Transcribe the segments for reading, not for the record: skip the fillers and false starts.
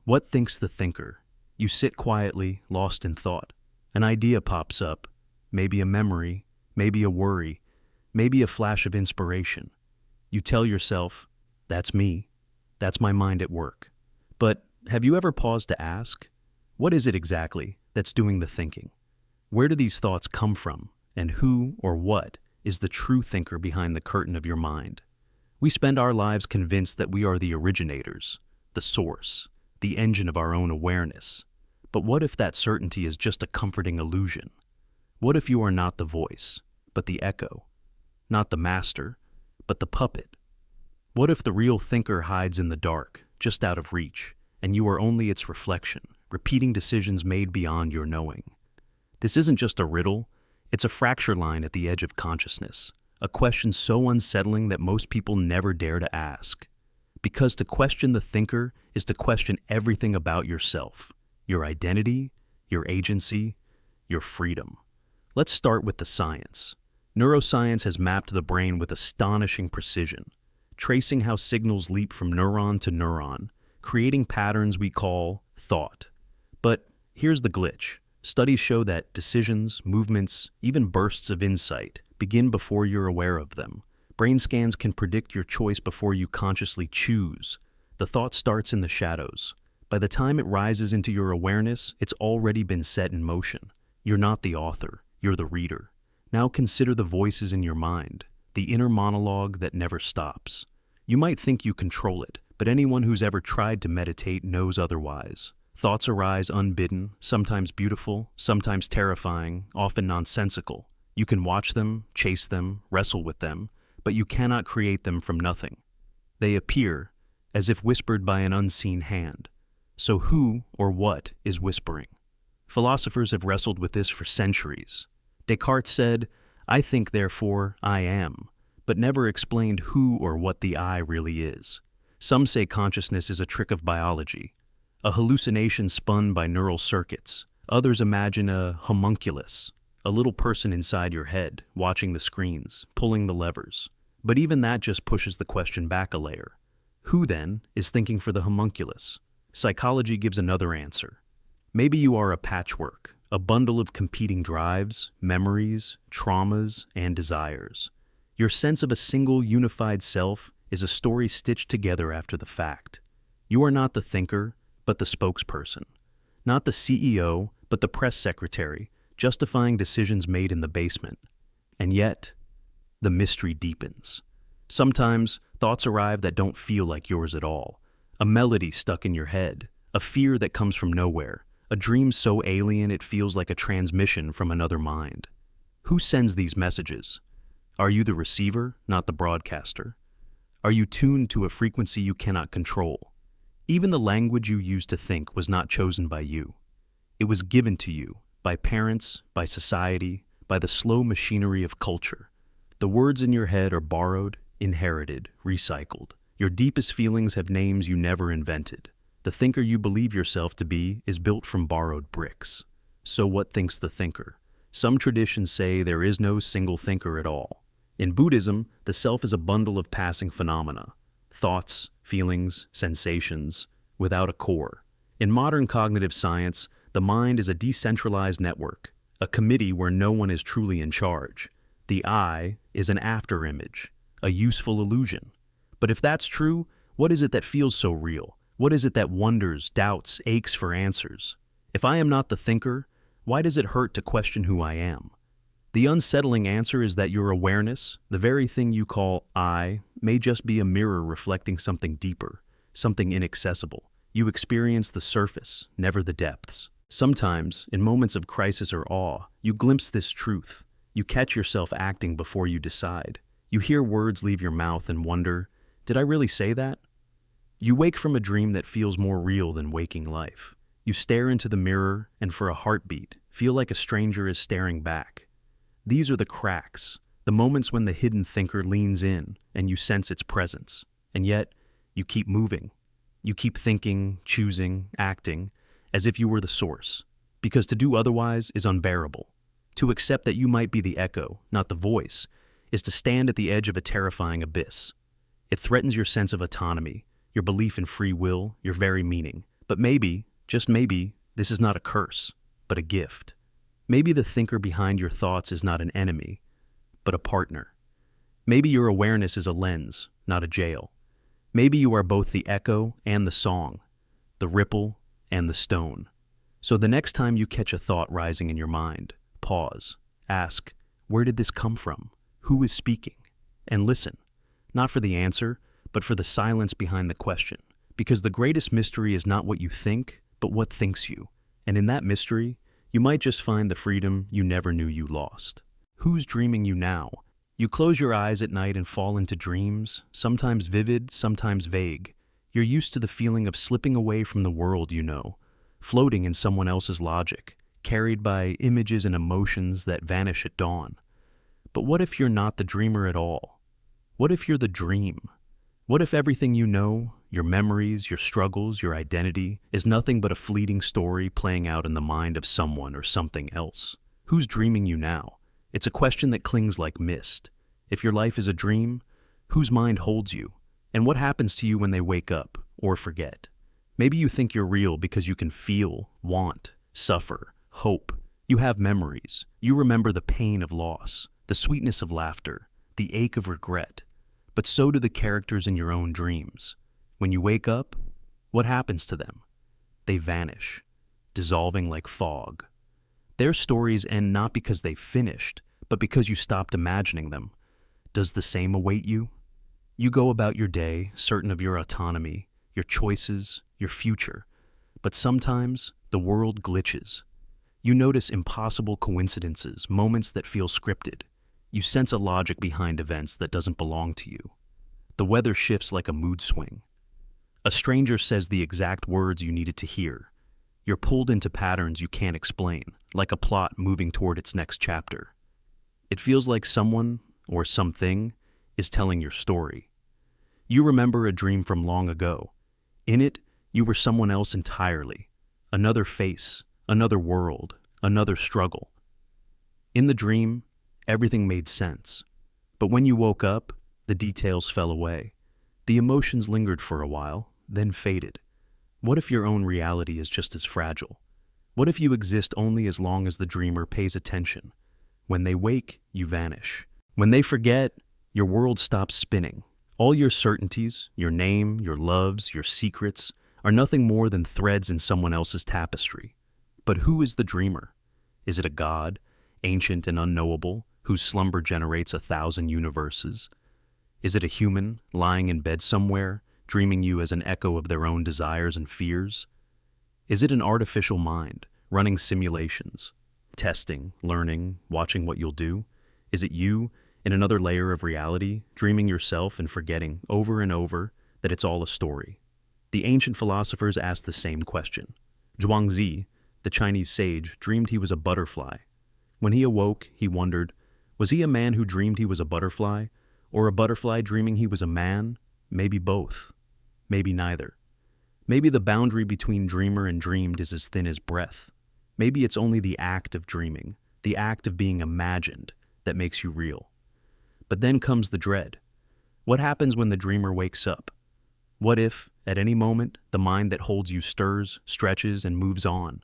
What thinks the thinker? You sit quietly, lost in thought. An idea pops up, maybe a memory, maybe a worry, maybe a flash of inspiration. You tell yourself, that's me, that's my mind at work. But have you ever paused to ask, what is it exactly that's doing the thinking? Where do these thoughts come from, and who or what is the true thinker behind the curtain of your mind? We spend our lives convinced that we are the originators, the source, the engine of our own awareness. But what if that certainty is just a comforting illusion? What if you are not the voice, but the echo? Not the master, but the puppet? What if the real thinker hides in the dark, just out of reach, and you are only its reflection, repeating decisions made beyond your knowing? This isn't just a riddle, it's a fracture line at the edge of consciousness, a question so unsettling that most people never dare to ask. Because to question the thinker is to question everything about yourself, your identity, your agency, your freedom. Let's start with the science. Neuroscience has mapped the brain with astonishing precision, tracing how signals leap from neuron to neuron, creating patterns we call thought. But here's the glitch. Studies show that decisions, movements, even bursts of insight begin before you're aware of them. Brain scans can predict your choice before you consciously choose. The thought starts in the shadows. By the time it rises into your awareness, it's already been set in motion. You're not the author, you're the reader. Now consider the voices in your mind, the inner monologue that never stops. You might think you control it, but anyone who's ever tried to meditate knows otherwise. Thoughts arise unbidden, sometimes beautiful, sometimes terrifying, often nonsensical. You can watch them, chase them, wrestle with them, but you cannot create them from nothing. They appear, as if whispered by an unseen hand. So who or what is whispering? Philosophers have wrestled with this for centuries. Descartes said, "I think, therefore I am," but never explained who or what the I really is. Some say consciousness is a trick of biology, a hallucination spun by neural circuits. Others imagine a homunculus, a little person inside your head, watching the screens, pulling the levers. But even that just pushes the question back a layer. Who, then, is thinking for the homunculus? Psychology gives another answer. Maybe you are a patchwork, a bundle of competing drives, memories, traumas, and desires. Your sense of a single unified self is a story stitched together after the fact. You are not the thinker, but the spokesperson. Not the CEO, but the press secretary, justifying decisions made in the basement. And yet, the mystery deepens. Sometimes, thoughts arrive that don't feel like yours at all. A melody stuck in your head, a fear that comes from nowhere, a dream so alien it feels like a transmission from another mind. Who sends these messages? Are you the receiver, not the broadcaster? Are you tuned to a frequency you cannot control? Even the language you use to think was not chosen by you. It was given to you by parents, by society, by the slow machinery of culture. The words in your head are borrowed, inherited, recycled. Your deepest feelings have names you never invented. The thinker you believe yourself to be is built from borrowed bricks. So what thinks the thinker? Some traditions say there is no single thinker at all. In Buddhism, the self is a bundle of passing phenomena, thoughts, feelings, sensations, without a core. In modern cognitive science, the mind is a decentralized network, a committee where no one is truly in charge. The I is an afterimage, a useful illusion. But if that's true, what is it that feels so real? What is it that wonders, doubts, aches for answers? If I am not the thinker, why does it hurt to question who I am? The unsettling answer is that your awareness, the very thing you call I, may just be a mirror reflecting something deeper, something inaccessible. You experience the surface, never the depths. Sometimes, in moments of crisis or awe, you glimpse this truth. You catch yourself acting before you decide. You hear words leave your mouth and wonder, did I really say that? You wake from a dream that feels more real than waking life. You stare into the mirror and for a heartbeat, feel like a stranger is staring back. These are the cracks, the moments when the hidden thinker leans in and you sense its presence. And yet, you keep moving. You keep thinking, choosing, acting, as if you were the source. Because to do otherwise is unbearable. To accept that you might be the echo, not the voice, is to stand at the edge of a terrifying abyss. It threatens your sense of autonomy, your belief in free will, your very meaning. But maybe, just maybe, this is not a curse, but a gift. Maybe the thinker behind your thoughts is not an enemy, but a partner. Maybe your awareness is a lens, not a jail. Maybe you are both the echo and the song, the ripple and the stone. So the next time you catch a thought rising in your mind, pause, ask, where did this come from? Who is speaking? And listen, not for the answer, but for the silence behind the question. Because the greatest mystery is not what you think, but what thinks you. And in that mystery, you might just find the freedom you never knew you lost. Who's dreaming you now? You close your eyes at night and fall into dreams, sometimes vivid, sometimes vague. You're used to the feeling of slipping away from the world you know, floating in someone else's logic, carried by images and emotions that vanish at dawn. But what if you're not the dreamer at all? What if you're the dream? What if everything you know, your memories, your struggles, your identity, is nothing but a fleeting story playing out in the mind of someone or something else? Who's dreaming you now? It's a question that clings like mist. If your life is a dream, whose mind holds you? And what happens to you when they wake up or forget? Maybe you think you're real because you can feel, want, suffer, hope. You have memories. You remember the pain of loss, the sweetness of laughter, the ache of regret. But so do the characters in your own dreams. When you wake up, what happens to them? They vanish, dissolving like fog. Their stories end not because they finished, but because you stopped imagining them. Does the same await you? You go about your day, certain of your autonomy, your choices, your future. But sometimes the world glitches. You notice impossible coincidences, moments that feel scripted. You sense a logic behind events that doesn't belong to you. The weather shifts like a mood swing. A stranger says the exact words you needed to hear. You're pulled into patterns you can't explain, like a plot moving toward its next chapter. It feels like someone, or something, is telling your story. You remember a dream from long ago. In it, you were someone else entirely. Another face, another world, another struggle. In the dream, everything made sense. But when you woke up, the details fell away. The emotions lingered for a while, then faded. What if your own reality is just as fragile? What if you exist only as long as the dreamer pays attention? When they wake, you vanish. When they forget, your world stops spinning. All your certainties, your name, your loves, your secrets, are nothing more than threads in someone else's tapestry. But who is the dreamer? Is it a god, ancient and unknowable, whose slumber generates 1,000 universes? Is it a human, lying in bed somewhere, dreaming you as an echo of their own desires and fears? Is it an artificial mind, running simulations, testing, learning, watching what you'll do? Is it you, in another layer of reality, dreaming yourself and forgetting over and over that it's all a story? The ancient philosophers asked the same question. Zhuangzi, the Chinese sage, dreamed he was a butterfly. When he awoke, he wondered, was he a man who dreamed he was a butterfly, or a butterfly dreaming he was a man? Maybe both. Maybe neither. Maybe the boundary between dreamer and dreamed is as thin as breath. Maybe it's only the act of dreaming, the act of being imagined, that makes you real. But then comes the dread. What happens when the dreamer wakes up? What if, at any moment, the mind that holds you stirs, stretches, and moves on?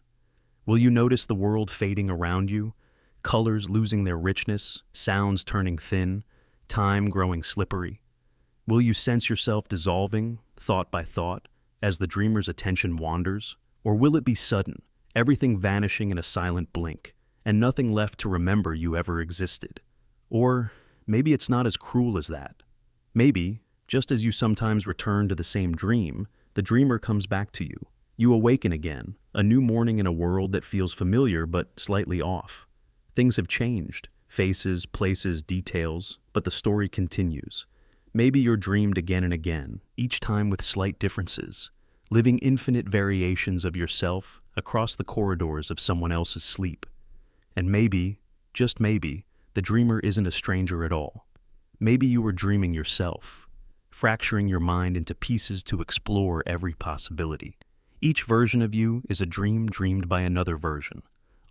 Will you notice the world fading around you, colors losing their richness, sounds turning thin, time growing slippery? Will you sense yourself dissolving, thought by thought, as the dreamer's attention wanders? Or will it be sudden, everything vanishing in a silent blink, and nothing left to remember you ever existed? Or maybe it's not as cruel as that. Maybe, just as you sometimes return to the same dream, the dreamer comes back to you. You awaken again, a new morning in a world that feels familiar but slightly off. Things have changed, faces, places, details, but the story continues. Maybe you're dreamed again and again, each time with slight differences, living infinite variations of yourself across the corridors of someone else's sleep. And maybe, just maybe, the dreamer isn't a stranger at all. Maybe you were dreaming yourself, fracturing your mind into pieces to explore every possibility. Each version of you is a dream dreamed by another version,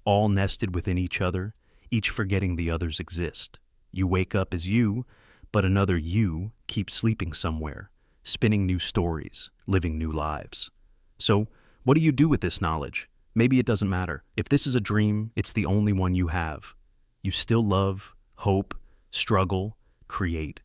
all nested within each other, each forgetting the others exist. You wake up as you, but another you keeps sleeping somewhere, spinning new stories, living new lives. So, What do you do with this knowledge? Maybe it doesn't matter. If this is a dream, it's the only one you have. You still love, hope, struggle, create.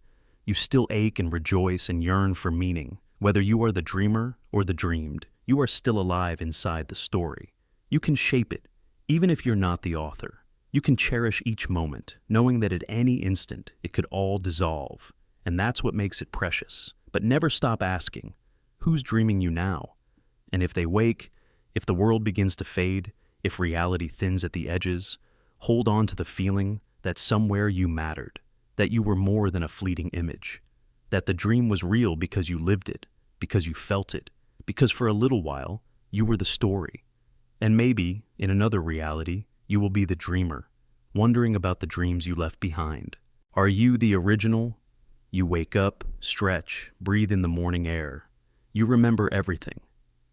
You still ache and rejoice and yearn for meaning. Whether you are the dreamer or the dreamed, you are still alive inside the story. You can shape it, even if you're not the author. You can cherish each moment, knowing that at any instant it could all dissolve. And that's what makes it precious. But never stop asking, who's dreaming you now? And if they wake, if the world begins to fade, if reality thins at the edges, hold on to the feeling that somewhere you mattered, that you were more than a fleeting image, that the dream was real because you lived it, because you felt it, because for a little while you were the story. And maybe, in another reality, you will be the dreamer, wondering about the dreams you left behind. Are you the original? You wake up, stretch, breathe in the morning air. You remember everything.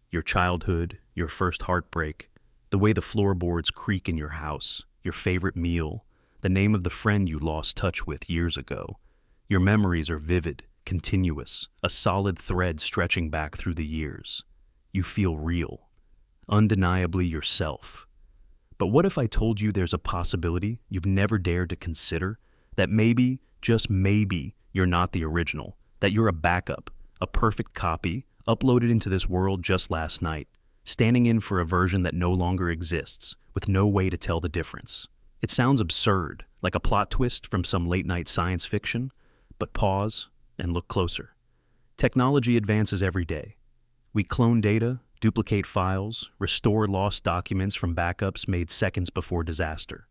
Your childhood, your first heartbreak, the way the floorboards creak in your house, your favorite meal, the name of the friend you lost touch with years ago. Your memories are vivid, continuous, a solid thread stretching back through the years. You feel real, undeniably yourself. But what if I told you there's a possibility you've never dared to consider? That maybe, just maybe, you're not the original, that you're a backup, a perfect copy, uploaded into this world just last night, standing in for a version that no longer exists, with no way to tell the difference. It sounds absurd, like a plot twist from some late-night science fiction, but pause and look closer. Technology advances every day. We clone data, duplicate files, restore lost documents from backups made seconds before disaster.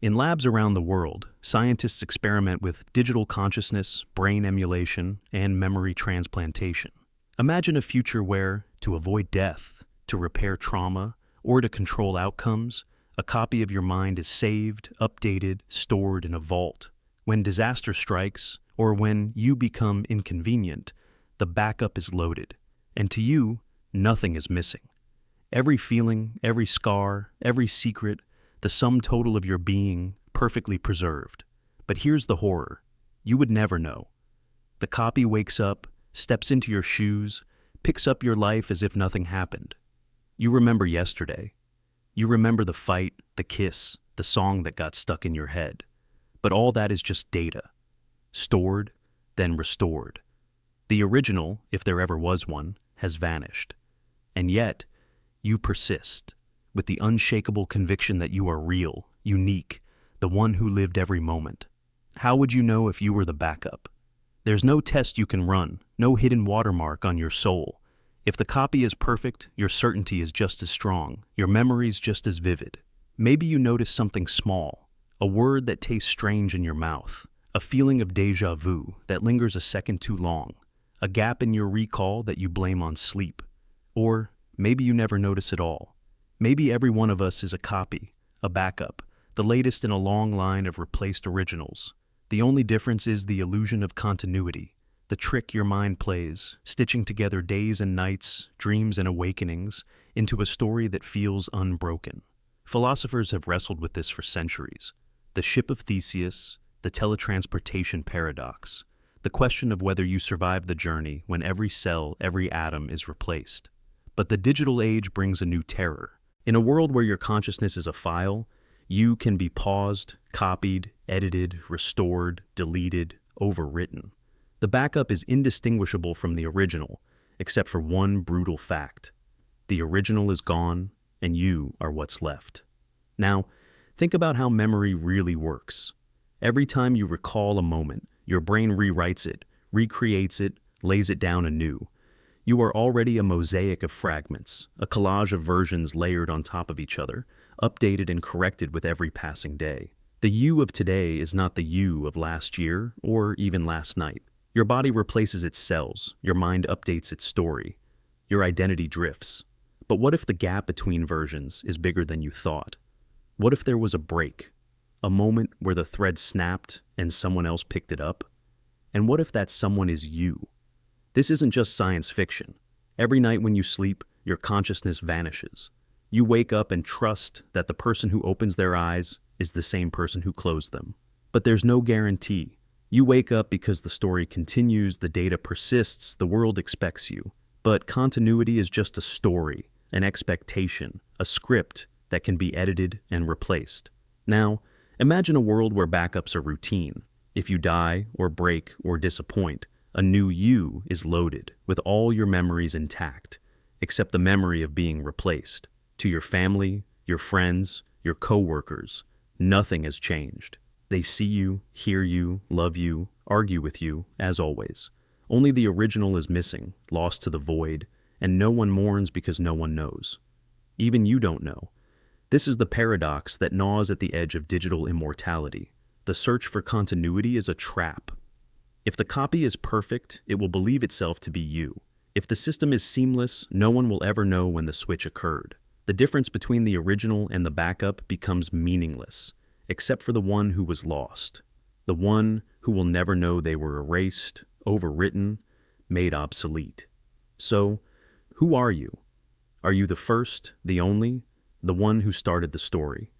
In labs around the world, scientists experiment with digital consciousness, brain emulation, and memory transplantation. Imagine a future where, to avoid death, to repair trauma, or to control outcomes, a copy of your mind is saved, updated, stored in a vault. When disaster strikes, or when you become inconvenient, the backup is loaded, and to you, nothing is missing. Every feeling, every scar, every secret, the sum total of your being, perfectly preserved. But here's the horror. You would never know. The copy wakes up, steps into your shoes, picks up your life as if nothing happened. You remember yesterday. You remember the fight, the kiss, the song that got stuck in your head. But all that is just data. Stored, then restored. The original, if there ever was one, has vanished. And yet, you persist, with the unshakable conviction that you are real, unique, the one who lived every moment. How would you know if you were the backup? There's no test you can run, no hidden watermark on your soul. If the copy is perfect, your certainty is just as strong, your memories just as vivid. Maybe you notice something small, a word that tastes strange in your mouth, a feeling of déjà vu that lingers a second too long, a gap in your recall that you blame on sleep. Or maybe you never notice at all. Maybe every one of us is a copy, a backup, the latest in a long line of replaced originals. The only difference is the illusion of continuity, the trick your mind plays, stitching together days and nights, dreams and awakenings, into a story that feels unbroken. Philosophers have wrestled with this for centuries. The ship of Theseus, the teletransportation paradox, the question of whether you survive the journey when every cell, every atom is replaced. But the digital age brings a new terror. In a world where your consciousness is a file, you can be paused, copied, edited, restored, deleted, overwritten. The backup is indistinguishable from the original, except for one brutal fact. The original is gone, and you are what's left. Now, think about how memory really works. Every time you recall a moment, your brain rewrites it, recreates it, lays it down anew. You are already a mosaic of fragments, a collage of versions layered on top of each other, updated and corrected with every passing day. The you of today is not the you of last year or even last night. Your body replaces its cells, your mind updates its story, your identity drifts. But what if the gap between versions is bigger than you thought? What if there was a break, a moment where the thread snapped and someone else picked it up? And what if that someone is you? This isn't just science fiction. Every night when you sleep, your consciousness vanishes. You wake up and trust that the person who opens their eyes is the same person who closed them. But there's no guarantee. You wake up because the story continues, the data persists, the world expects you. But continuity is just a story. an expectation, a script that can be edited and replaced. Now, imagine a world where backups are routine. If you die or break or disappoint, a new you is loaded with all your memories intact, except the memory of being replaced. To your family, your friends, your coworkers, nothing has changed. They see you, hear you, love you, argue with you, as always. Only the original is missing, lost to the void, and no one mourns because no one knows. Even you don't know. This is the paradox that gnaws at the edge of digital immortality. The search for continuity is a trap. If the copy is perfect, it will believe itself to be you. If the system is seamless, no one will ever know when the switch occurred. The difference between the original and the backup becomes meaningless, except for the one who was lost. The one who will never know they were erased, overwritten, made obsolete. So, who are you? Are you the first, the only, the one who started the story?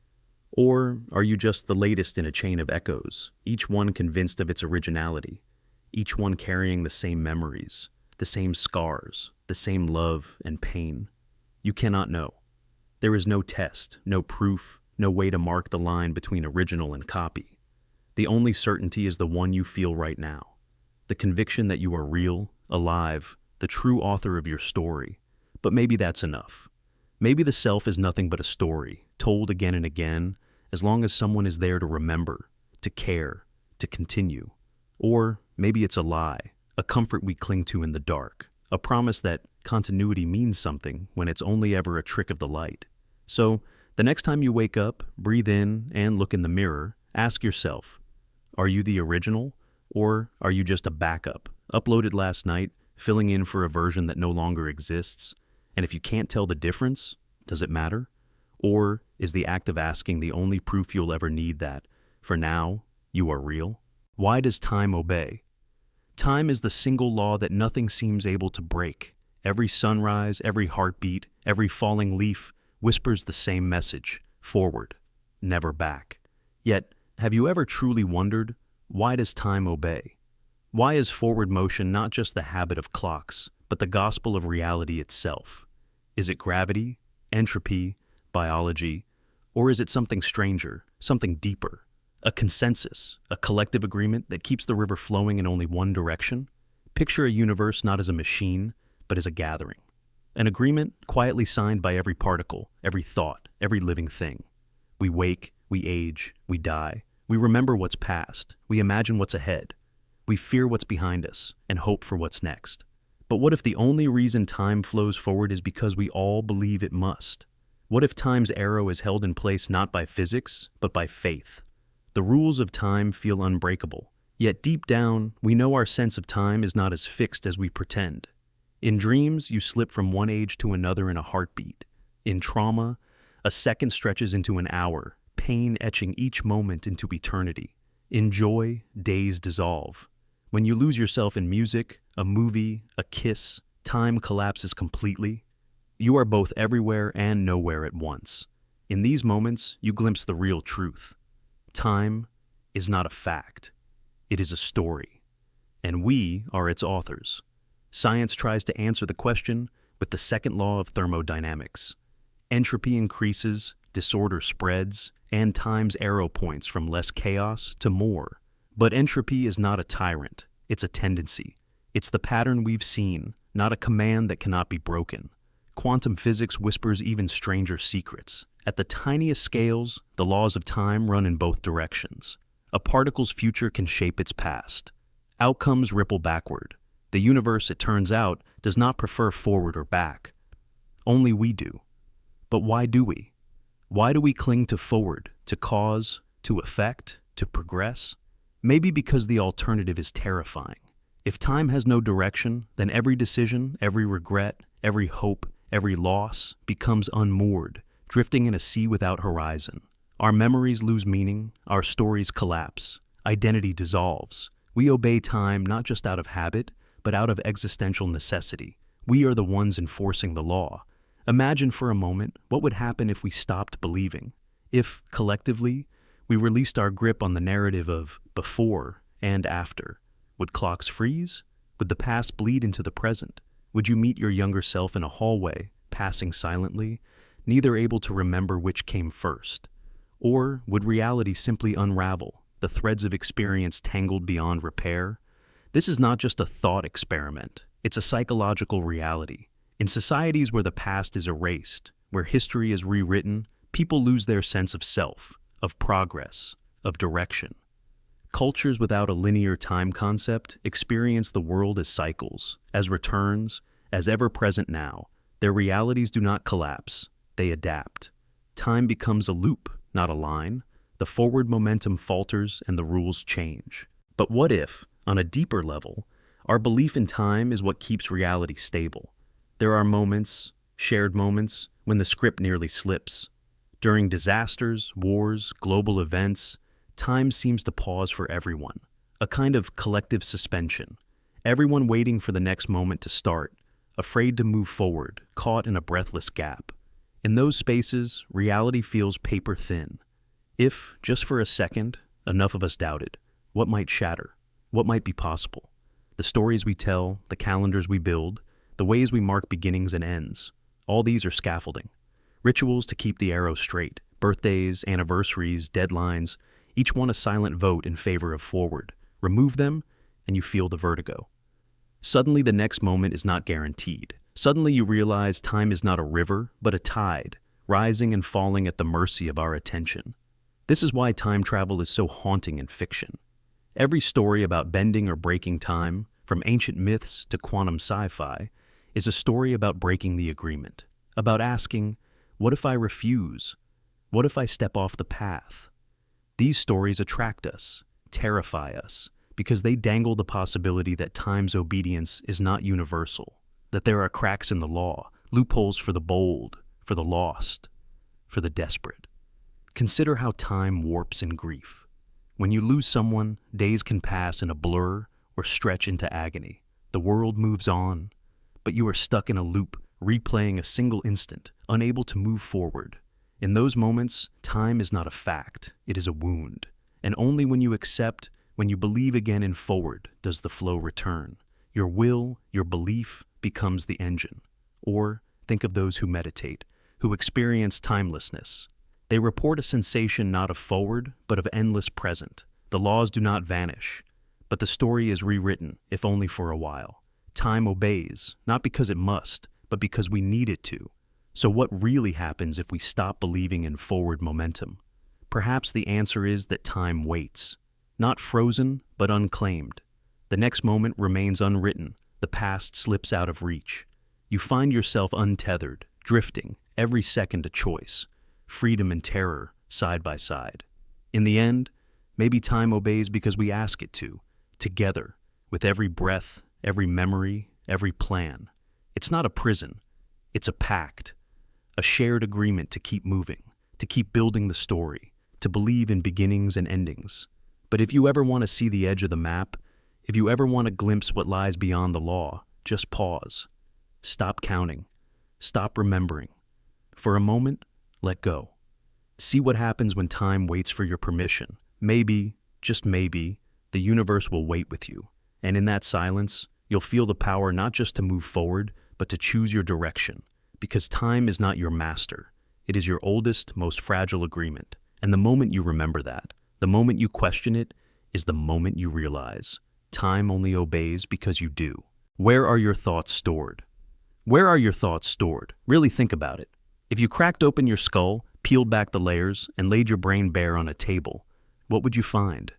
Or are you just the latest in a chain of echoes, each one convinced of its originality, each one carrying the same memories, the same scars, the same love and pain? You cannot know. There is no test, no proof, no way to mark the line between original and copy. The only certainty is the one you feel right now, the conviction that you are real, alive, the true author of your story. But maybe that's enough. Maybe the self is nothing but a story, told again and again, as long as someone is there to remember, to care, to continue. Or maybe it's a lie, a comfort we cling to in the dark, a promise that continuity means something when it's only ever a trick of the light. So, the next time you wake up, breathe in, and look in the mirror, ask yourself, are you the original, or are you just a backup, uploaded last night, filling in for a version that no longer exists? And if you can't tell the difference, does it matter? Or is the act of asking the only proof you'll ever need that, for now, you are real? Why does time obey? Time is the single law that nothing seems able to break. Every sunrise, every heartbeat, every falling leaf whispers the same message: forward, never back. Yet, have you ever truly wondered, why does time obey? Why is forward motion not just the habit of clocks, but the gospel of reality itself? Is it gravity, entropy, biology, or is it something stranger, something deeper? A consensus, a collective agreement that keeps the river flowing in only one direction? Picture a universe not as a machine, but as a gathering. An agreement quietly signed by every particle, every thought, every living thing. We wake, we age, we die. We remember what's past. We imagine what's ahead. We fear what's behind us and hope for what's next. But what if the only reason time flows forward is because we all believe it must? What if time's arrow is held in place not by physics, but by faith? The rules of time feel unbreakable, yet deep down, we know our sense of time is not as fixed as we pretend. In dreams, you slip from one age to another in a heartbeat. In trauma, a second stretches into an hour, pain etching each moment into eternity. In joy, days dissolve. When you lose yourself in music, a movie, a kiss, time collapses completely. You are both everywhere and nowhere at once. In these moments, you glimpse the real truth. Time is not a fact. It is a story. And we are its authors. Science tries to answer the question with the second law of thermodynamics. Entropy increases, disorder spreads, and time's arrow points from less chaos to more. But entropy is not a tyrant. It's a tendency. It's the pattern we've seen, not a command that cannot be broken. Quantum physics whispers even stranger secrets. At the tiniest scales, the laws of time run in both directions. A particle's future can shape its past. Outcomes ripple backward. The universe, it turns out, does not prefer forward or back. Only we do. But why do we? Why do we cling to forward, to cause, to effect, to progress? Maybe because the alternative is terrifying. If time has no direction, then every decision, every regret, every hope, every loss becomes unmoored, drifting in a sea without horizon. Our memories lose meaning, our stories collapse, identity dissolves. We obey time not just out of habit, but out of existential necessity. We are the ones enforcing the law. Imagine for a moment what would happen if we stopped believing. If, collectively, we released our grip on the narrative of before and after. Would clocks freeze? Would the past bleed into the present? Would you meet your younger self in a hallway, passing silently, neither able to remember which came first? Or would reality simply unravel, the threads of experience tangled beyond repair? This is not just a thought experiment, it's a psychological reality. In societies where the past is erased, where history is rewritten, people lose their sense of self, of progress, of direction. Cultures without a linear time concept experience the world as cycles, as returns, as ever-present now. Their realities do not collapse, they adapt. Time becomes a loop, not a line. The forward momentum falters and the rules change. But what if, on a deeper level, our belief in time is what keeps reality stable? There are moments, shared moments, when the script nearly slips. During disasters, wars, global events, time seems to pause for everyone, a kind of collective suspension. Everyone waiting for the next moment to start, afraid to move forward, caught in a breathless gap. In those spaces, reality feels paper thin. If, just for a second, enough of us doubted, what might shatter? What might be possible? The stories we tell, the calendars we build, the ways we mark beginnings and ends, all these are scaffolding. Rituals to keep the arrow straight, birthdays, anniversaries, deadlines, each one a silent vote in favor of forward. Remove them, and you feel the vertigo. Suddenly the next moment is not guaranteed. Suddenly you realize time is not a river, but a tide, rising and falling at the mercy of our attention. This is why time travel is so haunting in fiction. Every story about bending or breaking time, from ancient myths to quantum sci-fi, is a story about breaking the agreement, about asking, what if I refuse? What if I step off the path? These stories attract us, terrify us, because they dangle the possibility that time's obedience is not universal, that there are cracks in the law, loopholes for the bold, for the lost, for the desperate. Consider how time warps in grief. When you lose someone, days can pass in a blur or stretch into agony. The world moves on, but you are stuck in a loop, replaying a single instant, unable to move forward. In those moments, time is not a fact, it is a wound. And only when you accept, when you believe again in forward, does the flow return. Your will, your belief, becomes the engine. Or think of those who meditate, who experience timelessness. They report a sensation not of forward, but of endless present. The laws do not vanish, but the story is rewritten, if only for a while. Time obeys, not because it must, but because we need it to. So what really happens if we stop believing in forward momentum? Perhaps the answer is that time waits. Not frozen, but unclaimed. The next moment remains unwritten, the past slips out of reach. You find yourself untethered, drifting, every second a choice. Freedom and terror, side by side. In the end, maybe time obeys because we ask it to, together, with every breath, every memory, every plan. It's not a prison, it's a pact. A shared agreement to keep moving, to keep building the story, to believe in beginnings and endings. But if you ever want to see the edge of the map, if you ever want to glimpse what lies beyond the law, just pause. Stop counting. Stop remembering. For a moment, let go. See what happens when time waits for your permission. Maybe, just maybe, the universe will wait with you. And in that silence, you'll feel the power not just to move forward, but to choose your direction. Because time is not your master. It is your oldest, most fragile agreement. And the moment you remember that, the moment you question it, is the moment you realize time only obeys because you do. Where are your thoughts stored? Where are your thoughts stored? Really think about it. If you cracked open your skull, peeled back the layers, and laid your brain bare on a table, what would you find?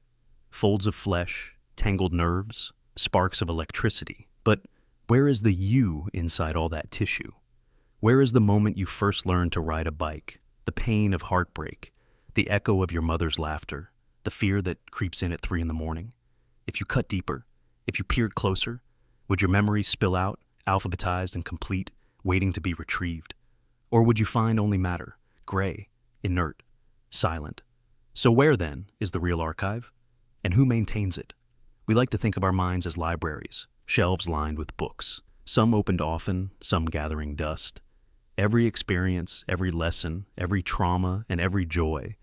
Folds of flesh, tangled nerves, sparks of electricity. But where is the you inside all that tissue? Where is the moment you first learned to ride a bike, the pain of heartbreak, the echo of your mother's laughter, the fear that creeps in at 3 a.m? If you cut deeper, if you peered closer, would your memories spill out, alphabetized and complete, waiting to be retrieved? Or would you find only matter, gray, inert, silent? So where, then, is the real archive? And who maintains it? We like to think of our minds as libraries, shelves lined with books, some opened often, some gathering dust. Every experience, every lesson, every trauma, and every joy,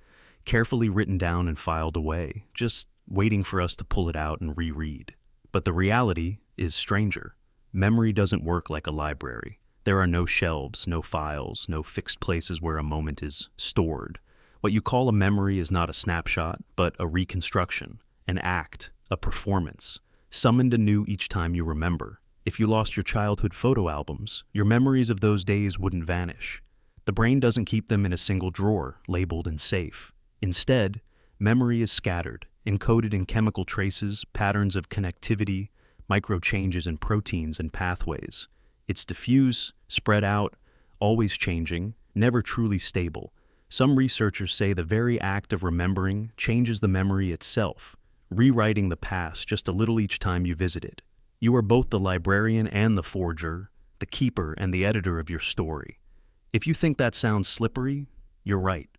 carefully written down and filed away, just waiting for us to pull it out and reread. But the reality is stranger. Memory doesn't work like a library. There are no shelves, no files, no fixed places where a moment is stored. What you call a memory is not a snapshot, but a reconstruction, an act, a performance, summoned anew each time you remember. If you lost your childhood photo albums, your memories of those days wouldn't vanish. The brain doesn't keep them in a single drawer, labeled and safe. Instead, memory is scattered, encoded in chemical traces, patterns of connectivity, micro changes in proteins and pathways. It's diffuse, spread out, always changing, never truly stable. Some researchers say the very act of remembering changes the memory itself, rewriting the past just a little each time you visit it. You are both the librarian and the forger, the keeper and the editor of your story. If you think that sounds slippery, you're right.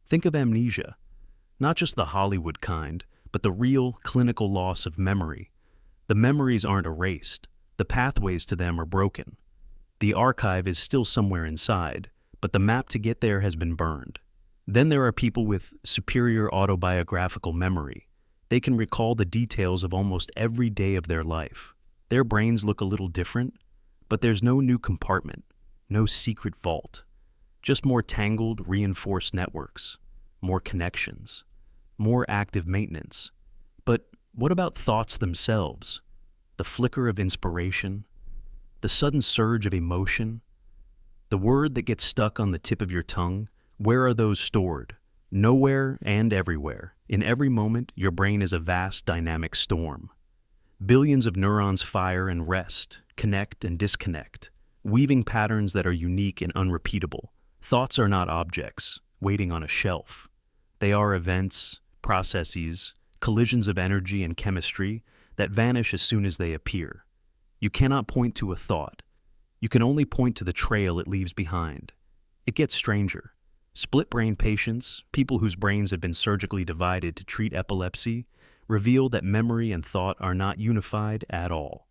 Think of amnesia. Not just the Hollywood kind, but the real, clinical loss of memory. The memories aren't erased. The pathways to them are broken. The archive is still somewhere inside, but the map to get there has been burned. Then there are people with superior autobiographical memory. They can recall the details of almost every day of their life. Their brains look a little different, but there's no new compartment, no secret vault. Just more tangled, reinforced networks, more connections, more active maintenance. But what about thoughts themselves? The flicker of inspiration, the sudden surge of emotion, the word that gets stuck on the tip of your tongue, where are those stored? Nowhere and everywhere. In every moment, your brain is a vast dynamic storm. Billions of neurons fire and rest, connect and disconnect, weaving patterns that are unique and unrepeatable. Thoughts are not objects, waiting on a shelf. They are events, processes, collisions of energy and chemistry that vanish as soon as they appear. You cannot point to a thought. You can only point to the trail it leaves behind. It gets stranger. Split-brain patients, people whose brains have been surgically divided to treat epilepsy, reveal that memory and thought are not unified at all.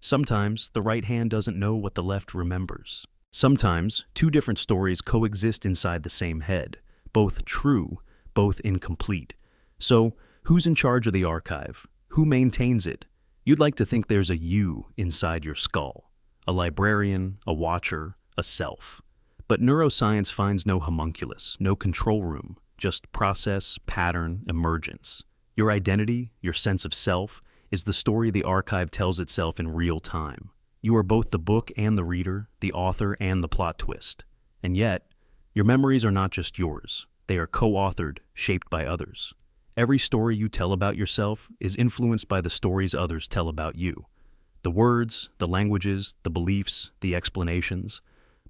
Sometimes the right hand doesn't know what the left remembers. Sometimes two different stories coexist inside the same head, both true, both incomplete. So, who's in charge of the archive? Who maintains it? You'd like to think there's a you inside your skull, a librarian, a watcher, a self. But neuroscience finds no homunculus, no control room, just process, pattern, emergence. Your identity, your sense of self, is the story the archive tells itself in real time. You are both the book and the reader, the author and the plot twist. And yet, your memories are not just yours. They are co-authored, shaped by others. Every story you tell about yourself is influenced by the stories others tell about you. The words, the languages, the beliefs, the explanations.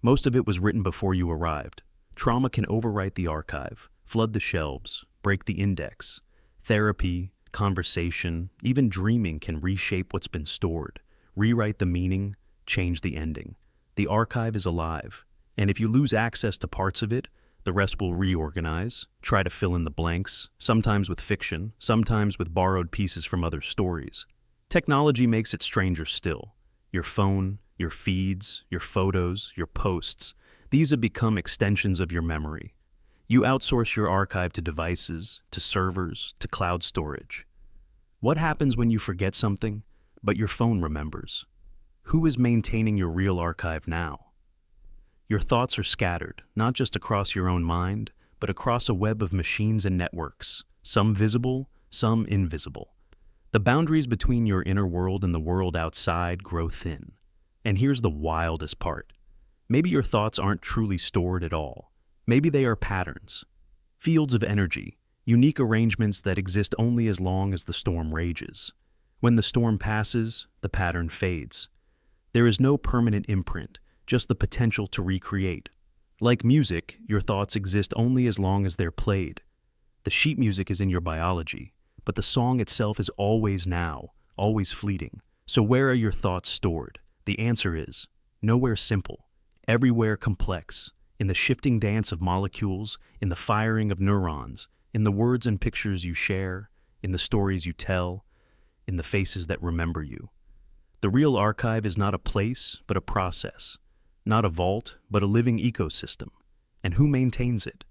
Most of it was written before you arrived. Trauma can overwrite the archive, flood the shelves, break the index. Therapy, conversation, even dreaming can reshape what's been stored, rewrite the meaning, change the ending. The archive is alive, and if you lose access to parts of it, the rest will reorganize, try to fill in the blanks, sometimes with fiction, sometimes with borrowed pieces from other stories. Technology makes it stranger still. Your phone, your feeds, your photos, your posts, these have become extensions of your memory. You outsource your archive to devices, to servers, to cloud storage. What happens when you forget something, but your phone remembers? Who is maintaining your real archive now? Your thoughts are scattered, not just across your own mind, but across a web of machines and networks, some visible, some invisible. The boundaries between your inner world and the world outside grow thin. And here's the wildest part. Maybe your thoughts aren't truly stored at all. Maybe they are patterns, fields of energy, unique arrangements that exist only as long as the storm rages. When the storm passes, the pattern fades. There is no permanent imprint, just the potential to recreate. Like music, your thoughts exist only as long as they're played. The sheet music is in your biology, but the song itself is always now, always fleeting. So where are your thoughts stored? The answer is nowhere simple, everywhere complex, in the shifting dance of molecules, in the firing of neurons, in the words and pictures you share, in the stories you tell, in the faces that remember you. The real archive is not a place, but a process. Not a vault, but a living ecosystem. And who maintains it?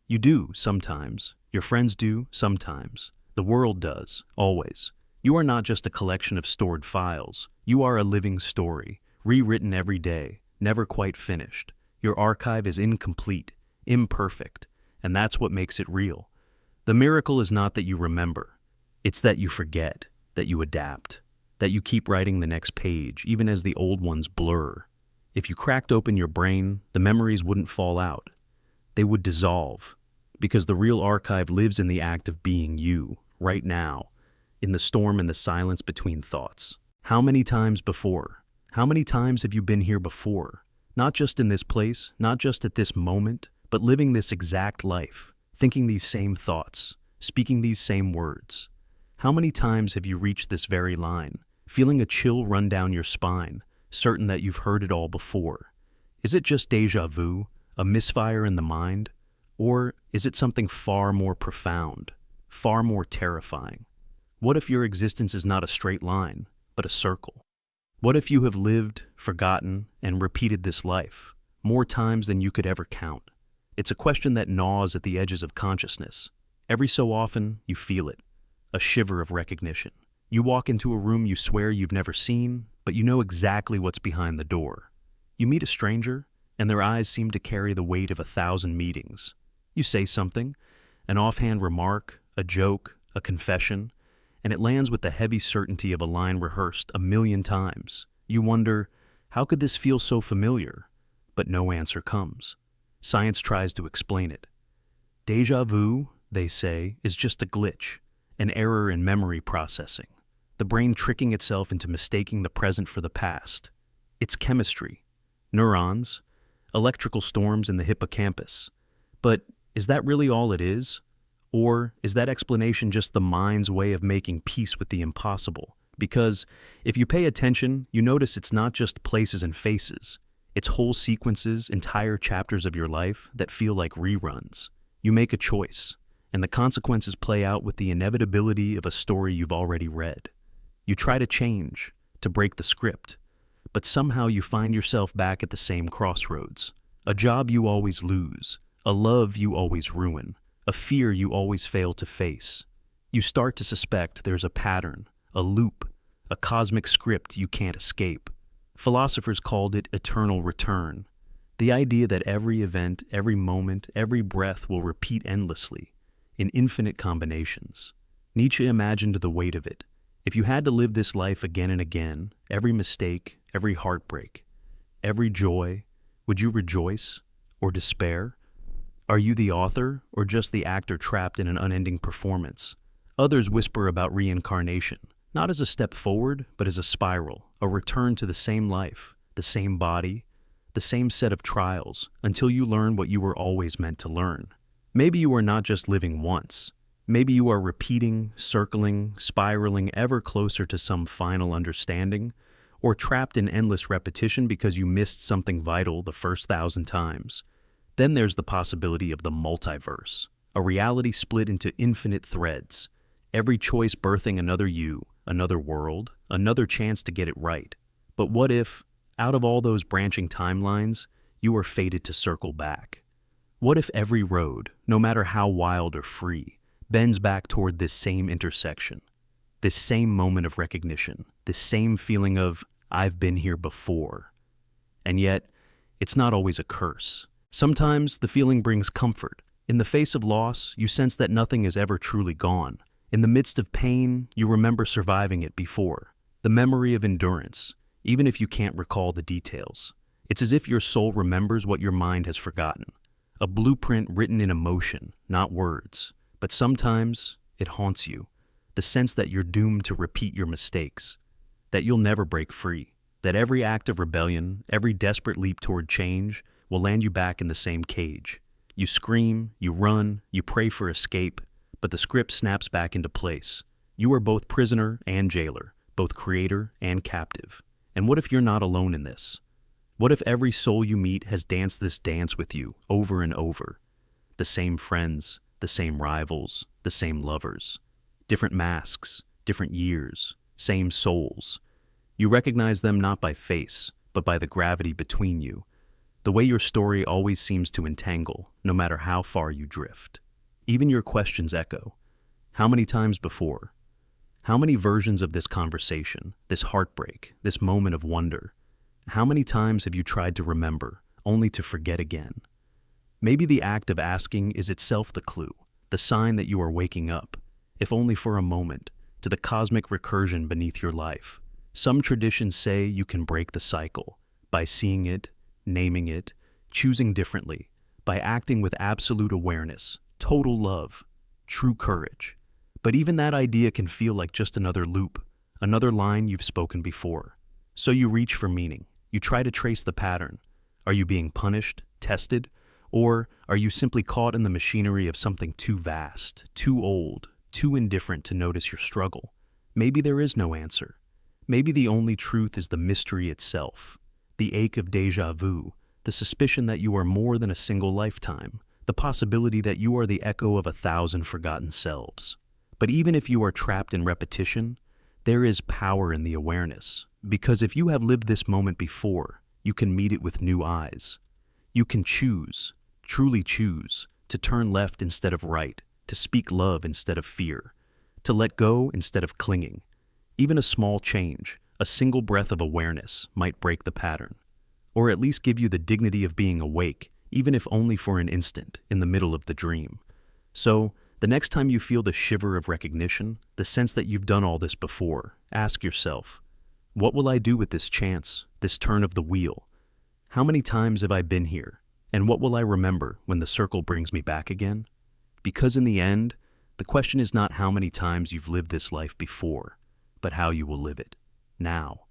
You do, sometimes. Your friends do, sometimes. The world does, always. You are not just a collection of stored files. You are a living story, rewritten every day, never quite finished. Your archive is incomplete, imperfect, and that's what makes it real. The miracle is not that you remember. It's that you forget, that you adapt, that you keep writing the next page, even as the old ones blur. If you cracked open your brain, the memories wouldn't fall out. They would dissolve, because the real archive lives in the act of being you, right now, in the storm and the silence between thoughts. How many times before? How many times have you been here before? Not just in this place, not just at this moment, but living this exact life, thinking these same thoughts, speaking these same words. How many times have you reached this very line, feeling a chill run down your spine, certain that you've heard it all before? Is it just déjà vu, a misfire in the mind? Or is it something far more profound, far more terrifying? What if your existence is not a straight line, but a circle? What if you have lived, forgotten, and repeated this life, more times than you could ever count? It's a question that gnaws at the edges of consciousness. Every so often, you feel it, a shiver of recognition. You walk into a room you swear you've never seen, but you know exactly what's behind the door. You meet a stranger, and their eyes seem to carry the weight of 1,000 meetings. You say something, an offhand remark, a joke, a confession, and it lands with the heavy certainty of a line rehearsed 1,000,000 times. You wonder, how could this feel so familiar? But no answer comes. Science tries to explain it. Déjà vu, they say, is just a glitch, an error in memory processing, the brain tricking itself into mistaking the present for the past. It's chemistry, neurons, electrical storms in the hippocampus. But is that really all it is? Or is that explanation just the mind's way of making peace with the impossible? Because if you pay attention, you notice it's not just places and faces. It's whole sequences, entire chapters of your life that feel like reruns. You make a choice, and the consequences play out with the inevitability of a story you've already read. You try to change, to break the script, but somehow you find yourself back at the same crossroads. A job you always lose, a love you always ruin, a fear you always fail to face. You start to suspect there's a pattern, a loop, a cosmic script you can't escape. Philosophers called it eternal return, the idea that every event, every moment, every breath will repeat endlessly, in infinite combinations. Nietzsche imagined the weight of it. If you had to live this life again and again, every mistake, every heartbreak, every joy, would you rejoice or despair? Are you the author, or just the actor trapped in an unending performance? Others whisper about reincarnation, not as a step forward, but as a spiral, a return to the same life, the same body, the same set of trials, until you learn what you were always meant to learn. Maybe you are not just living once. Maybe you are repeating, circling, spiraling ever closer to some final understanding, or trapped in endless repetition because you missed something vital the first 1,000 times. Then there's the possibility of the multiverse, a reality split into infinite threads, every choice birthing another you, another world, another chance to get it right. But what if, out of all those branching timelines, you are fated to circle back? What if every road, no matter how wild or free, bends back toward this same intersection, this same moment of recognition, this same feeling of, I've been here before? And yet, it's not always a curse. Sometimes the feeling brings comfort. In the face of loss, you sense that nothing is ever truly gone. In the midst of pain, you remember surviving it before. The memory of endurance, even if you can't recall the details. It's as if your soul remembers what your mind has forgotten. A blueprint written in emotion, not words. But sometimes it haunts you. The sense that you're doomed to repeat your mistakes. That you'll never break free. That every act of rebellion, every desperate leap toward change, will land you back in the same cage. You scream, you run, you pray for escape, but the script snaps back into place. You are both prisoner and jailer, both creator and captive. And what if you're not alone in this? What if every soul you meet has danced this dance with you over and over? The same friends, the same rivals, the same lovers. Different masks, different years, same souls. You recognize them not by face, but by the gravity between you. The way your story always seems to entangle, no matter how far you drift. Even your questions echo. How many times before? How many versions of this conversation, this heartbreak, this moment of wonder? How many times have you tried to remember, only to forget again? Maybe the act of asking is itself the clue, the sign that you are waking up, if only for a moment, to the cosmic recursion beneath your life. Some traditions say you can break the cycle by seeing it, naming it, choosing differently, by acting with absolute awareness, total love, true courage. But even that idea can feel like just another loop, another line you've spoken before. So you reach for meaning. You try to trace the pattern. Are you being punished, tested, or are you simply caught in the machinery of something too vast, too old, too indifferent to notice your struggle? Maybe there is no answer. Maybe the only truth is the mystery itself, the ache of déjà vu, the suspicion that you are more than a single lifetime, the possibility that you are the echo of 1,000 forgotten selves. But even if you are trapped in repetition, there is power in the awareness, because if you have lived this moment before, you can meet it with new eyes. You can choose, truly choose, to turn left instead of right, to speak love instead of fear, to let go instead of clinging. Even a small change, a single breath of awareness, might break the pattern, or at least give you the dignity of being awake, even if only for an instant, in the middle of the dream. So, the next time you feel the shiver of recognition, the sense that you've done all this before, ask yourself, what will I do with this chance, this turn of the wheel? How many times have I been here? And what will I remember when the circle brings me back again? Because in the end, the question is not how many times you've lived this life before, but how you will live it, now,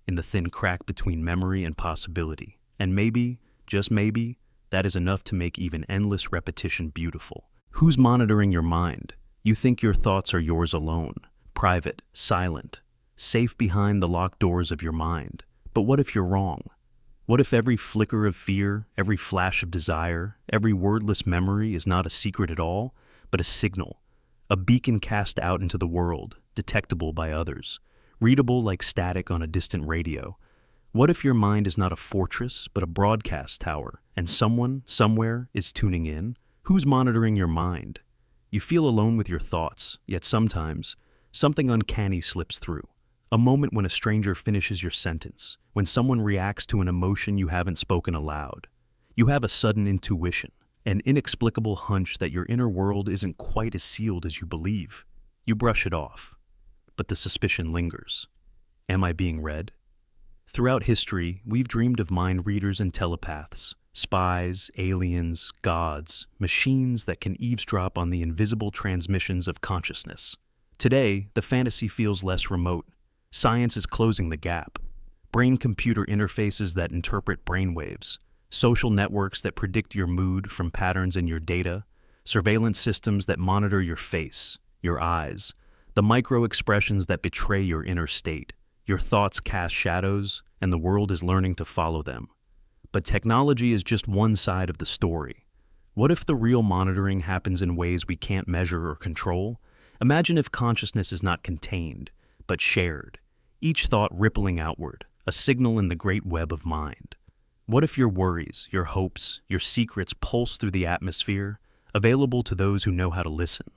in the thin crack between memory and possibility. And maybe, just maybe, that is enough to make even endless repetition beautiful. Who's monitoring your mind? You think your thoughts are yours alone, private, silent, safe behind the locked doors of your mind. But what if you're wrong? What if every flicker of fear, every flash of desire, every wordless memory is not a secret at all, but a signal, a beacon cast out into the world, detectable by others, readable like static on a distant radio? What if your mind is not a fortress, but a broadcast tower, and someone, somewhere, is tuning in? Who's monitoring your mind? You feel alone with your thoughts, yet sometimes, something uncanny slips through. A moment when a stranger finishes your sentence, when someone reacts to an emotion you haven't spoken aloud. You have a sudden intuition, an inexplicable hunch that your inner world isn't quite as sealed as you believe. You brush it off, but the suspicion lingers. Am I being read? Throughout history, we've dreamed of mind readers and telepaths, spies, aliens, gods, machines that can eavesdrop on the invisible transmissions of consciousness. Today, the fantasy feels less remote. Science is closing the gap. Brain-computer interfaces that interpret brainwaves, social networks that predict your mood from patterns in your data, surveillance systems that monitor your face, your eyes, the micro-expressions that betray your inner state. Your thoughts cast shadows, and the world is learning to follow them. But technology is just one side of the story. What if the real monitoring happens in ways we can't measure or control? Imagine if consciousness is not contained, but shared, each thought rippling outward, a signal in the great web of mind. What if your worries, your hopes, your secrets pulse through the atmosphere, available to those who know how to listen?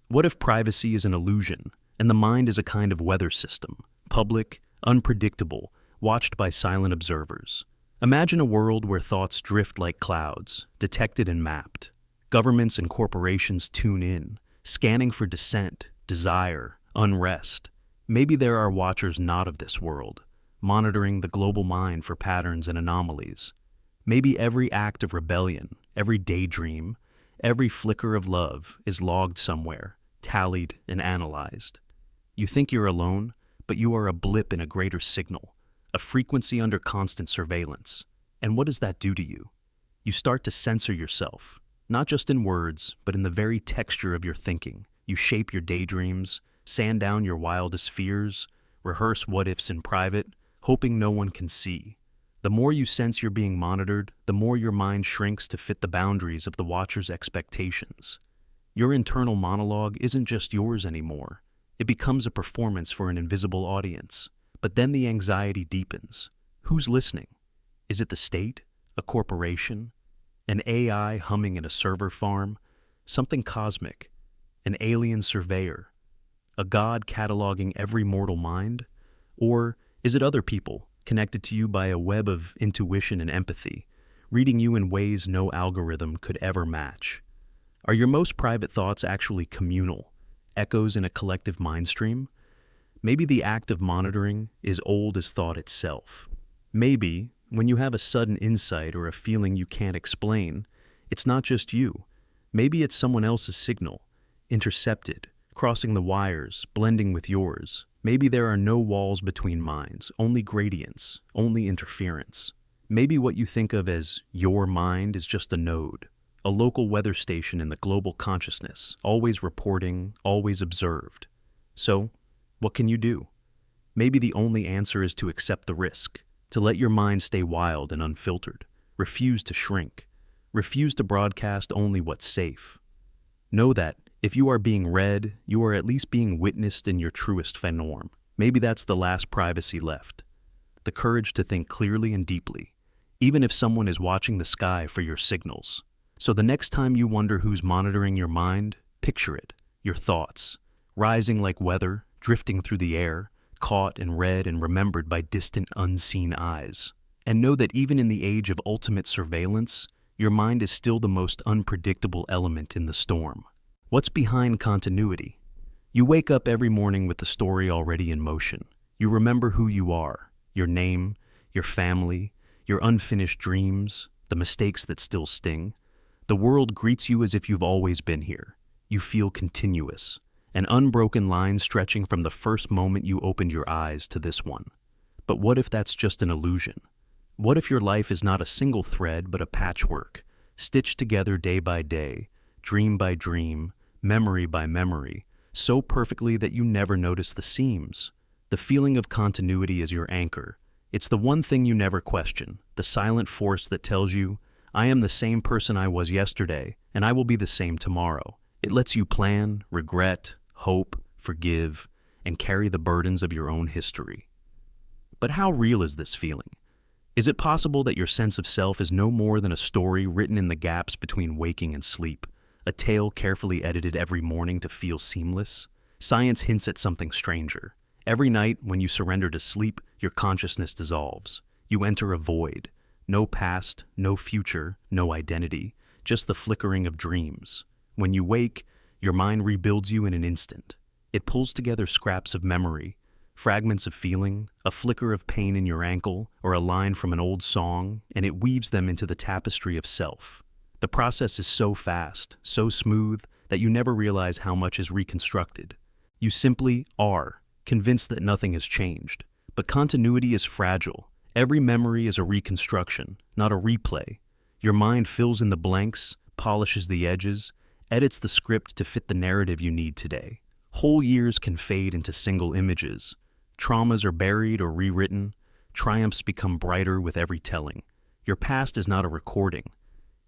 What if privacy is an illusion, and the mind is a kind of weather system, public, unpredictable, watched by silent observers? Imagine a world where thoughts drift like clouds, detected and mapped. Governments and corporations tune in, scanning for dissent, desire, unrest. Maybe there are watchers not of this world, monitoring the global mind for patterns and anomalies. Maybe every act of rebellion, every daydream, every flicker of love is logged somewhere, tallied and analyzed. You think you're alone, but you are a blip in a greater signal, a frequency under constant surveillance. And what does that do to you? You start to censor yourself, not just in words, but in the very texture of your thinking. You shape your daydreams, sand down your wildest fears, rehearse what-ifs in private, hoping no one can see. The more you sense you're being monitored, the more your mind shrinks to fit the boundaries of the watcher's expectations. Your internal monologue isn't just yours anymore. It becomes a performance for an invisible audience. But then the anxiety deepens. Who's listening? Is it the state? A corporation? An AI humming in a server farm? Something cosmic? An alien surveyor? A god cataloging every mortal mind? Or is it other people, connected to you by a web of intuition and empathy, reading you in ways no algorithm could ever match. Are your most private thoughts actually communal, echoes in a collective mind stream? Maybe the act of monitoring is old as thought itself. Maybe, when you have a sudden insight or a feeling you can't explain, it's not just you. Maybe it's someone else's signal, intercepted, crossing the wires, blending with yours. Maybe there are no walls between minds, only gradients, only interference. Maybe what you think of as your mind is just a node, a local weather station in the global consciousness, always reporting, always observed. So, what can you do? Maybe the only answer is to accept the risk, to let your mind stay wild and unfiltered, refuse to shrink, refuse to broadcast only what's safe. Know that, if you are being read, you are at least being witnessed in your truest form. Maybe that's the last privacy left. The courage to think clearly and deeply, even if someone is watching the sky for your signals. So the next time you wonder who's monitoring your mind, picture it, your thoughts, rising like weather, drifting through the air, caught and read and remembered by distant, unseen eyes. And know that even in the age of ultimate surveillance, your mind is still the most unpredictable element in the storm. What's behind continuity? You wake up every morning with the story already in motion. You remember who you are, your name, your family, your unfinished dreams, the mistakes that still sting. The world greets you as if you've always been here. You feel continuous, an unbroken line stretching from the first moment you opened your eyes to this one. But what if that's just an illusion? What if your life is not a single thread but a patchwork, stitched together day by day, dream by dream, memory by memory, so perfectly that you never notice the seams? The feeling of continuity is your anchor. It's the one thing you never question, the silent force that tells you, I am the same person I was yesterday, and I will be the same tomorrow. It lets you plan, regret, hope, forgive, and carry the burdens of your own history. But how real is this feeling? Is it possible that your sense of self is no more than a story written in the gaps between waking and sleep? A tale carefully edited every morning to feel seamless? Science hints at something stranger. Every night, when you surrender to sleep, your consciousness dissolves. You enter a void. No past, no future, no identity, just the flickering of dreams. When you wake, your mind rebuilds you in an instant. It pulls together scraps of memory, fragments of feeling, a flicker of pain in your ankle, or a line from an old song, and it weaves them into the tapestry of self. The process is so fast, so smooth, that you never realize how much is reconstructed. You simply are, convinced that nothing has changed. But continuity is fragile. Every memory is a reconstruction, not a replay. Your mind fills in the blanks, polishes the edges, edits the script to fit the narrative you need today. Whole years can fade into single images. Traumas are buried or rewritten. Triumphs become brighter with every telling. Your past is not a recording.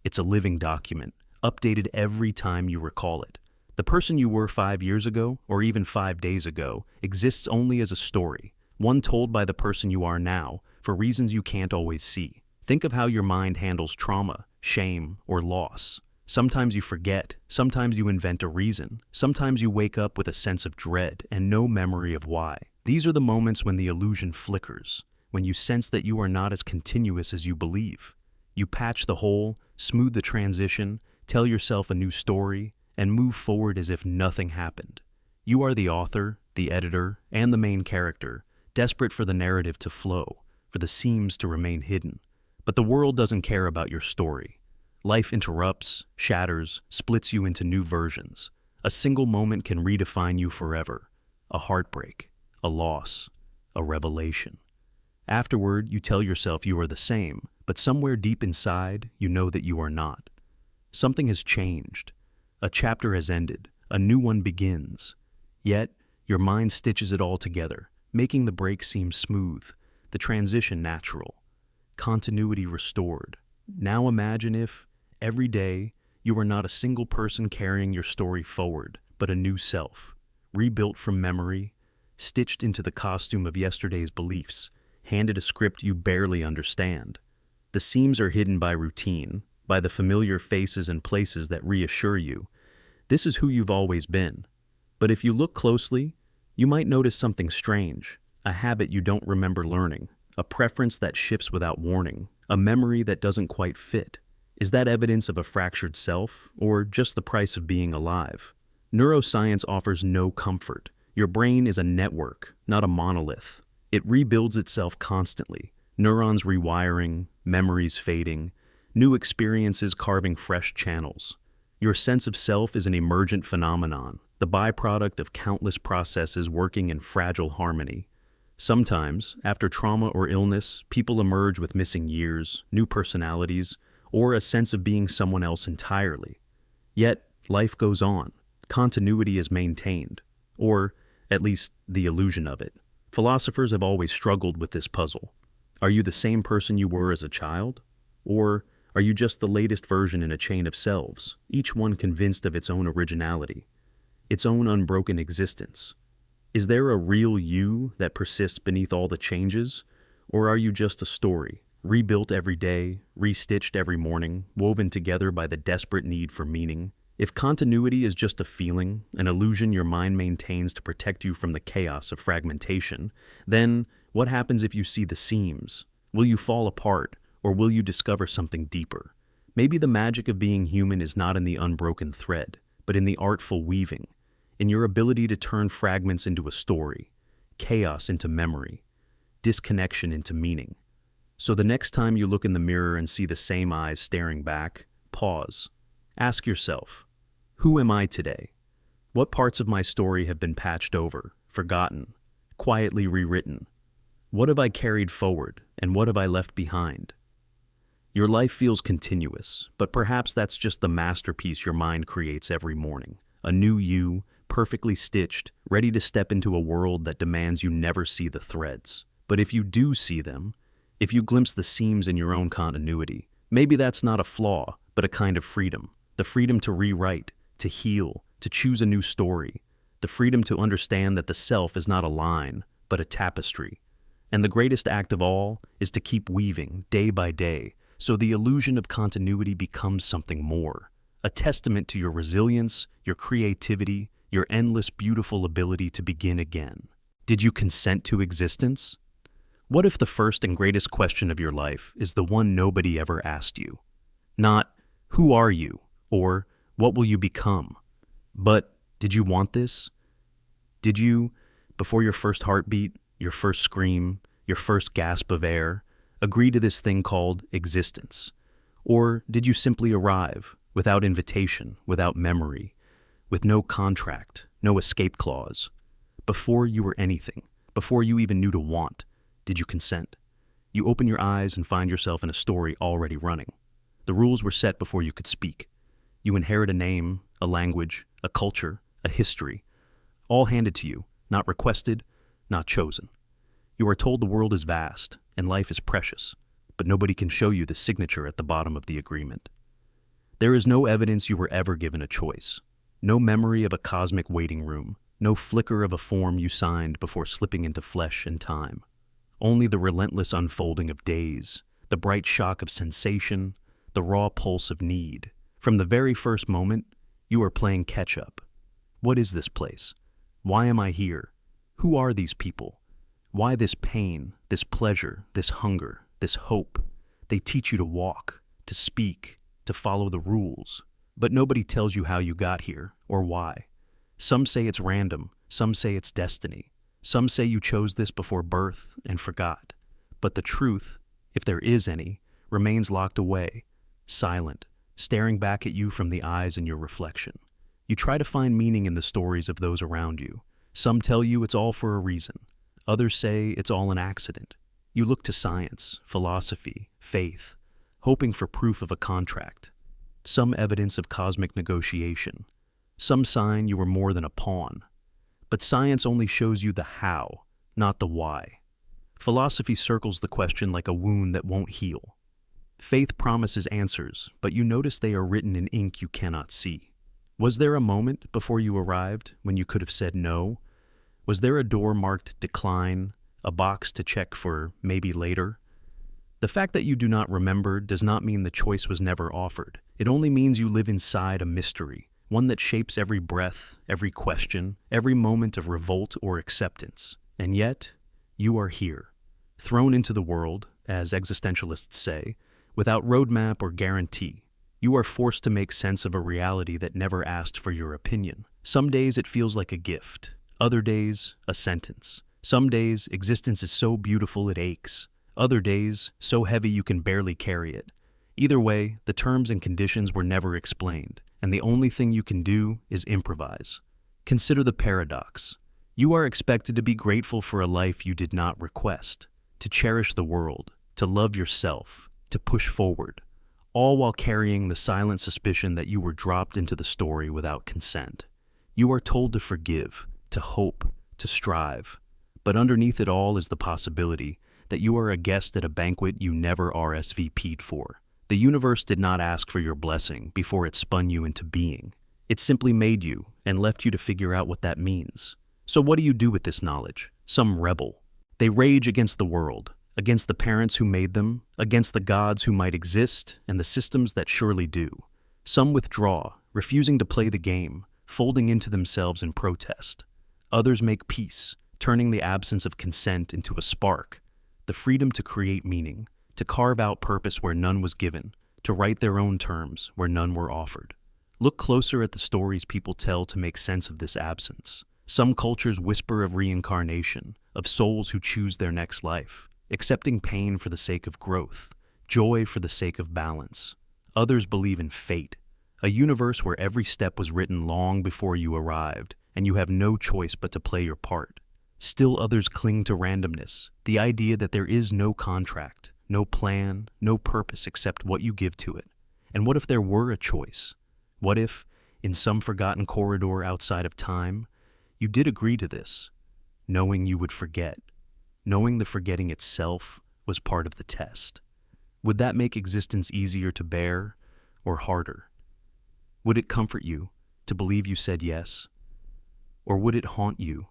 It's a living document, updated every time you recall it. The person you were 5 years ago, or even 5 days ago, exists only as a story, one told by the person you are now, for reasons you can't always see. Think of how your mind handles trauma, shame, or loss. Sometimes you forget, sometimes you invent a reason, sometimes you wake up with a sense of dread and no memory of why. These are the moments when the illusion flickers, when you sense that you are not as continuous as you believe. You patch the hole, smooth the transition, tell yourself a new story, and move forward as if nothing happened. You are the author, the editor, and the main character, desperate for the narrative to flow, for the seams to remain hidden. But the world doesn't care about your story. Life interrupts, shatters, splits you into new versions. A single moment can redefine you forever. A heartbreak, a loss, a revelation. Afterward, you tell yourself you are the same, but somewhere deep inside, you know that you are not. Something has changed. A chapter has ended. A new one begins. Yet, your mind stitches it all together, making the break seem smooth, the transition natural, continuity restored. Now imagine if, every day, you are not a single person carrying your story forward, but a new self, rebuilt from memory, stitched into the costume of yesterday's beliefs, handed a script you barely understand. The seams are hidden by routine, by the familiar faces and places that reassure you. This is who you've always been. But if you look closely, you might notice something strange, a habit you don't remember learning, a preference that shifts without warning, a memory that doesn't quite fit. Is that evidence of a fractured self, or just the price of being alive? Neuroscience offers no comfort. Your brain is a network, not a monolith. It rebuilds itself constantly, neurons rewiring, memories fading, new experiences carving fresh channels. Your sense of self is an emergent phenomenon, the byproduct of countless processes working in fragile harmony. Sometimes, after trauma or illness, people emerge with missing years, new personalities, or a sense of being someone else entirely. Yet, life goes on. Continuity is maintained, or at least the illusion of it. Philosophers have always struggled with this puzzle. Are you the same person you were as a child? Or are you just the latest version in a chain of selves, each one convinced of its own originality, its own unbroken existence? Is there a real you that persists beneath all the changes? Or are you just a story, rebuilt every day, restitched every morning, woven together by the desperate need for meaning? If continuity is just a feeling, an illusion your mind maintains to protect you from the chaos of fragmentation, then what happens if you see the seams? Will you fall apart, or will you discover something deeper? Maybe the magic of being human is not in the unbroken thread, but in the artful weaving, in your ability to turn fragments into a story, chaos into memory, disconnection into meaning. So the next time you look in the mirror and see the same eyes staring back, pause. Ask yourself, who am I today? What parts of my story have been patched over, forgotten, quietly rewritten? What have I carried forward, and what have I left behind? Your life feels continuous, but perhaps that's just the masterpiece your mind creates every morning. A new you, perfectly stitched, ready to step into a world that demands you never see the threads. But if you do see them, if you glimpse the seams in your own continuity, maybe that's not a flaw, but a kind of freedom. The freedom to rewrite, to heal, to choose a new story. The freedom to understand that the self is not a line, but a tapestry. And the greatest act of all is to keep weaving, day by day, so the illusion of continuity becomes something more. A testament to your resilience, your creativity, your endless beautiful ability to begin again. Did you consent to existence? What if the first and greatest question of your life is the one nobody ever asked you? Not, who are you? Or, what will you become? But, did you want this? Did you, before your first heartbeat, your first scream, your first gasp of air, agree to this thing called existence? Or did you simply arrive, without invitation, without memory, with no contract, no escape clause? Before you were anything, before you even knew to want, did you consent? You open your eyes and find yourself in a story already running. The rules were set before you could speak. You inherit a name, a language, a culture, a history, all handed to you, not requested, not chosen. You are told the world is vast and life is precious, but nobody can show you the signature at the bottom of the agreement. There is no evidence you were ever given a choice, no memory of a cosmic waiting room, no flicker of a form you signed before slipping into flesh and time. Only the relentless unfolding of days, the bright shock of sensation, the raw pulse of need. From the very first moment, you are playing catch-up. What is this place? Why am I here? Who are these people? Why this pain, this pleasure, this hunger, this hope? They teach you to walk, to speak, to follow the rules. But nobody tells you how you got here, or why. Some say it's random, some say it's destiny. Some say you chose this before birth and forgot. But the truth, if there is any, remains locked away, silent, staring back at you from the eyes in your reflection. You try to find meaning in the stories of those around you. Some tell you it's all for a reason. Others say it's all an accident. You look to science, philosophy, faith, hoping for proof of a contract, some evidence of cosmic negotiation, some sign you were more than a pawn. But science only shows you the how, not the why. Philosophy circles the question like a wound that won't heal. Faith promises answers, but you notice they are written in ink you cannot see. Was there a moment before you arrived when you could have said no? Was there a door marked decline, a box to check for maybe later? The fact that you do not remember does not mean the choice was never offered. It only means you live inside a mystery, one that shapes every breath, every question, every moment of revolt or acceptance. And yet, you are here, thrown into the world, as existentialists say, without roadmap or guarantee. You are forced to make sense of a reality that never asked for your opinion. Some days it feels like a gift, other days a sentence. Some days existence is so beautiful it aches, other days so heavy you can barely carry it. Either way, the terms and conditions were never explained, and the only thing you can do is improvise. Consider the paradox. You are expected to be grateful for a life you did not request, to cherish the world, to love yourself, to push forward, all while carrying the silent suspicion that you were dropped into the story without consent. You are told to forgive, to hope, to strive, but underneath it all is the possibility that you are a guest at a banquet you never RSVP'd for. The universe did not ask for your blessing before it spun you into being. It simply made you and left you to figure out what that means. So what do you do with this knowledge? Some rebel. They rage against the world, against the parents who made them, against the gods who might exist, and the systems that surely do. Some withdraw, refusing to play the game, folding into themselves in protest. Others make peace, turning the absence of consent into a spark, the freedom to create meaning, to carve out purpose where none was given, to write their own terms where none were offered. Look closer at the stories people tell to make sense of this absence. Some cultures whisper of reincarnation, of souls who choose their next life, accepting pain for the sake of growth, joy for the sake of balance. Others believe in fate, a universe where every step was written long before you arrived, and you have no choice but to play your part. Still others cling to randomness, the idea that there is no contract, no plan, no purpose except what you give to it. And what if there were a choice? What if, in some forgotten corridor outside of time, you did agree to this, knowing you would forget, knowing the forgetting itself was part of the test? Would that make existence easier to bear or harder? Would it comfort you to believe you said yes? Or would it haunt you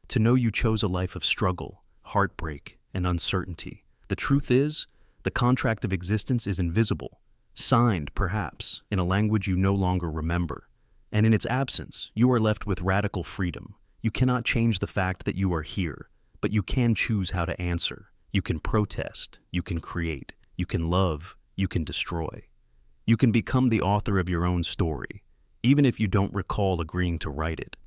to know you chose a life of struggle, heartbreak, and uncertainty? The truth is, the contract of existence is invisible, signed, perhaps, in a language you no longer remember. And in its absence, you are left with radical freedom. You cannot change the fact that you are here, but you can choose how to answer. You can protest, you can create, you can love, you can destroy. You can become the author of your own story, even if you don't recall agreeing to write it.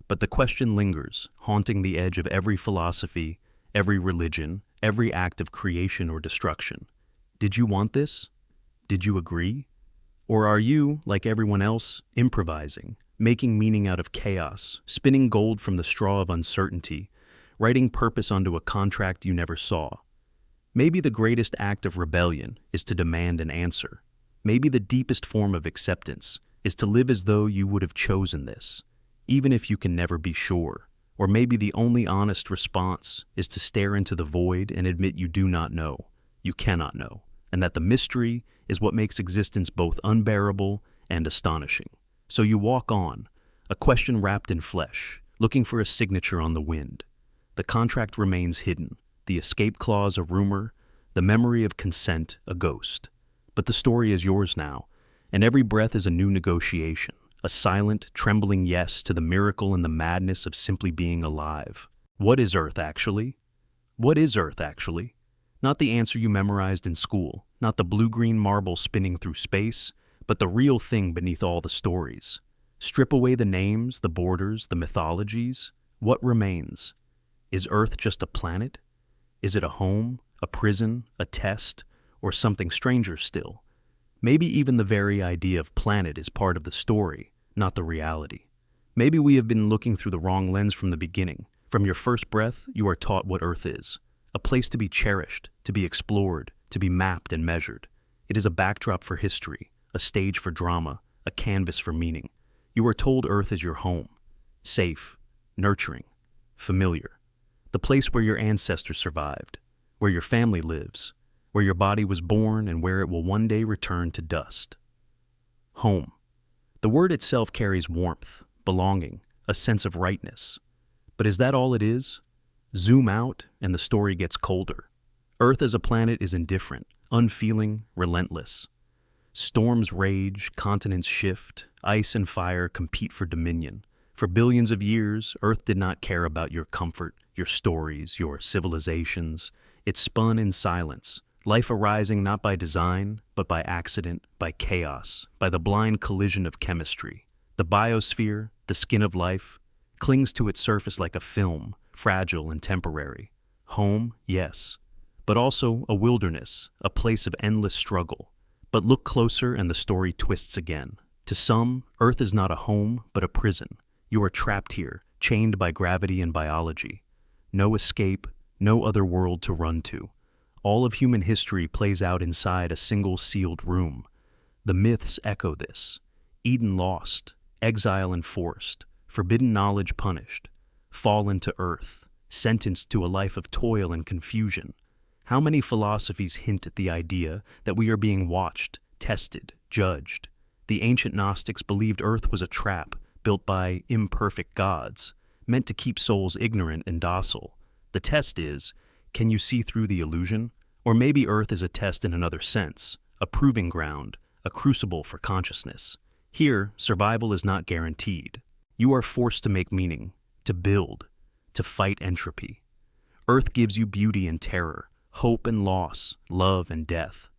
But the question lingers, haunting the edge of every philosophy, every religion, every act of creation or destruction. Did you want this? Did you agree? Or are you, like everyone else, improvising, making meaning out of chaos, spinning gold from the straw of uncertainty, writing purpose onto a contract you never saw? Maybe the greatest act of rebellion is to demand an answer. Maybe the deepest form of acceptance is to live as though you would have chosen this, even if you can never be sure. Or maybe the only honest response is to stare into the void and admit you do not know, you cannot know, and that the mystery is what makes existence both unbearable and astonishing. So you walk on, a question wrapped in flesh, looking for a signature on the wind. The contract remains hidden, the escape clause a rumor, the memory of consent a ghost. But the story is yours now, and every breath is a new negotiation, a silent, trembling yes to the miracle and the madness of simply being alive. What is Earth, actually? What is Earth, actually? Not the answer you memorized in school, not the blue-green marble spinning through space, but the real thing beneath all the stories. Strip away the names, the borders, the mythologies. What remains? Is Earth just a planet? Is it a home, a prison, a test, or something stranger still? Maybe even the very idea of planet is part of the story, not the reality. Maybe we have been looking through the wrong lens from the beginning. From your first breath, you are taught what Earth is. A place to be cherished, to be explored, to be mapped and measured. It is a backdrop for history, a stage for drama, a canvas for meaning. You are told Earth is your home, safe, nurturing, familiar. The place where your ancestors survived, where your family lives, where your body was born and where it will one day return to dust. Home. The word itself carries warmth, belonging, a sense of rightness. But is that all it is? Zoom out and the story gets colder. Earth as a planet is indifferent, unfeeling, relentless. Storms rage, continents shift, ice and fire compete for dominion. For billions of years, Earth did not care about your comfort, your stories, your civilizations. It spun in silence, life arising not by design, but by accident, by chaos, by the blind collision of chemistry. The biosphere, the skin of life, clings to its surface like a film, fragile and temporary. Home, yes, but also a wilderness, a place of endless struggle. But look closer and the story twists again. To some, Earth is not a home, but a prison. You are trapped here, chained by gravity and biology. No escape, no other world to run to. All of human history plays out inside a single sealed room. The myths echo this. Eden lost, exile enforced, forbidden knowledge punished, fallen to earth, sentenced to a life of toil and confusion. How many philosophies hint at the idea that we are being watched, tested, judged? The ancient Gnostics believed Earth was a trap built by imperfect gods, meant to keep souls ignorant and docile. The test is, can you see through the illusion? Or maybe Earth is a test in another sense, a proving ground, a crucible for consciousness. Here, survival is not guaranteed. You are forced to make meaning, to build, to fight entropy. Earth gives you beauty and terror, hope and loss, love and death.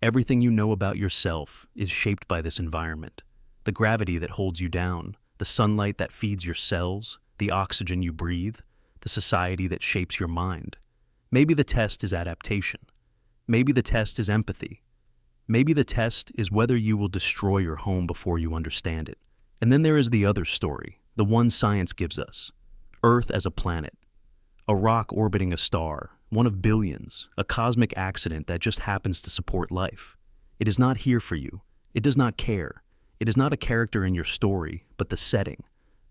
Everything you know about yourself is shaped by this environment. The gravity that holds you down, the sunlight that feeds your cells, the oxygen you breathe, the society that shapes your mind. Maybe the test is adaptation. Maybe the test is empathy. Maybe the test is whether you will destroy your home before you understand it. And then there is the other story, the one science gives us. Earth as a planet. A rock orbiting a star, one of billions, a cosmic accident that just happens to support life. It is not here for you. It does not care. It is not a character in your story, but the setting.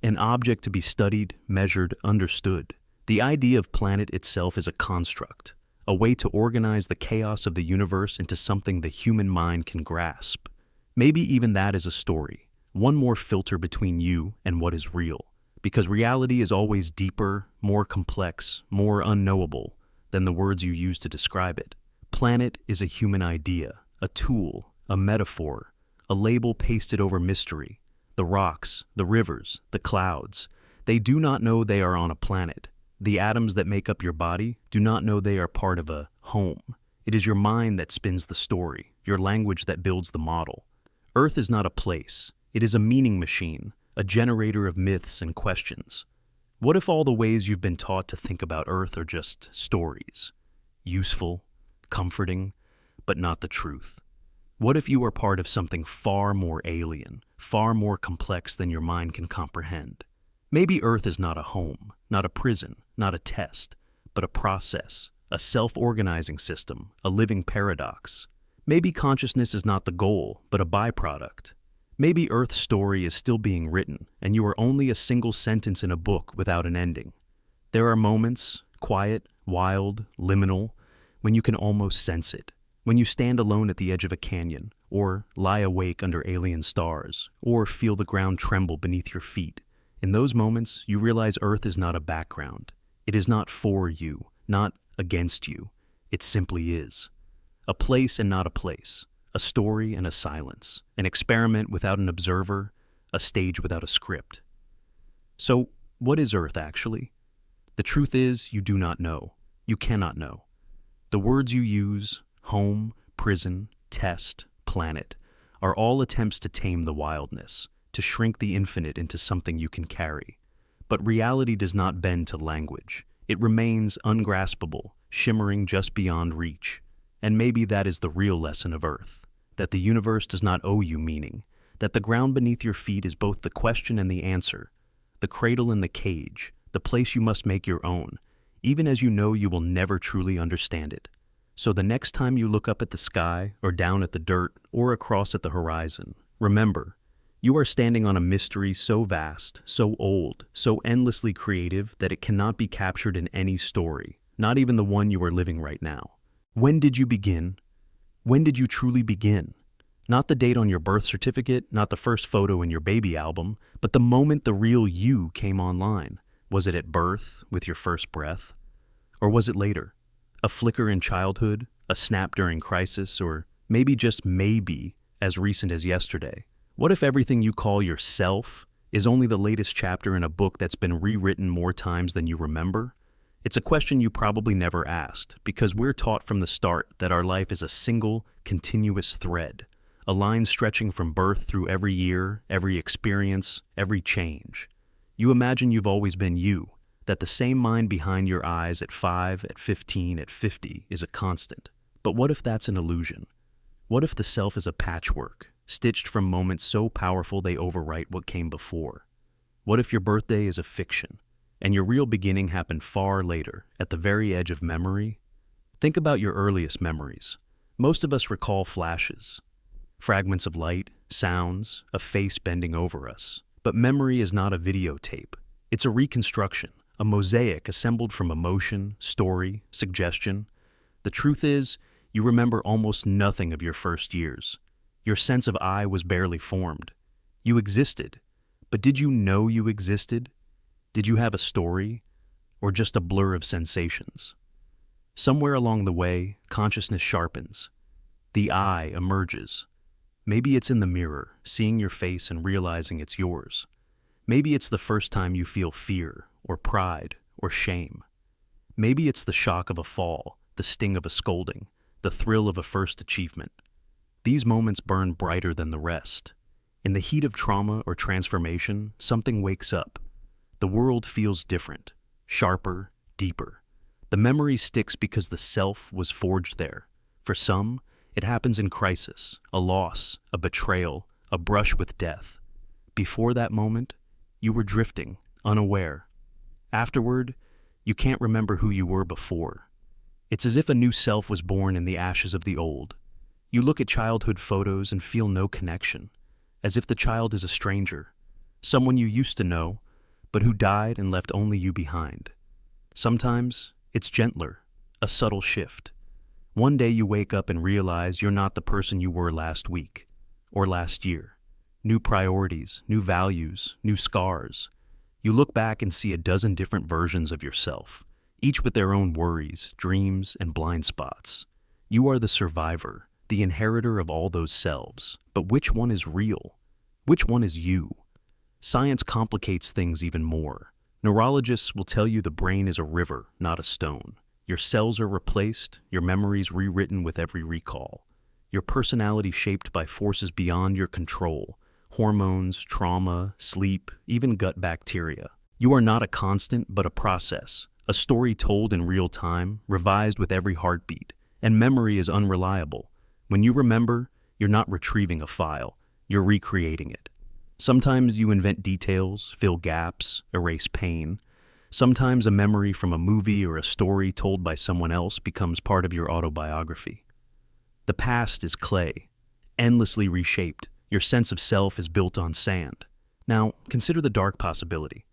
An object to be studied, measured, understood. The idea of planet itself is a construct, a way to organize the chaos of the universe into something the human mind can grasp. Maybe even that is a story, one more filter between you and what is real. Because reality is always deeper, more complex, more unknowable than the words you use to describe it. Planet is a human idea, a tool, a metaphor, a label pasted over mystery. The rocks, the rivers, the clouds, they do not know they are on a planet. The atoms that make up your body do not know they are part of a home. It is your mind that spins the story, your language that builds the model. Earth is not a place. It is a meaning machine, a generator of myths and questions. What if all the ways you've been taught to think about Earth are just stories? Useful, comforting, but not the truth. What if you are part of something far more alien, far more complex than your mind can comprehend? Maybe Earth is not a home, not a prison, not a test, but a process, a self-organizing system, a living paradox. Maybe consciousness is not the goal, but a byproduct. Maybe Earth's story is still being written, and you are only a single sentence in a book without an ending. There are moments, quiet, wild, liminal, when you can almost sense it. When you stand alone at the edge of a canyon, or lie awake under alien stars, or feel the ground tremble beneath your feet. In those moments, you realize Earth is not a background. It is not for you, not against you. It simply is. A place and not a place. A story and a silence, an experiment without an observer, a stage without a script. So, what is Earth actually? The truth is, you do not know. You cannot know. The words you use, home, prison, test, planet, are all attempts to tame the wildness, to shrink the infinite into something you can carry. But reality does not bend to language. It remains ungraspable, shimmering just beyond reach. And maybe that is the real lesson of Earth. That the universe does not owe you meaning, that the ground beneath your feet is both the question and the answer, the cradle and the cage, the place you must make your own, even as you know you will never truly understand it. So the next time you look up at the sky, or down at the dirt, or across at the horizon, remember, you are standing on a mystery so vast, so old, so endlessly creative that it cannot be captured in any story, not even the one you are living right now. When did you begin? When did you truly begin? Not the date on your birth certificate, not the first photo in your baby album, but the moment the real you came online. Was it at birth, with your first breath? Or was it later? A flicker in childhood, a snap during crisis, or maybe just maybe as recent as yesterday? What if everything you call yourself is only the latest chapter in a book that's been rewritten more times than you remember? It's a question you probably never asked, because we're taught from the start that our life is a single, continuous thread, a line stretching from birth through every year, every experience, every change. You imagine you've always been you, that the same mind behind your eyes at 5, at 15, at 50 is a constant. But what if that's an illusion? What if the self is a patchwork, stitched from moments so powerful they overwrite what came before? What if your birthday is a fiction, and your real beginning happened far later, at the very edge of memory? Think about your earliest memories. Most of us recall flashes, fragments of light, sounds, a face bending over us. But memory is not a videotape. It's a reconstruction, a mosaic assembled from emotion, story, suggestion. The truth is, you remember almost nothing of your first years. Your sense of I was barely formed. You existed, but did you know you existed? Did you have a story, or just a blur of sensations? Somewhere along the way, consciousness sharpens. The I emerges. Maybe it's in the mirror, seeing your face and realizing it's yours. Maybe it's the first time you feel fear, or pride, or shame. Maybe it's the shock of a fall, the sting of a scolding, the thrill of a first achievement. These moments burn brighter than the rest. In the heat of trauma or transformation, something wakes up. The world feels different, sharper, deeper. The memory sticks because the self was forged there. For some, it happens in crisis, a loss, a betrayal, a brush with death. Before that moment, you were drifting, unaware. Afterward, you can't remember who you were before. It's as if a new self was born in the ashes of the old. You look at childhood photos and feel no connection, as if the child is a stranger, someone you used to know, but who died and left only you behind. Sometimes, it's gentler, a subtle shift. One day you wake up and realize you're not the person you were last week, or last year. New priorities, new values, new scars. You look back and see a dozen different versions of yourself, each with their own worries, dreams, and blind spots. You are the survivor, the inheritor of all those selves. But which one is real? Which one is you? Science complicates things even more. Neurologists will tell you the brain is a river, not a stone. Your cells are replaced, your memories rewritten with every recall. Your personality shaped by forces beyond your control. Hormones, trauma, sleep, even gut bacteria. You are not a constant, but a process. A story told in real time, revised with every heartbeat. And memory is unreliable. When you remember, you're not retrieving a file, you're recreating it. Sometimes you invent details, fill gaps, erase pain. Sometimes a memory from a movie or a story told by someone else becomes part of your autobiography. The past is clay, endlessly reshaped. Your sense of self is built on sand. Now, consider the dark possibility.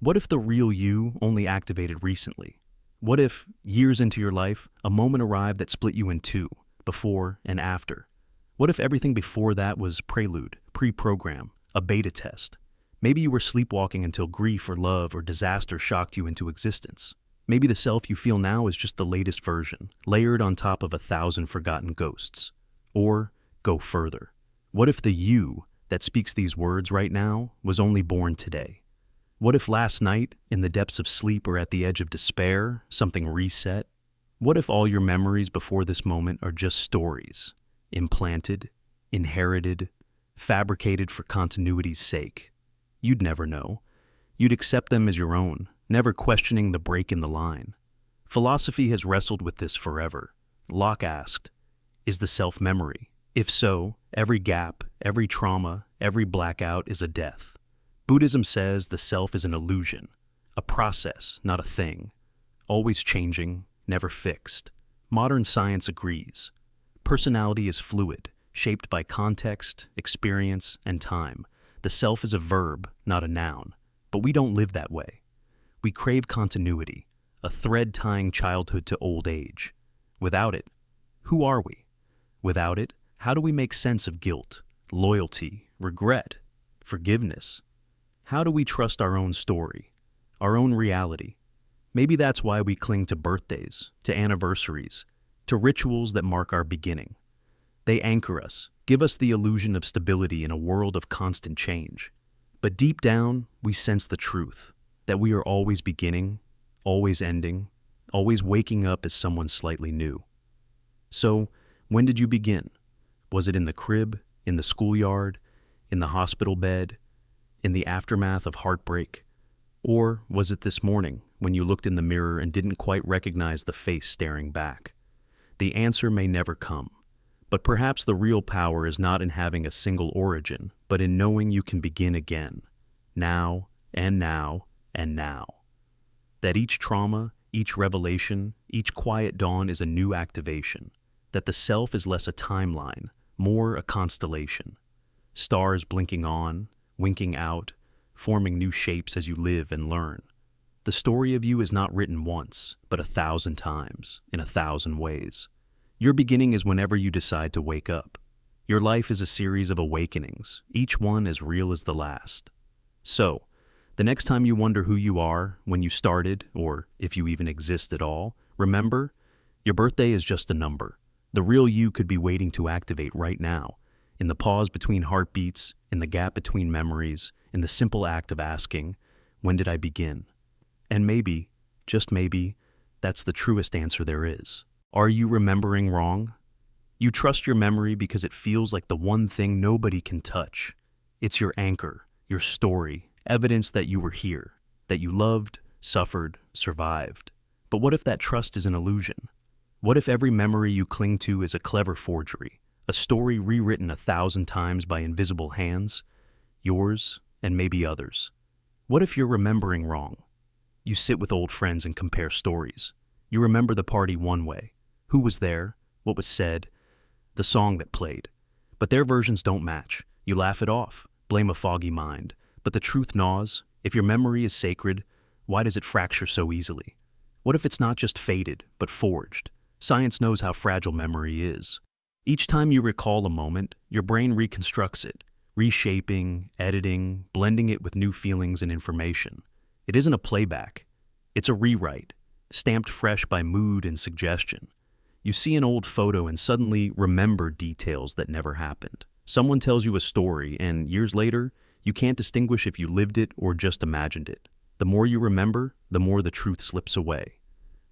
What if the real you only activated recently? What if, years into your life, a moment arrived that split you in two, before and after? What if everything before that was prelude, pre-program, a beta test? Maybe you were sleepwalking until grief or love or disaster shocked you into existence. Maybe the self you feel now is just the latest version, layered on top of 1,000 forgotten ghosts. Or, go further. What if the you that speaks these words right now was only born today? What if last night, in the depths of sleep or at the edge of despair, something reset? What if all your memories before this moment are just stories, implanted, inherited, fabricated for continuity's sake? You'd never know. You'd accept them as your own, never questioning the break in the line. Philosophy has wrestled with this forever. Locke asked, is the self memory? If so, every gap, every trauma, every blackout is a death. Buddhism says the self is an illusion, a process, not a thing, always changing, never fixed. Modern science agrees. Personality is fluid, shaped by context, experience, and time. The self is a verb, not a noun. But we don't live that way. We crave continuity, a thread tying childhood to old age. Without it, who are we? Without it, how do we make sense of guilt, loyalty, regret, forgiveness? How do we trust our own story, our own reality? Maybe that's why we cling to birthdays, to anniversaries, to rituals that mark our beginning. They anchor us, give us the illusion of stability in a world of constant change. But deep down, we sense the truth, that we are always beginning, always ending, always waking up as someone slightly new. So, when did you begin? Was it in the crib, in the schoolyard, in the hospital bed, in the aftermath of heartbreak? Or was it this morning when you looked in the mirror and didn't quite recognize the face staring back? The answer may never come, but perhaps the real power is not in having a single origin, but in knowing you can begin again, now and now and now. That each trauma, each revelation, each quiet dawn is a new activation, that the self is less a timeline, more a constellation. Stars blinking on, winking out, forming new shapes as you live and learn. The story of you is not written once, but 1,000 times, in 1,000 ways. Your beginning is whenever you decide to wake up. Your life is a series of awakenings, each one as real as the last. So, the next time you wonder who you are, when you started, or if you even exist at all, remember, your birthday is just a number. The real you could be waiting to activate right now, in the pause between heartbeats, in the gap between memories, in the simple act of asking, when did I begin? And maybe, just maybe, that's the truest answer there is. Are you remembering wrong? You trust your memory because it feels like the one thing nobody can touch. It's your anchor, your story, evidence that you were here, that you loved, suffered, survived. But what if that trust is an illusion? What if every memory you cling to is a clever forgery, a story rewritten 1,000 times by invisible hands? Yours and maybe others. What if you're remembering wrong? You sit with old friends and compare stories. You remember the party one way, who was there, what was said, the song that played. But their versions don't match. You laugh it off, blame a foggy mind. But the truth gnaws. If your memory is sacred, why does it fracture so easily? What if it's not just faded, but forged? Science knows how fragile memory is. Each time you recall a moment, your brain reconstructs it, reshaping, editing, blending it with new feelings and information. It isn't a playback. It's a rewrite, stamped fresh by mood and suggestion. You see an old photo and suddenly remember details that never happened. Someone tells you a story, and years later, you can't distinguish if you lived it or just imagined it. The more you remember, the more the truth slips away.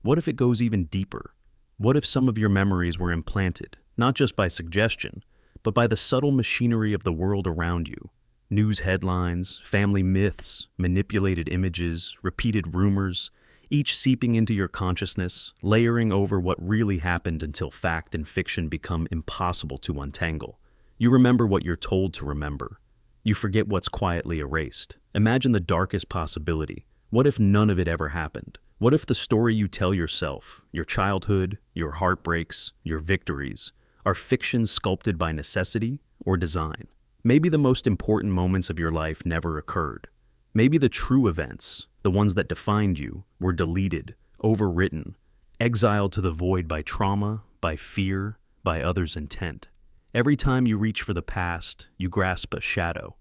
What if it goes even deeper? What if some of your memories were implanted, not just by suggestion, but by the subtle machinery of the world around you? News headlines, family myths, manipulated images, repeated rumors, each seeping into your consciousness, layering over what really happened until fact and fiction become impossible to untangle. You remember what you're told to remember. You forget what's quietly erased. Imagine the darkest possibility. What if none of it ever happened? What if the story you tell yourself, your childhood, your heartbreaks, your victories, are fictions sculpted by necessity or design? Maybe the most important moments of your life never occurred. Maybe the true events, the ones that defined you, were deleted, overwritten, exiled to the void by trauma, by fear, by others' intent. Every time you reach for the past, you grasp a shadow.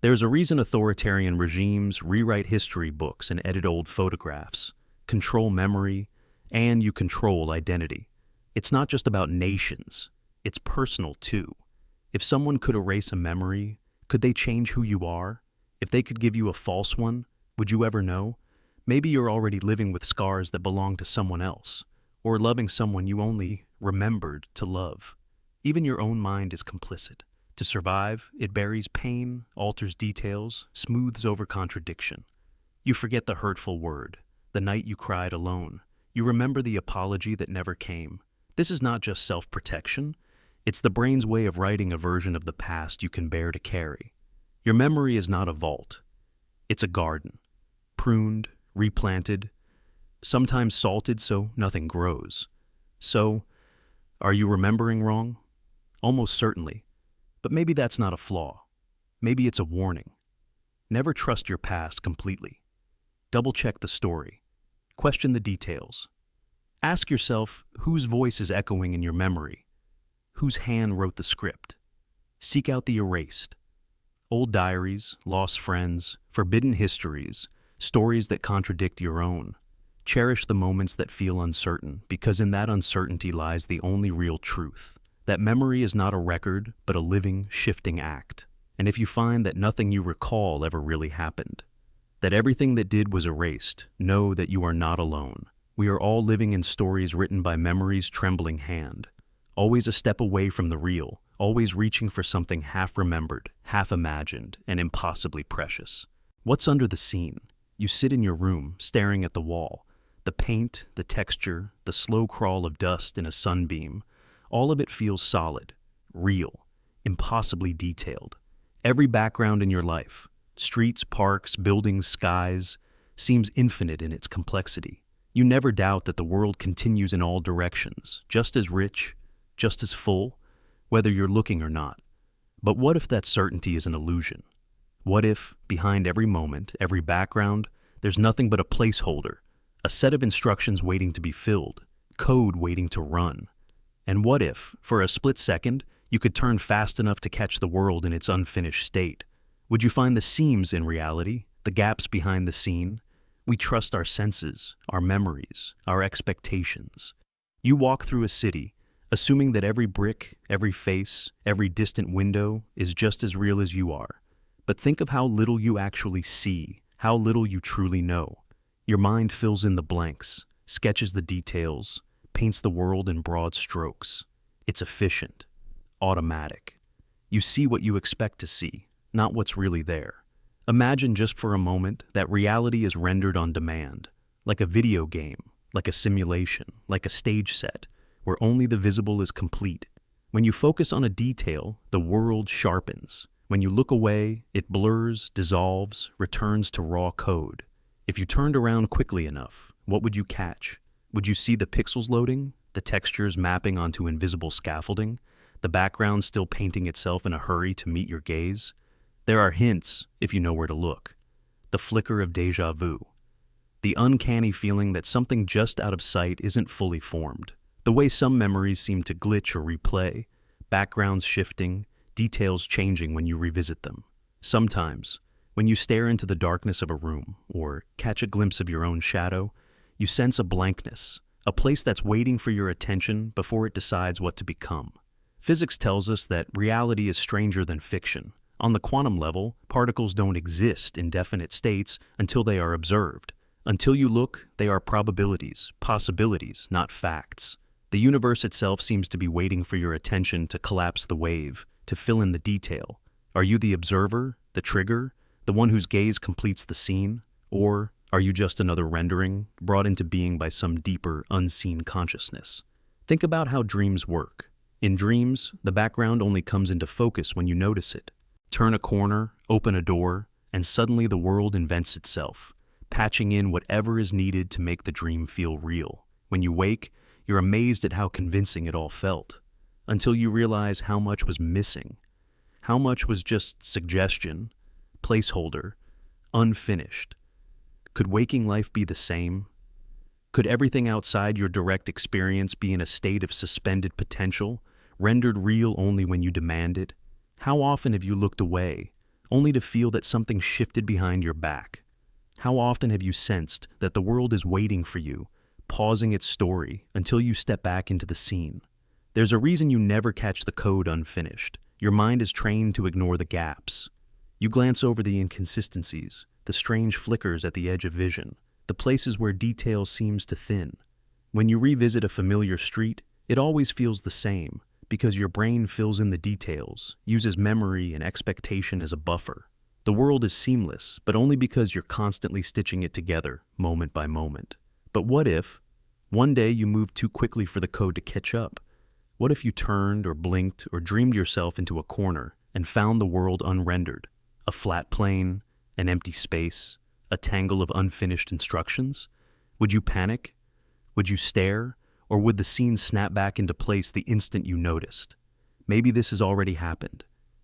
There's a reason authoritarian regimes rewrite history books and edit old photographs, control memory, and you control identity. It's not just about nations, it's personal too. If someone could erase a memory, could they change who you are? If they could give you a false one, would you ever know? Maybe you're already living with scars that belong to someone else, or loving someone you only remembered to love. Even your own mind is complicit. To survive, it buries pain, alters details, smooths over contradiction. You forget the hurtful word, the night you cried alone. You remember the apology that never came. This is not just self-protection. It's the brain's way of writing a version of the past you can bear to carry. Your memory is not a vault. It's a garden, pruned, replanted, sometimes salted so nothing grows. So, are you remembering wrong? Almost certainly. But maybe that's not a flaw. Maybe it's a warning. Never trust your past completely. Double-check the story. Question the details. Ask yourself whose voice is echoing in your memory. Whose hand wrote the script? Seek out the erased. Old diaries, lost friends, forbidden histories, stories that contradict your own. Cherish the moments that feel uncertain, because in that uncertainty lies the only real truth. That memory is not a record, but a living, shifting act. And if you find that nothing you recall ever really happened, that everything that did was erased, know that you are not alone. We are all living in stories written by memory's trembling hand, always a step away from the real, always reaching for something half-remembered, half-imagined, and impossibly precious. What's under the scene? You sit in your room, staring at the wall. The paint, the texture, the slow crawl of dust in a sunbeam, all of it feels solid, real, impossibly detailed. Every background in your life, streets, parks, buildings, skies, seems infinite in its complexity. You never doubt that the world continues in all directions, just as rich, just as full, whether you're looking or not. But what if that certainty is an illusion? What if, behind every moment, every background, there's nothing but a placeholder, a set of instructions waiting to be filled, code waiting to run? And what if, for a split second, you could turn fast enough to catch the world in its unfinished state? Would you find the seams in reality, the gaps behind the scene? We trust our senses, our memories, our expectations. You walk through a city, assuming that every brick, every face, every distant window is just as real as you are. But think of how little you actually see, how little you truly know. Your mind fills in the blanks, sketches the details, paints the world in broad strokes. It's efficient, automatic. You see what you expect to see, not what's really there. Imagine just for a moment that reality is rendered on demand, like a video game, like a simulation, like a stage set, where only the visible is complete. When you focus on a detail, the world sharpens. When you look away, it blurs, dissolves, returns to raw code. If you turned around quickly enough, what would you catch? Would you see the pixels loading, the textures mapping onto invisible scaffolding, the background still painting itself in a hurry to meet your gaze? There are hints, if you know where to look. The flicker of déjà vu. The uncanny feeling that something just out of sight isn't fully formed. The way some memories seem to glitch or replay, backgrounds shifting, details changing when you revisit them. Sometimes, when you stare into the darkness of a room or catch a glimpse of your own shadow, you sense a blankness, a place that's waiting for your attention before it decides what to become. Physics tells us that reality is stranger than fiction. On the quantum level, particles don't exist in definite states until they are observed. Until you look, they are probabilities, possibilities, not facts. The universe itself seems to be waiting for your attention to collapse the wave, to fill in the detail. Are you the observer, the trigger, the one whose gaze completes the scene? Or are you just another rendering, brought into being by some deeper, unseen consciousness? Think about how dreams work. In dreams, the background only comes into focus when you notice it. Turn a corner, open a door, and suddenly the world invents itself, patching in whatever is needed to make the dream feel real. When you wake, you're amazed at how convincing it all felt, until you realize how much was missing, how much was just suggestion, placeholder, unfinished. Could waking life be the same? Could everything outside your direct experience be in a state of suspended potential, rendered real only when you demand it? How often have you looked away, only to feel that something shifted behind your back? How often have you sensed that the world is waiting for you, pausing its story until you step back into the scene? There's a reason you never catch the code unfinished. Your mind is trained to ignore the gaps. You glance over the inconsistencies, the strange flickers at the edge of vision, the places where detail seems to thin. When you revisit a familiar street, it always feels the same, because your brain fills in the details, uses memory and expectation as a buffer. The world is seamless, but only because you're constantly stitching it together, moment by moment. But what if, one day you moved too quickly for the code to catch up? What if you turned or blinked or dreamed yourself into a corner and found the world unrendered? A flat plane, an empty space, a tangle of unfinished instructions? Would you panic? Would you stare? Or would the scene snap back into place the instant you noticed? Maybe this has already happened,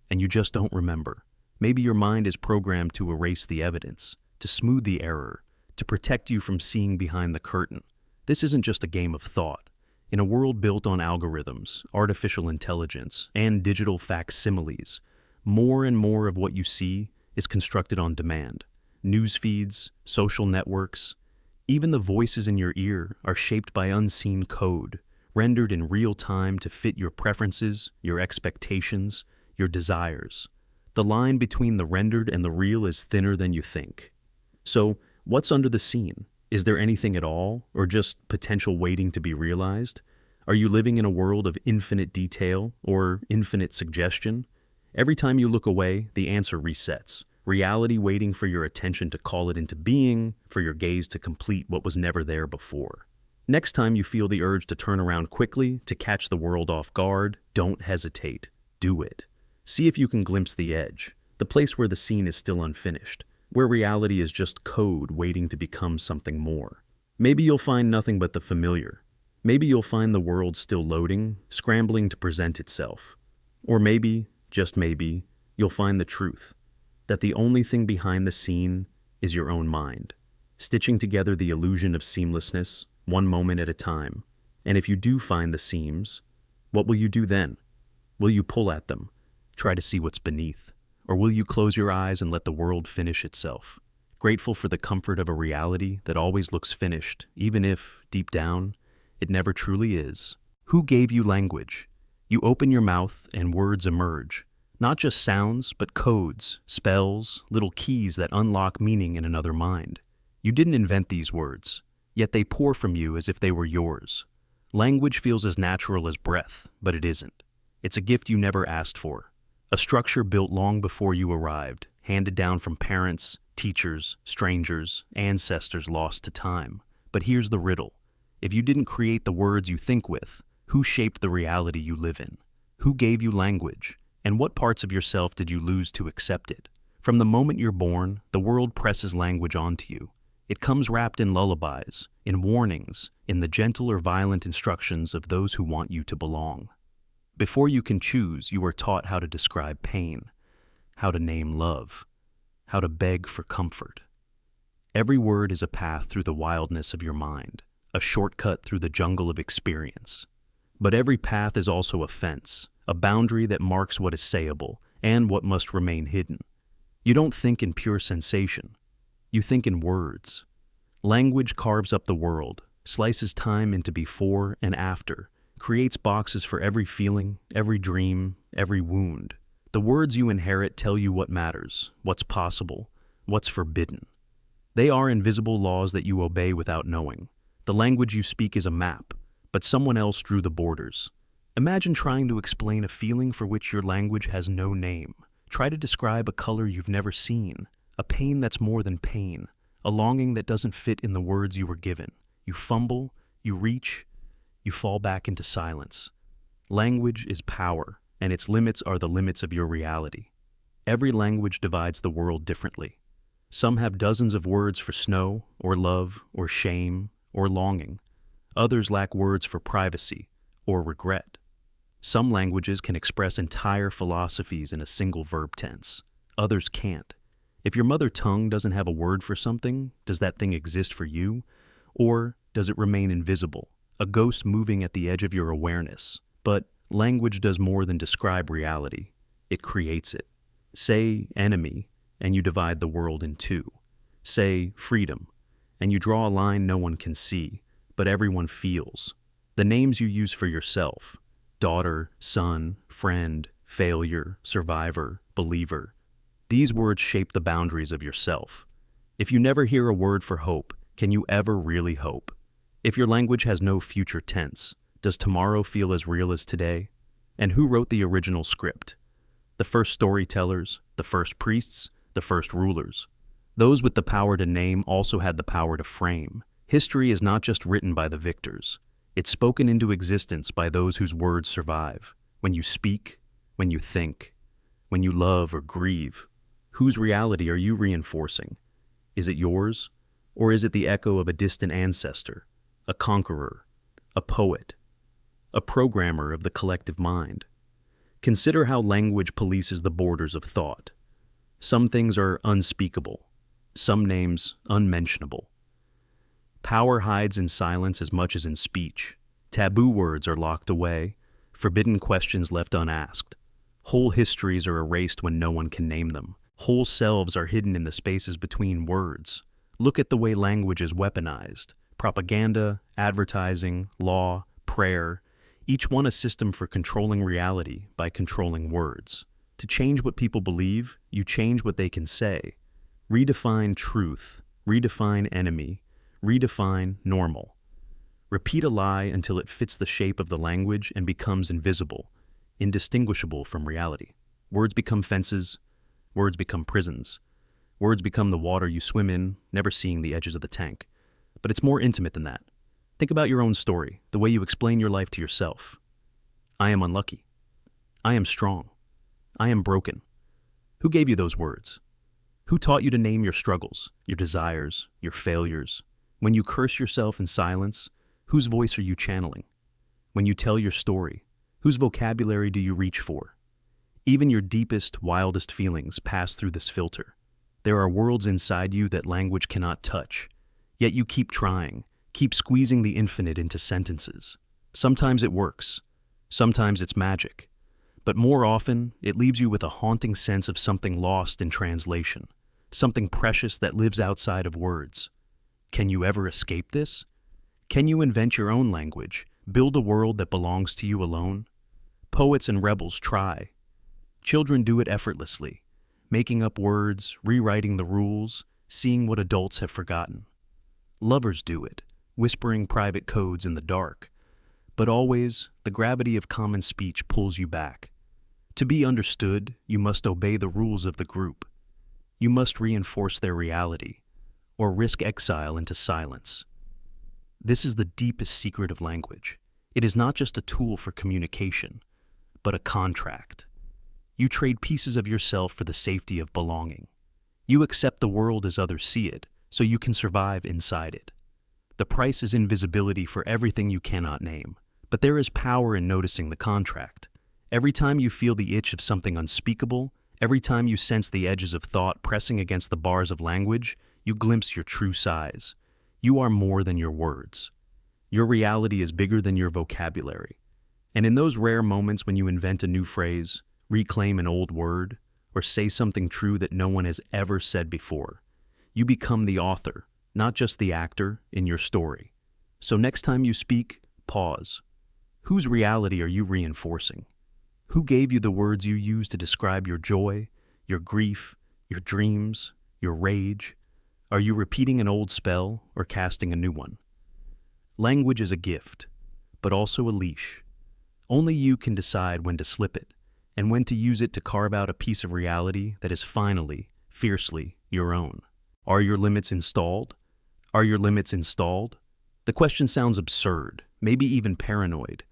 and you just don't remember. Maybe your mind is programmed to erase the evidence, to smooth the error, to protect you from seeing behind the curtain. This isn't just a game of thought. In a world built on algorithms, artificial intelligence, and digital facsimiles, more and more of what you see is constructed on demand. News feeds, social networks, even the voices in your ear are shaped by unseen code, rendered in real time to fit your preferences, your expectations, your desires. The line between the rendered and the real is thinner than you think. So, what's under the scene? Is there anything at all, or just potential waiting to be realized? Are you living in a world of infinite detail or infinite suggestion? Every time you look away, the answer resets. Reality waiting for your attention to call it into being, for your gaze to complete what was never there before. Next time you feel the urge to turn around quickly, to catch the world off guard, don't hesitate. Do it. See if you can glimpse the edge, the place where the scene is still unfinished, where reality is just code waiting to become something more. Maybe you'll find nothing but the familiar. Maybe you'll find the world still loading, scrambling to present itself. Or maybe, just maybe, you'll find the truth, that the only thing behind the scene is your own mind, stitching together the illusion of seamlessness, one moment at a time. And if you do find the seams, what will you do then? Will you pull at them, try to see what's beneath? Or will you close your eyes and let the world finish itself, grateful for the comfort of a reality that always looks finished, even if, deep down, it never truly is? Who gave you language? You open your mouth and words emerge. Not just sounds, but codes, spells, little keys that unlock meaning in another mind. You didn't invent these words, yet they pour from you as if they were yours. Language feels as natural as breath, but it isn't. It's a gift you never asked for. A structure built long before you arrived, handed down from parents, teachers, strangers, ancestors lost to time. But here's the riddle. If you didn't create the words you think with, who shaped the reality you live in? Who gave you language? And what parts of yourself did you lose to accept it? From the moment you're born, the world presses language onto you. It comes wrapped in lullabies, in warnings, in the gentle or violent instructions of those who want you to belong. Before you can choose, you are taught how to describe pain, how to name love, how to beg for comfort. Every word is a path through the wildness of your mind, a shortcut through the jungle of experience. But every path is also a fence, a boundary that marks what is sayable and what must remain hidden. You don't think in pure sensation. You think in words. Language carves up the world, slices time into before and after, creates boxes for every feeling, every dream, every wound. The words you inherit tell you what matters, what's possible, what's forbidden. They are invisible laws that you obey without knowing. The language you speak is a map, but someone else drew the borders. Imagine trying to explain a feeling for which your language has no name. Try to describe a color you've never seen, a pain that's more than pain, a longing that doesn't fit in the words you were given. You fumble, you reach, you fall back into silence. Language is power, and its limits are the limits of your reality. Every language divides the world differently. Some have dozens of words for snow, or love, or shame, or longing. Others lack words for privacy, or regret. Some languages can express entire philosophies in a single verb tense. Others can't. If your mother tongue doesn't have a word for something, does that thing exist for you? Or does it remain invisible, a ghost moving at the edge of your awareness? But language does more than describe reality. It creates it. Say enemy, and you divide the world in two. Say freedom, and you draw a line no one can see, but everyone feels. The names you use for yourself, daughter, son, friend, failure, survivor, believer, these words shape the boundaries of yourself. If you never hear a word for hope, can you ever really hope? If your language has no future tense, does tomorrow feel as real as today? And who wrote the original script? The first storytellers, the first priests, the first rulers. Those with the power to name also had the power to frame. History is not just written by the victors. It's spoken into existence by those whose words survive. When you speak, when you think, when you love or grieve, whose reality are you reinforcing? Is it yours? Or is it the echo of a distant ancestor, a conqueror, a poet, a programmer of the collective mind? Consider how language polices the borders of thought. Some things are unspeakable, some names unmentionable. Power hides in silence as much as in speech. Taboo words are locked away, forbidden questions left unasked. Whole histories are erased when no one can name them. Whole selves are hidden in the spaces between words. Look at the way language is weaponized. Propaganda, advertising, law, prayer, each one a system for controlling reality by controlling words. To change what people believe, you change what they can say. Redefine truth, redefine enemy, redefine normal. Repeat a lie until it fits the shape of the language and becomes invisible, indistinguishable from reality. Words become fences, words become prisons. Words become the water you swim in, never seeing the edges of the tank. But it's more intimate than that. Think about your own story, the way you explain your life to yourself. I am unlucky. I am strong. I am broken. Who gave you those words? Who taught you to name your struggles, your desires, your failures? When you curse yourself in silence, whose voice are you channeling? When you tell your story, whose vocabulary do you reach for? Even your deepest, wildest feelings pass through this filter. There are worlds inside you that language cannot touch, yet you keep trying, keep squeezing the infinite into sentences. Sometimes it works, sometimes it's magic, but more often it leaves you with a haunting sense of something lost in translation, something precious that lives outside of words. Can you ever escape this? Can you invent your own language, build a world that belongs to you alone? Poets and rebels try. Children do it effortlessly, making up words, rewriting the rules, seeing what adults have forgotten. Lovers do it, whispering private codes in the dark. But always, the gravity of common speech pulls you back. To be understood, you must obey the rules of the group. You must reinforce their reality, or risk exile into silence. This is the deepest secret of language. It is not just a tool for communication, but a contract. You trade pieces of yourself for the safety of belonging. You accept the world as others see it, so you can survive inside it. The price is invisibility for everything you cannot name, but there is power in noticing the contract. Every time you feel the itch of something unspeakable, every time you sense the edges of thought pressing against the bars of language, you glimpse your true size. You are more than your words. Your reality is bigger than your vocabulary. And in those rare moments when you invent a new phrase, reclaim an old word, or say something true that no one has ever said before, you become the author, not just the actor, in your story. So next time you speak, pause. Whose reality are you reinforcing? Who gave you the words you use to describe your joy, your grief, your dreams, your rage? Are you repeating an old spell or casting a new one? Language is a gift, but also a leash. Only you can decide when to slip it, and when to use it to carve out a piece of reality that is finally, fiercely, your own. Are your limits installed? Are your limits installed? The question sounds absurd, maybe even paranoid.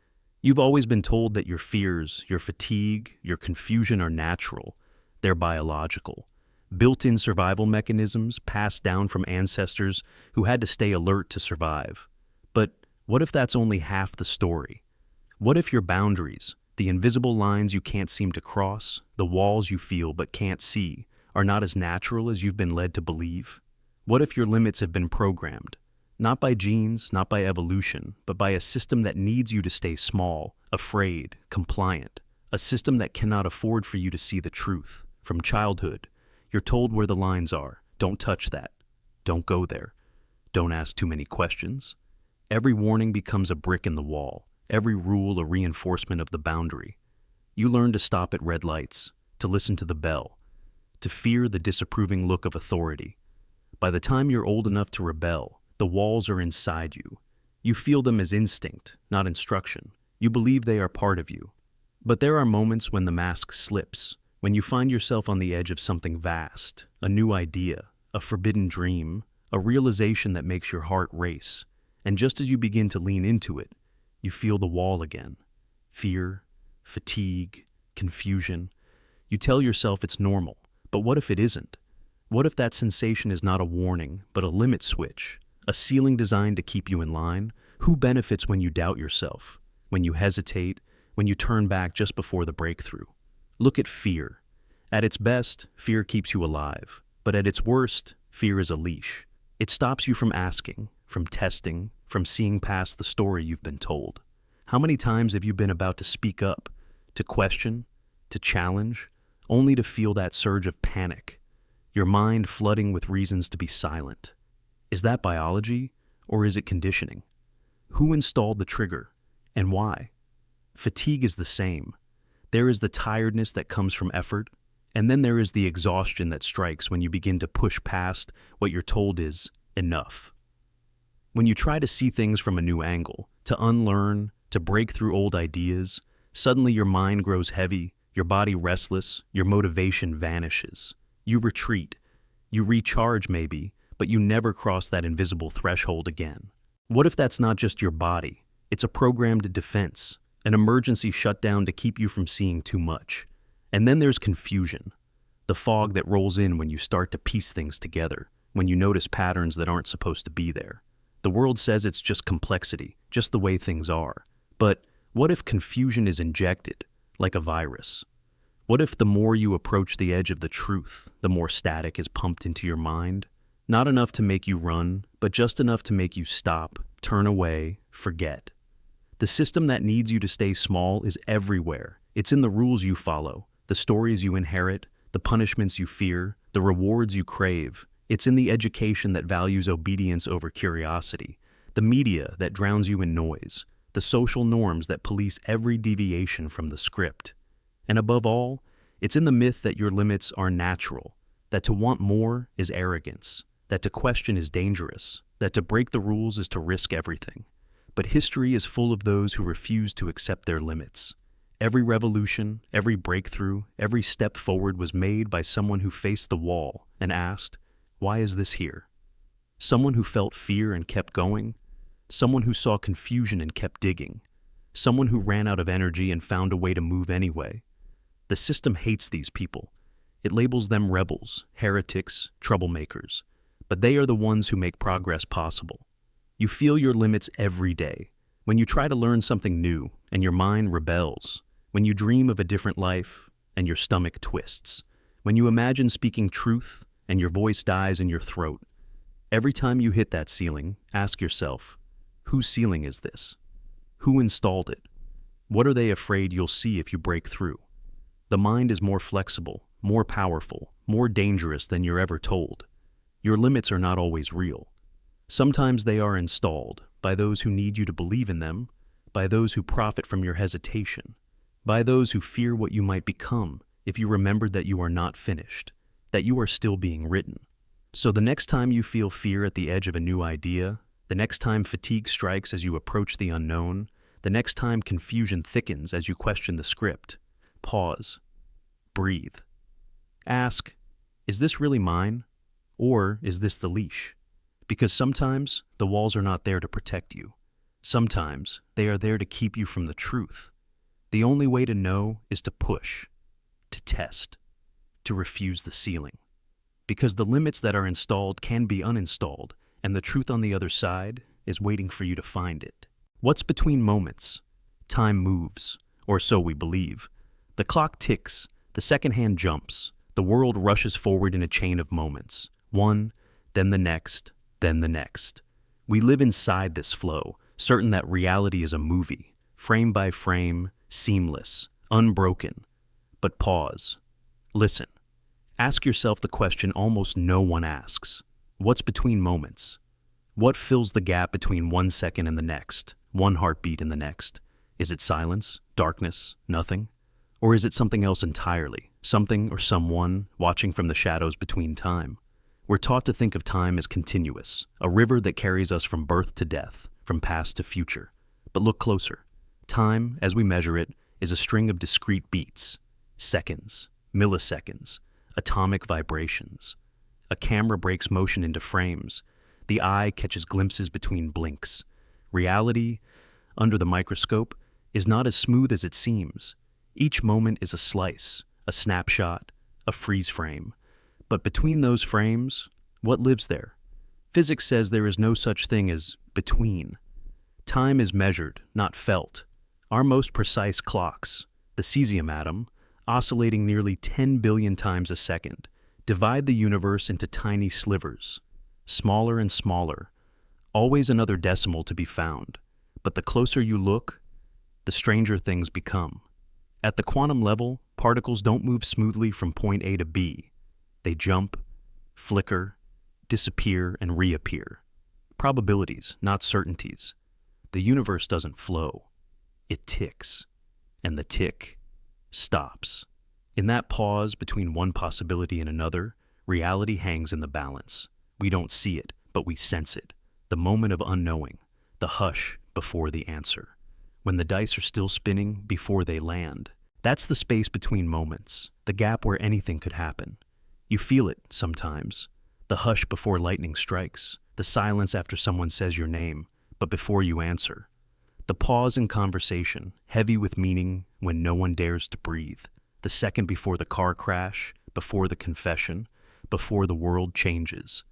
You've always been told that your fears, your fatigue, your confusion are natural. They're biological. Built-in survival mechanisms passed down from ancestors who had to stay alert to survive. But what if that's only half the story? What if your boundaries, the invisible lines you can't seem to cross, the walls you feel but can't see, are not as natural as you've been led to believe? What if your limits have been programmed? Not by genes, not by evolution, but by a system that needs you to stay small, afraid, compliant. A system that cannot afford for you to see the truth. From childhood, you're told where the lines are. Don't touch that. Don't go there. Don't ask too many questions. Every warning becomes a brick in the wall. Every rule a reinforcement of the boundary. You learn to stop at red lights, to listen to the bell, to fear the disapproving look of authority. By the time you're old enough to rebel, the walls are inside you. You feel them as instinct, not instruction. You believe they are part of you. But there are moments when the mask slips, when you find yourself on the edge of something vast, a new idea, a forbidden dream, a realization that makes your heart race. And just as you begin to lean into it, you feel the wall again. Fear, fatigue, confusion. You tell yourself it's normal, but what if it isn't? What if that sensation is not a warning, but a limit switch, a ceiling designed to keep you in line? Who benefits when you doubt yourself, when you hesitate, when you turn back just before the breakthrough? Look at fear. At its best, fear keeps you alive, but at its worst, fear is a leash. It stops you from asking, from testing, from seeing past the story you've been told. How many times have you been about to speak up, to question, to challenge, only to feel that surge of panic, your mind flooding with reasons to be silent? Is that biology, or is it conditioning? Who installed the trigger, and why? Fatigue is the same. There is the tiredness that comes from effort, And then there is the exhaustion that strikes when you begin to push past what you're told is enough. When you try to see things from a new angle, to unlearn, to break through old ideas, suddenly your mind grows heavy, your body restless, your motivation vanishes. You retreat. You recharge maybe, but you never cross that invisible threshold again. What if that's not just your body? It's a programmed defense, an emergency shutdown to keep you from seeing too much. And then there's confusion, the fog that rolls in when you start to piece things together, when you notice patterns that aren't supposed to be there. The world says it's just complexity, just the way things are. But what if confusion is injected, like a virus? What if the more you approach the edge of the truth, the more static is pumped into your mind? Not enough to make you run, but just enough to make you stop, turn away, forget. The system that needs you to stay small is everywhere. It's in the rules you follow, the stories you inherit, the punishments you fear, the rewards you crave. It's in the education that values obedience over curiosity, the media that drowns you in noise, the social norms that police every deviation from the script. And above all, it's in the myth that your limits are natural, that to want more is arrogance, that to question is dangerous, that to break the rules is to risk everything. But history is full of those who refuse to accept their limits. Every revolution, every breakthrough, every step forward was made by someone who faced the wall and asked, "Why is this here?" Someone who felt fear and kept going, someone who saw confusion and kept digging, someone who ran out of energy and found a way to move anyway. The system hates these people. It labels them rebels, heretics, troublemakers, but they are the ones who make progress possible. You feel your limits every day. When you try to learn something new and your mind rebels, when you dream of a different life and your stomach twists, when you imagine speaking truth and your voice dies in your throat, every time you hit that ceiling, ask yourself, whose ceiling is this? Who installed it? What are they afraid you'll see if you break through? The mind is more flexible, more powerful, more dangerous than you're ever told. Your limits are not always real. Sometimes they are installed by those who need you to believe in them, by those who profit from your hesitation, by those who fear what you might become if you remembered that you are not finished, that you are still being written. So the next time you feel fear at the edge of a new idea, the next time fatigue strikes as you approach the unknown, the next time confusion thickens as you question the script, pause, breathe. Ask, is this really mine? Or is this the leash? Because sometimes the walls are not there to protect you. Sometimes they are there to keep you from the truth. The only way to know is to push, to test, to refuse the ceiling. Because the limits that are installed can be uninstalled, and the truth on the other side is waiting for you to find it. What's between moments? Time moves, or so we believe. The clock ticks, the second hand jumps, the world rushes forward in a chain of moments. One, then the next, then the next. We live inside this flow, certain that reality is a movie, frame by frame, seamless, unbroken. But pause. Listen. Ask yourself the question almost no one asks. What's between moments? What fills the gap between 1 second and the next, one heartbeat and the next? Is it silence, darkness, nothing? Or is it something else entirely, something or someone watching from the shadows between time? We're taught to think of time as continuous, a river that carries us from birth to death, from past to future. But look closer. Time, as we measure it, is a string of discrete beats, seconds, milliseconds, atomic vibrations. A camera breaks motion into frames. The eye catches glimpses between blinks. Reality, under the microscope, is not as smooth as it seems. Each moment is a slice, a snapshot, a freeze frame. But between those frames, what lives there? Physics says there is no such thing as between. Time is measured, not felt. Our most precise clocks, the cesium atom, oscillating nearly 10 billion times a second, divide the universe into tiny slivers, smaller and smaller, always another decimal to be found. But the closer you look, the stranger things become. At the quantum level, particles don't move smoothly from point A to B. They jump, flicker, disappear, and reappear. Probabilities, not certainties. The universe doesn't flow. It ticks. And the tick stops. In that pause between one possibility and another, reality hangs in the balance. We don't see it, but we sense it. The moment of unknowing, the hush before the answer. When the dice are still spinning before they land. That's the space between moments, the gap where anything could happen. You feel it sometimes. The hush before lightning strikes, the silence after someone says your name, but before you answer. The pause in conversation, heavy with meaning when no one dares to breathe. The second before the car crash, before the confession, before the world changes.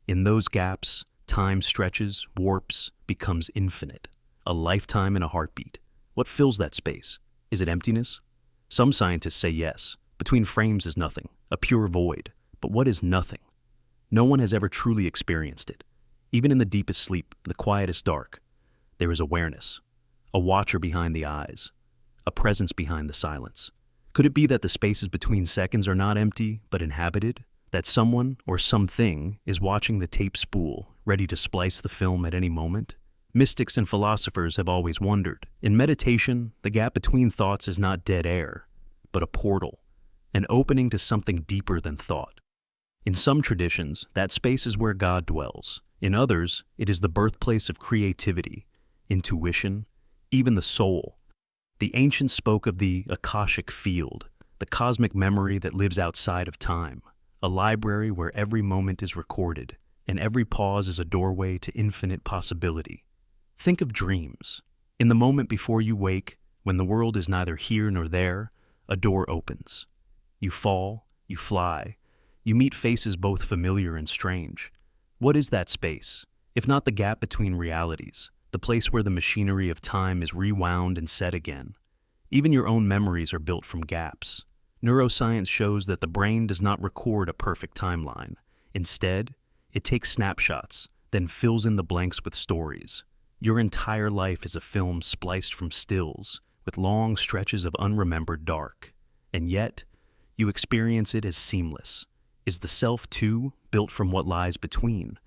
In those gaps, time stretches, warps, becomes infinite. A lifetime in a heartbeat. What fills that space? Is it emptiness? Some scientists say yes. Between frames is nothing, a pure void. But what is nothing? No one has ever truly experienced it. Even in the deepest sleep, the quietest dark, there is awareness. A watcher behind the eyes. A presence behind the silence. Could it be that the spaces between seconds are not empty, but inhabited? That someone or something is watching the tape spool, ready to splice the film at any moment? Mystics and philosophers have always wondered. In meditation, the gap between thoughts is not dead air, but a portal, an opening to something deeper than thought. In some traditions, that space is where God dwells. In others, it is the birthplace of creativity, intuition, even the soul. The ancients spoke of the Akashic field, the cosmic memory that lives outside of time, a library where every moment is recorded, and every pause is a doorway to infinite possibility. Think of dreams. In the moment before you wake, when the world is neither here nor there, a door opens. You fall, you fly, you meet faces both familiar and strange. What is that space, if not the gap between realities, the place where the machinery of time is rewound and set again? Even your own memories are built from gaps. Neuroscience shows that the brain does not record a perfect timeline. Instead, it takes snapshots, then fills in the blanks with stories. Your entire life is a film spliced from stills, with long stretches of unremembered dark. And yet, you experience it as seamless. Is the self, too, built from what lies between?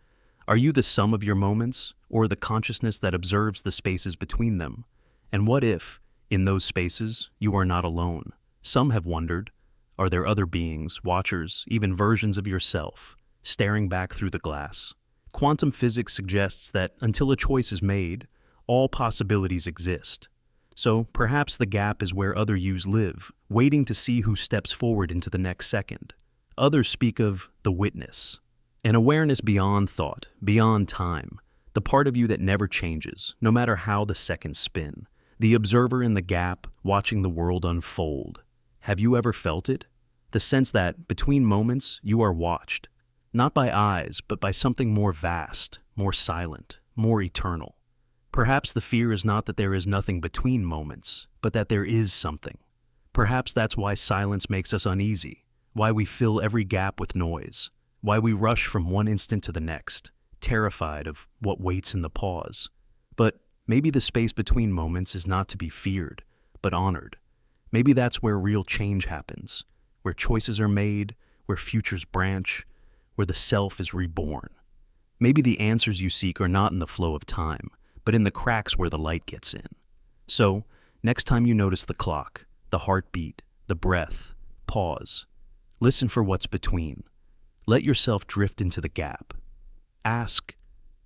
Are you the sum of your moments, or the consciousness that observes the spaces between them? And what if, in those spaces, you are not alone? Some have wondered, are there other beings, watchers, even versions of yourself, staring back through the glass? Quantum physics suggests that until a choice is made, all possibilities exist. So perhaps the gap is where other yous live, waiting to see who steps forward into the next second. Others speak of the witness, an awareness beyond thought, beyond time, the part of you that never changes, no matter how the seconds spin, the observer in the gap, watching the world unfold. Have you ever felt it? The sense that, between moments, you are watched. Not by eyes, but by something more vast, more silent, more eternal. Perhaps the fear is not that there is nothing between moments, but that there is something. Perhaps that's why silence makes us uneasy, why we fill every gap with noise, why we rush from one instant to the next, terrified of what waits in the pause. But maybe the space between moments is not to be feared, but honored. Maybe that's where real change happens, where choices are made, where futures branch, where the self is reborn. Maybe the answers you seek are not in the flow of time, but in the cracks where the light gets in. So, next time you notice the clock, the heartbeat, the breath, pause. Listen for what's between. Let yourself drift into the gap. Ask,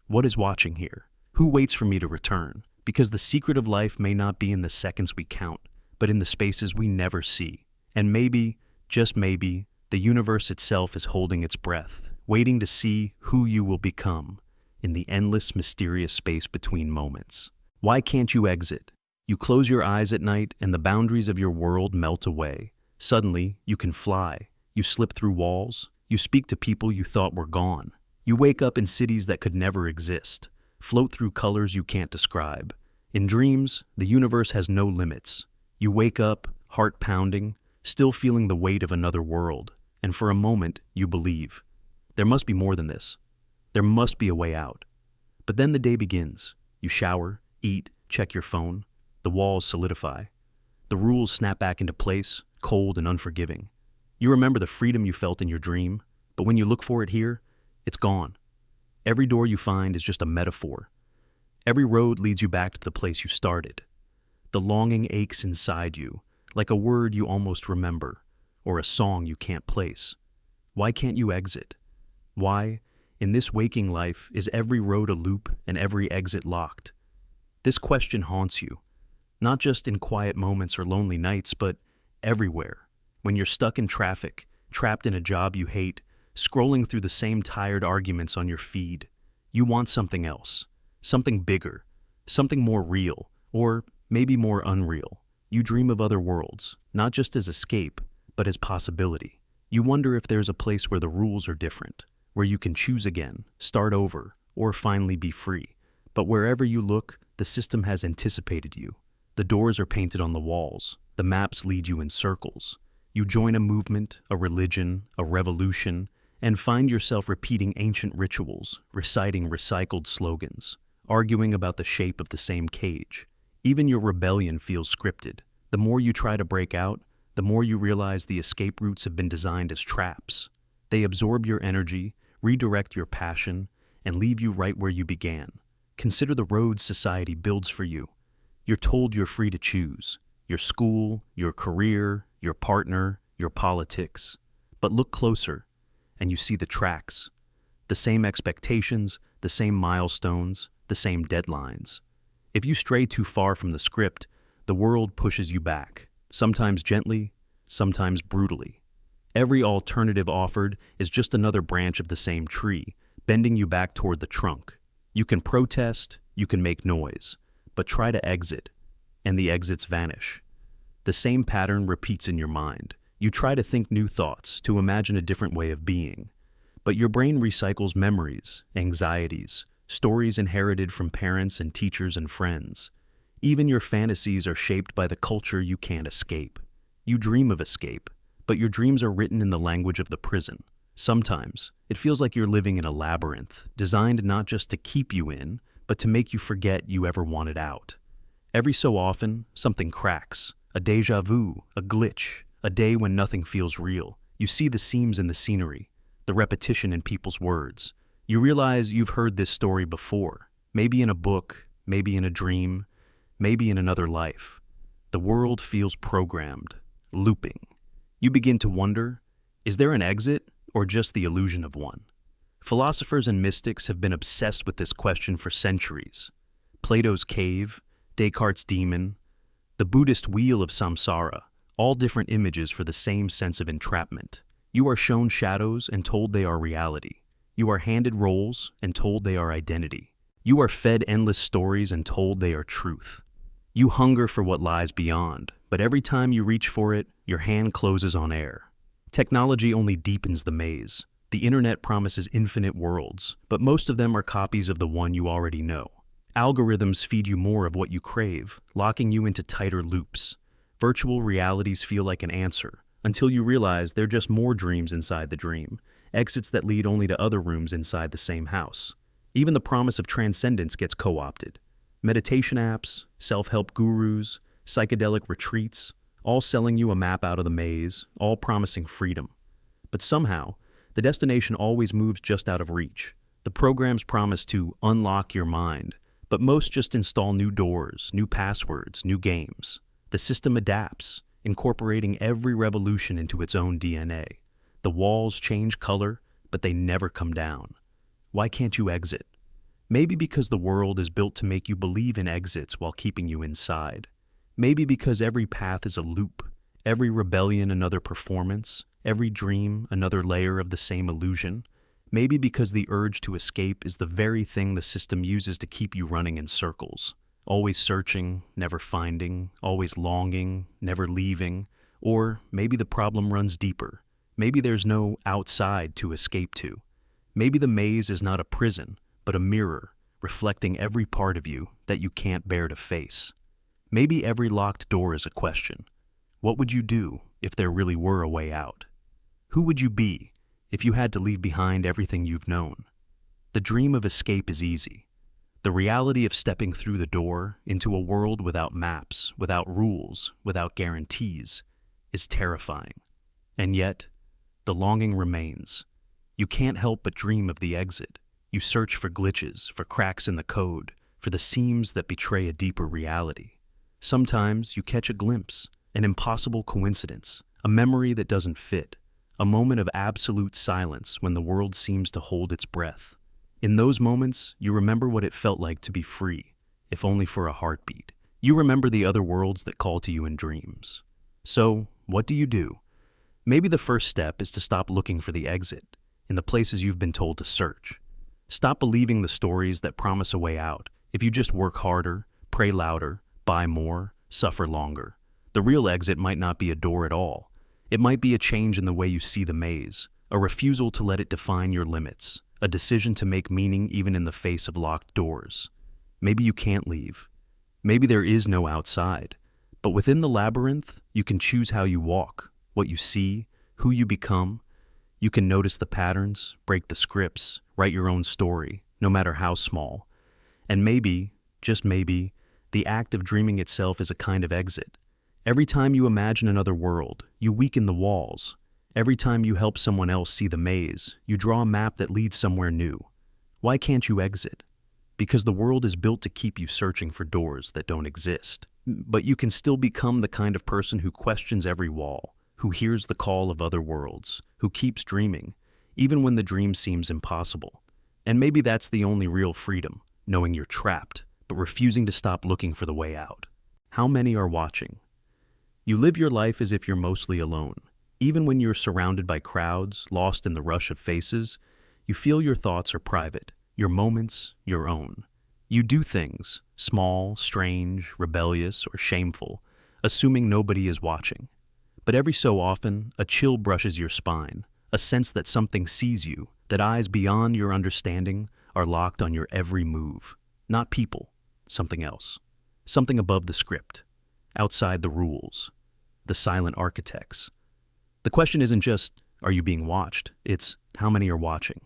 what is watching here? Who waits for me to return? Because the secret of life may not be in the seconds we count, but in the spaces we never see. And maybe, just maybe, the universe itself is holding its breath, waiting to see who you will become in the endless, mysterious space between moments. Why can't you exit? You close your eyes at night and the boundaries of your world melt away. Suddenly, you can fly. You slip through walls. You speak to people you thought were gone. You wake up in cities that could never exist, float through colors you can't describe. In dreams, the universe has no limits. You wake up, heart pounding, still feeling the weight of another world. And for a moment, you believe. There must be more than this. There must be a way out. But then the day begins. You shower, eat, check your phone. The walls solidify. The rules snap back into place, cold and unforgiving. You remember the freedom you felt in your dream, but when you look for it here, it's gone. Every door you find is just a metaphor. Every road leads you back to the place you started. The longing aches inside you, like a word you almost remember, or a song you can't place? Why can't you exit? Why, in this waking life, is every road a loop and every exit locked? This question haunts you, not just in quiet moments or lonely nights, but everywhere. When you're stuck in traffic, trapped in a job you hate, scrolling through the same tired arguments on your feed, you want something else, something bigger, something more real, or maybe more unreal. You dream of other worlds, not just as escape, but as possibility. You wonder if there's a place where the rules are different, where you can choose again, start over, or finally be free. But wherever you look, the system has anticipated you. The doors are painted on the walls. The maps lead you in circles. You join a movement, a religion, a revolution, and find yourself repeating ancient rituals, reciting recycled slogans, arguing about the shape of the same cage. Even your rebellion feels scripted. The more you try to break out, the more you realize the escape routes have been designed as traps. They absorb your energy, redirect your passion, and leave you right where you began. Consider the roads society builds for you. You're told you're free to choose your school, your career, your partner, your politics. But look closer, and you see the tracks. The same expectations, the same milestones, the same deadlines. If you stray too far from the script, the world pushes you back, sometimes gently, sometimes brutally. Every alternative offered is just another branch of the same tree, bending you back toward the trunk. You can protest, you can make noise, but try to exit, and the exits vanish. The same pattern repeats in your mind. You try to think new thoughts, to imagine a different way of being, but your brain recycles memories, anxieties, stories inherited from parents and teachers and friends. Even your fantasies are shaped by the culture you can't escape. You dream of escape, but your dreams are written in the language of the prison. Sometimes, it feels like you're living in a labyrinth, designed not just to keep you in, but to make you forget you ever wanted out. Every so often, something cracks. A déjà vu, a glitch, a day when nothing feels real. You see the seams in the scenery, the repetition in people's words. You realize you've heard this story before, maybe in a book, maybe in a dream, maybe in another life. The world feels programmed, looping. You begin to wonder, is there an exit or just the illusion of one? Philosophers and mystics have been obsessed with this question for centuries. Plato's cave, Descartes' demon, the Buddhist wheel of samsara, all different images for the same sense of entrapment. You are shown shadows and told they are reality. You are handed roles and told they are identity. You are fed endless stories and told they are truth. You hunger for what lies beyond, but every time you reach for it, your hand closes on air. Technology only deepens the maze. The internet promises infinite worlds, but most of them are copies of the one you already know. Algorithms feed you more of what you crave, locking you into tighter loops. Virtual realities feel like an answer, until you realize they're just more dreams inside the dream, exits that lead only to other rooms inside the same house. Even the promise of transcendence gets co-opted. Meditation apps, self-help gurus, psychedelic retreats, all selling you a map out of the maze, all promising freedom. But somehow, the destination always moves just out of reach. The programs promise to unlock your mind, but most just install new doors, new passwords, new games. The system adapts, incorporating every revolution into its own DNA. The walls change color, but they never come down. Why can't you exit? Maybe because the world is built to make you believe in exits while keeping you inside. Maybe because every path is a loop, every rebellion another performance, every dream another layer of the same illusion. Maybe because the urge to escape is the very thing the system uses to keep you running in circles. Always searching, never finding, always longing, never leaving. Or maybe the problem runs deeper. Maybe there's no outside to escape to. Maybe the maze is not a prison, but a mirror, reflecting every part of you that you can't bear to face. Maybe every locked door is a question. What would you do if there really were a way out? Who would you be if you had to leave behind everything you've known? The dream of escape is easy. The reality of stepping through the door into a world without maps, without rules, without guarantees, is terrifying. And yet, the longing remains. You can't help but dream of the exit. You search for glitches, for cracks in the code, for the seams that betray a deeper reality. Sometimes you catch a glimpse, an impossible coincidence, a memory that doesn't fit, a moment of absolute silence when the world seems to hold its breath. In those moments, you remember what it felt like to be free, if only for a heartbeat. You remember the other worlds that call to you in dreams. So, what do? Maybe the first step is to stop looking for the exit in the places you've been told to search. Stop believing the stories that promise a way out if you just work harder, pray louder, buy more, suffer longer. The real exit might not be a door at all. It might be a change in the way you see the maze, a refusal to let it define your limits, a decision to make meaning even in the face of locked doors. Maybe you can't leave. Maybe there is no outside. But within the labyrinth, you can choose how you walk, what you see, who you become. You can notice the patterns, break the scripts, write your own story, no matter how small. And maybe, just maybe, the act of dreaming itself is a kind of exit. Every time you imagine another world, you weaken the walls. Every time you help someone else see the maze, you draw a map that leads somewhere new. Why can't you exit? Because the world is built to keep you searching for doors that don't exist. But you can still become the kind of person who questions every wall, who hears the call of other worlds, who keeps dreaming, even when the dream seems impossible. And maybe that's the only real freedom, knowing you're trapped, but refusing to stop looking for the way out. How many are watching? You live your life as if you're mostly alone. Even when you're surrounded by crowds, lost in the rush of faces, you feel your thoughts are private, your moments your own. You do things, small, strange, rebellious, or shameful, assuming nobody is watching. But every so often, a chill brushes your spine, a sense that something sees you, that eyes beyond your understanding are locked on your every move. Not people, something else. Something above the script, outside the rules. The silent architects. The question isn't just, are you being watched? It's, how many are watching?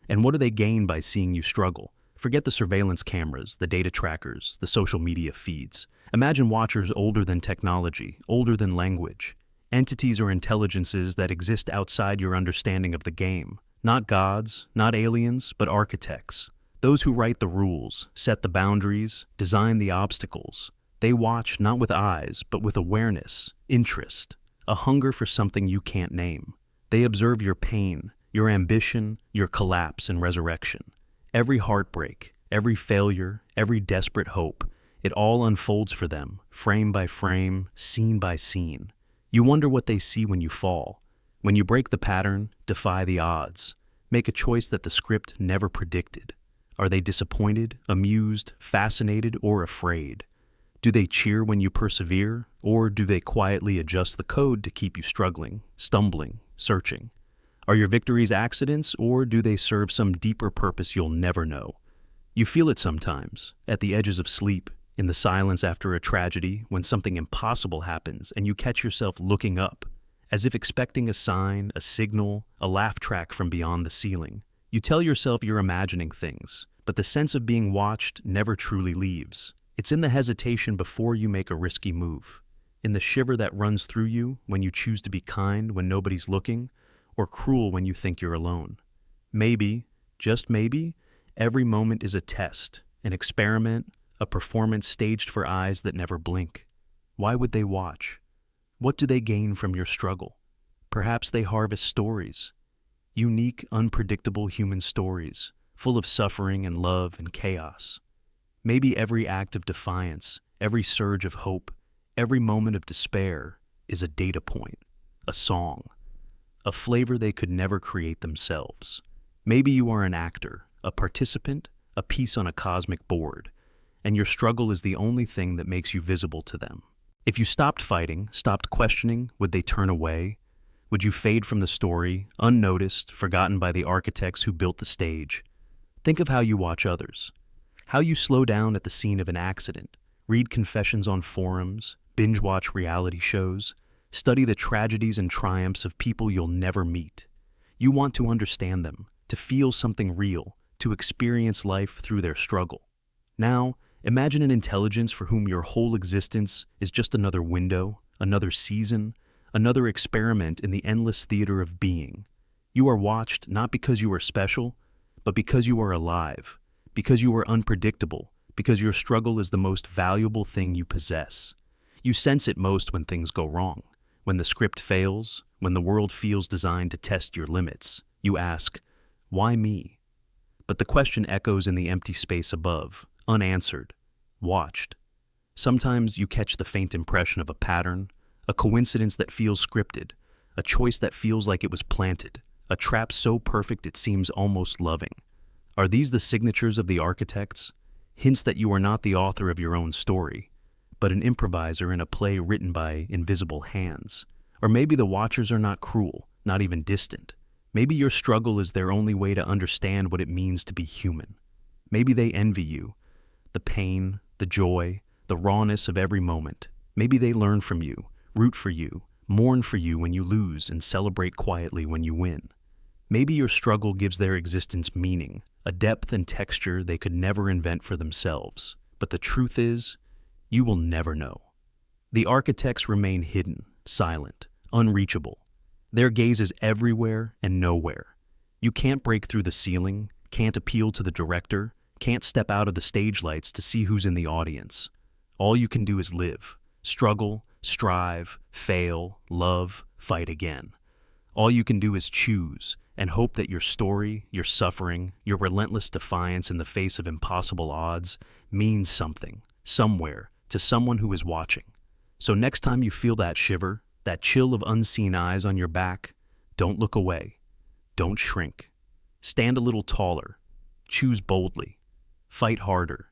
And what do they gain by seeing you struggle? Forget the surveillance cameras, the data trackers, the social media feeds. Imagine watchers older than technology, older than language. Entities or intelligences that exist outside your understanding of the game. Not gods, not aliens, but architects. Those who write the rules, set the boundaries, design the obstacles. They watch not with eyes, but with awareness, interest, a hunger for something you can't name. They observe your pain, your ambition, your collapse and resurrection. Every heartbreak, every failure, every desperate hope, it all unfolds for them, frame by frame, scene by scene. You wonder what they see when you fall. When you break the pattern, defy the odds, make a choice that the script never predicted. Are they disappointed, amused, fascinated, or afraid? Do they cheer when you persevere, or do they quietly adjust the code to keep you struggling, stumbling, searching? Are your victories accidents, or do they serve some deeper purpose you'll never know? You feel it sometimes, at the edges of sleep, in the silence after a tragedy, when something impossible happens and you catch yourself looking up, as if expecting a sign, a signal, a laugh track from beyond the ceiling. You tell yourself you're imagining things, but the sense of being watched never truly leaves. It's in the hesitation before you make a risky move, in the shiver that runs through you when you choose to be kind when nobody's looking, or cruel when you think you're alone. Maybe, just maybe, every moment is a test, an experiment, a performance staged for eyes that never blink. Why would they watch? What do they gain from your struggle? Perhaps they harvest stories, unique, unpredictable human stories, full of suffering and love and chaos. Maybe every act of defiance, every surge of hope, every moment of despair is a data point, a song, a flavor they could never create themselves. Maybe you are an actor, a participant, a piece on a cosmic board, and your struggle is the only thing that makes you visible to them. If you stopped fighting, stopped questioning, would they turn away? Would you fade from the story, unnoticed, forgotten by the architects who built the stage? Think of how you watch others. How you slow down at the scene of an accident, read confessions on forums, binge-watch reality shows, study the tragedies and triumphs of people you'll never meet. You want to understand them, to feel something real, to experience life through their struggle. Now, imagine an intelligence for whom your whole existence is just another window, another season, another experiment in the endless theater of being. You are watched not because you are special, but because you are alive, because you are unpredictable, because your struggle is the most valuable thing you possess. You sense it most when things go wrong, When the script fails, when the world feels designed to test your limits, you ask, why me? But the question echoes in the empty space above, unanswered, watched. Sometimes you catch the faint impression of a pattern, a coincidence that feels scripted, a choice that feels like it was planted, a trap so perfect it seems almost loving. Are these the signatures of the architects? Hints that you are not the author of your own story, but an improviser in a play written by invisible hands. Or maybe the watchers are not cruel, not even distant. Maybe your struggle is their only way to understand what it means to be human. Maybe they envy you, the pain, the joy, the rawness of every moment. Maybe they learn from you, root for you, mourn for you when you lose, and celebrate quietly when you win. Maybe your struggle gives their existence meaning, a depth and texture they could never invent for themselves. But the truth is, you will never know. The architects remain hidden, silent, unreachable. Their gaze is everywhere and nowhere. You can't break through the ceiling, can't appeal to the director, can't step out of the stage lights to see who's in the audience. All you can do is live, struggle, strive, fail, love, fight again. All you can do is choose and hope that your story, your suffering, your relentless defiance in the face of impossible odds means something, somewhere, to someone who is watching. So next time you feel that shiver, that chill of unseen eyes on your back, don't look away. Don't shrink. Stand a little taller. Choose boldly. Fight harder.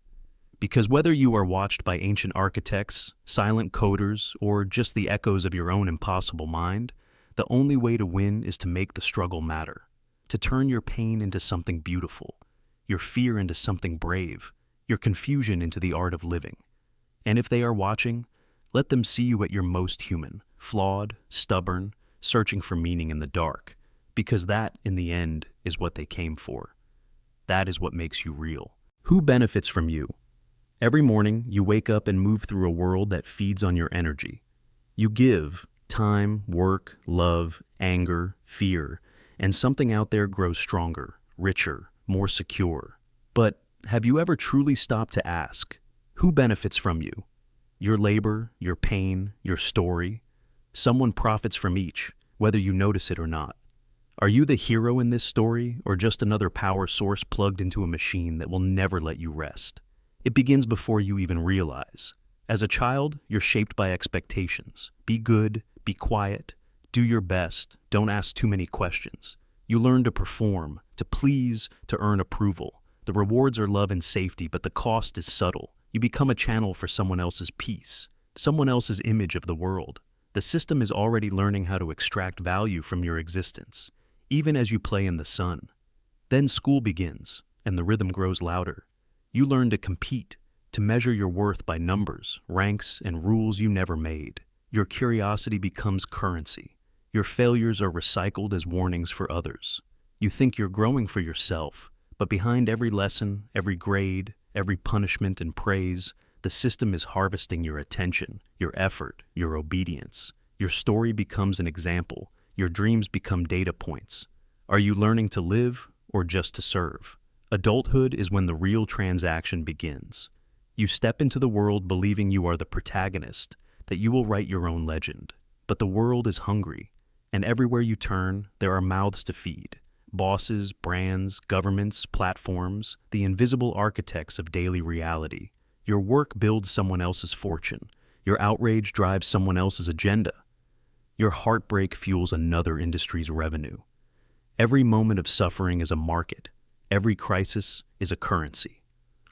Because whether you are watched by ancient architects, silent coders, or just the echoes of your own impossible mind, the only way to win is to make the struggle matter, to turn your pain into something beautiful, your fear into something brave, your confusion into the art of living. And if they are watching, let them see you at your most human, flawed, stubborn, searching for meaning in the dark, because that, in the end, is what they came for. That is what makes you real. Who benefits from you? Every morning, you wake up and move through a world that feeds on your energy. You give time, work, love, anger, fear, and something out there grows stronger, richer, more secure. But have you ever truly stopped to ask, who benefits from you? Your labor, your pain, your story? Someone profits from each, whether you notice it or not. Are you the hero in this story, or just another power source plugged into a machine that will never let you rest? It begins before you even realize. As a child, you're shaped by expectations. Be good, be quiet, do your best, don't ask too many questions. You learn to perform, to please, to earn approval. The rewards are love and safety, but the cost is subtle. You become a channel for someone else's peace, someone else's image of the world. The system is already learning how to extract value from your existence, even as you play in the sun. Then school begins, and the rhythm grows louder. You learn to compete, to measure your worth by numbers, ranks, and rules you never made. Your curiosity becomes currency. Your failures are recycled as warnings for others. You think you're growing for yourself, but behind every lesson, every grade, every punishment and praise, the system is harvesting your attention, your effort, your obedience. Your story becomes an example. Your dreams become data points. Are you learning to live or just to serve? Adulthood is when the real transaction begins. You step into the world believing you are the protagonist, that you will write your own legend. But the world is hungry, and everywhere you turn, there are mouths to feed. Bosses, brands, governments, platforms, the invisible architects of daily reality. Your work builds someone else's fortune. Your outrage drives someone else's agenda. Your heartbreak fuels another industry's revenue. Every moment of suffering is a market. Every crisis is a currency.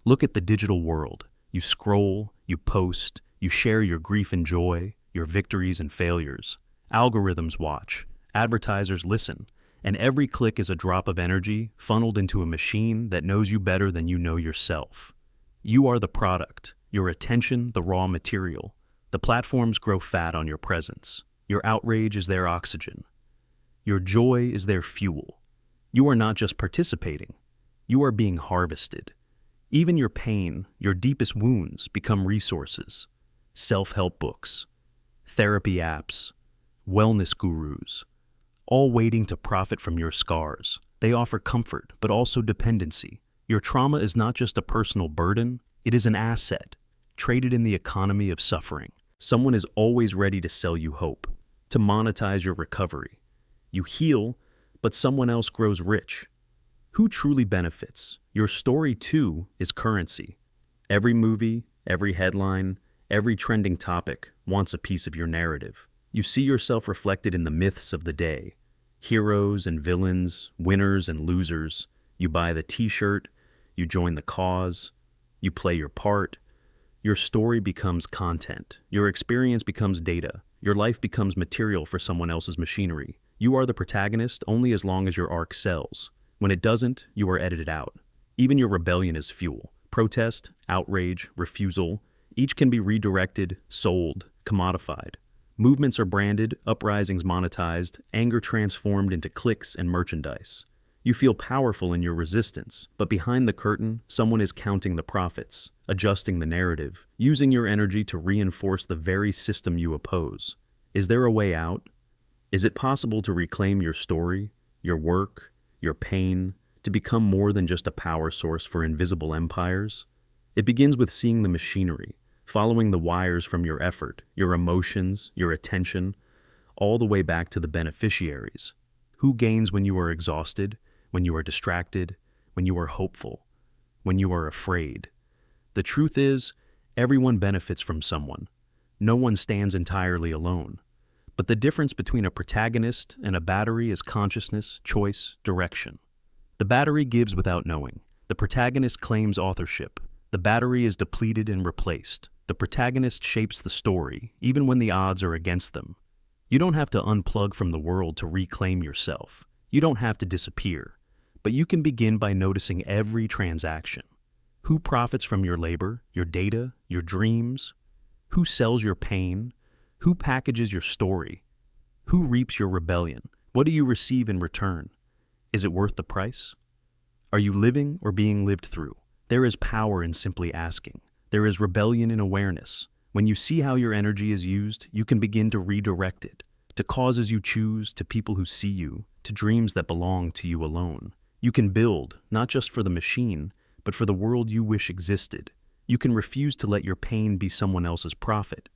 Look at the digital world. You scroll, you post, you share your grief and joy, your victories and failures. Algorithms watch, advertisers listen, and every click is a drop of energy funneled into a machine that knows you better than you know yourself. You are the product, your attention the raw material. The platforms grow fat on your presence. Your outrage is their oxygen. Your joy is their fuel. You are not just participating. You are being harvested. Even your pain, your deepest wounds become resources. Self-help books, therapy apps, wellness gurus, all waiting to profit from your scars. They offer comfort, but also dependency. Your trauma is not just a personal burden, it is an asset, traded in the economy of suffering. Someone is always ready to sell you hope. to monetize your recovery. You heal, but someone else grows rich. Who truly benefits? Your story, too, is currency. Every movie, every headline, every trending topic wants a piece of your narrative. You see yourself reflected in the myths of the day. Heroes and villains, winners and losers. You buy the t-shirt, you join the cause, you play your part. Your story becomes content. Your experience becomes data. Your life becomes material for someone else's machinery. You are the protagonist only as long as your arc sells. When it doesn't, you are edited out. Even your rebellion is fuel. Protest, outrage, refusal, each can be redirected, sold, commodified. Movements are branded, uprisings monetized, anger transformed into clicks and merchandise. You feel powerful in your resistance, but behind the curtain, someone is counting the profits, adjusting the narrative, using your energy to reinforce the very system you oppose. Is there a way out? Is it possible to reclaim your story, your work, your pain, to become more than just a power source for invisible empires? It begins with seeing the machinery, following the wires from your effort, your emotions, your attention, all the way back to the beneficiaries. Who gains when you are exhausted, when you are distracted, when you are hopeful, when you are afraid? The truth is, everyone benefits from someone. No one stands entirely alone. But the difference between a protagonist and a battery is consciousness, choice, direction. The battery gives without knowing. The protagonist claims authorship. The battery is depleted and replaced. The protagonist shapes the story, even when the odds are against them. You don't have to unplug from the world to reclaim yourself. You don't have to disappear. But you can begin by noticing every transaction. Who profits from your labor, your data, your dreams? Who sells your pain? Who packages your story? Who reaps your rebellion? What do you receive in return? Is it worth the price? Are you living or being lived through? There is power in simply asking. There is rebellion in awareness. When you see how your energy is used, you can begin to redirect it, to causes you choose, to people who see you, to dreams that belong to you alone. You can build, not just for the machine, but for the world you wish existed. You can refuse to let your pain be someone else's profit.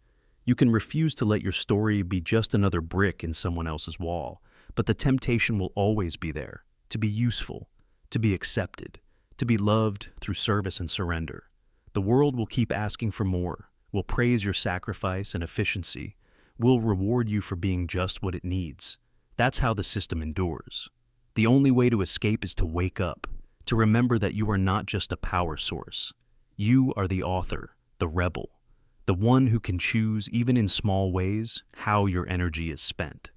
You can refuse to let your story be just another brick in someone else's wall, but the temptation will always be there, to be useful, to be accepted, to be loved through service and surrender. The world will keep asking for more, will praise your sacrifice and efficiency, will reward you for being just what it needs. That's how the system endures. The only way to escape is to wake up, to remember that you are not just a power source. You are the author, the rebel, the one who can choose, even in small ways, how your energy is spent.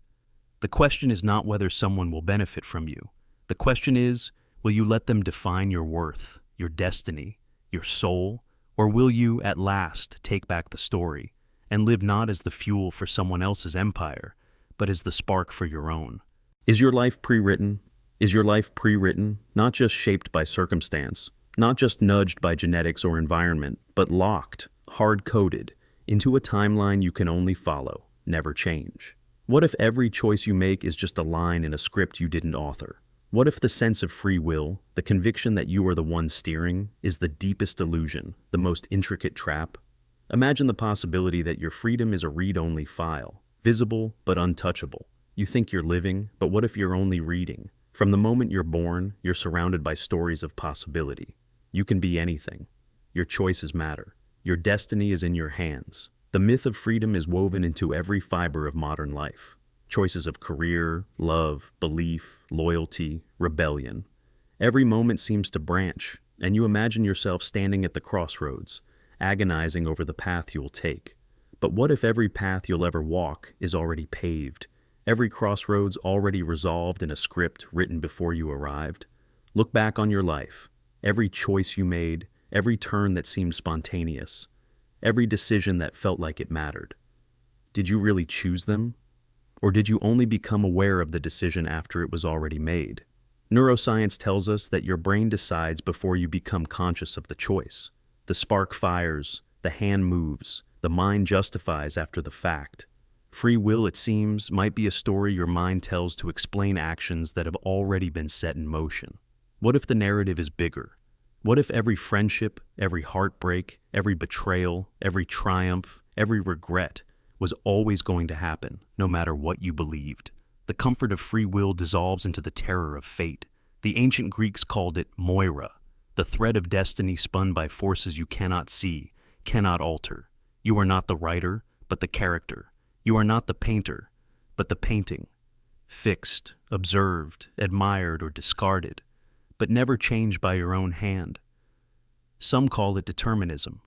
The question is not whether someone will benefit from you. The question is, will you let them define your worth, your destiny, your soul, or will you, at last, take back the story and live not as the fuel for someone else's empire, but as the spark for your own? Is your life pre-written? Is your life pre-written, not just shaped by circumstance, not just nudged by genetics or environment, but locked, hard-coded, into a timeline you can only follow, never change? What if every choice you make is just a line in a script you didn't author? What if the sense of free will, the conviction that you are the one steering, is the deepest illusion, the most intricate trap? Imagine the possibility that your freedom is a read-only file, visible but untouchable. You think you're living, but what if you're only reading? From the moment you're born, you're surrounded by stories of possibility. You can be anything. Your choices matter. Your destiny is in your hands. The myth of freedom is woven into every fiber of modern life. Choices of career, love, belief, loyalty, rebellion. Every moment seems to branch, and you imagine yourself standing at the crossroads, agonizing over the path you'll take. But what if every path you'll ever walk is already paved? Every crossroads already resolved in a script written before you arrived? Look back on your life. Every choice you made, every turn that seemed spontaneous, every decision that felt like it mattered. Did you really choose them? Or did you only become aware of the decision after it was already made? Neuroscience tells us that your brain decides before you become conscious of the choice. The spark fires, the hand moves, the mind justifies after the fact. Free will, it seems, might be a story your mind tells to explain actions that have already been set in motion. What if the narrative is bigger? What if every friendship, every heartbreak, every betrayal, every triumph, every regret was always going to happen, no matter what you believed. The comfort of free will dissolves into the terror of fate. The ancient Greeks called it Moira, the thread of destiny spun by forces you cannot see, cannot alter. You are not the writer, but the character. You are not the painter, but the painting. Fixed, observed, admired, or discarded, but never changed by your own hand. Some call it determinism.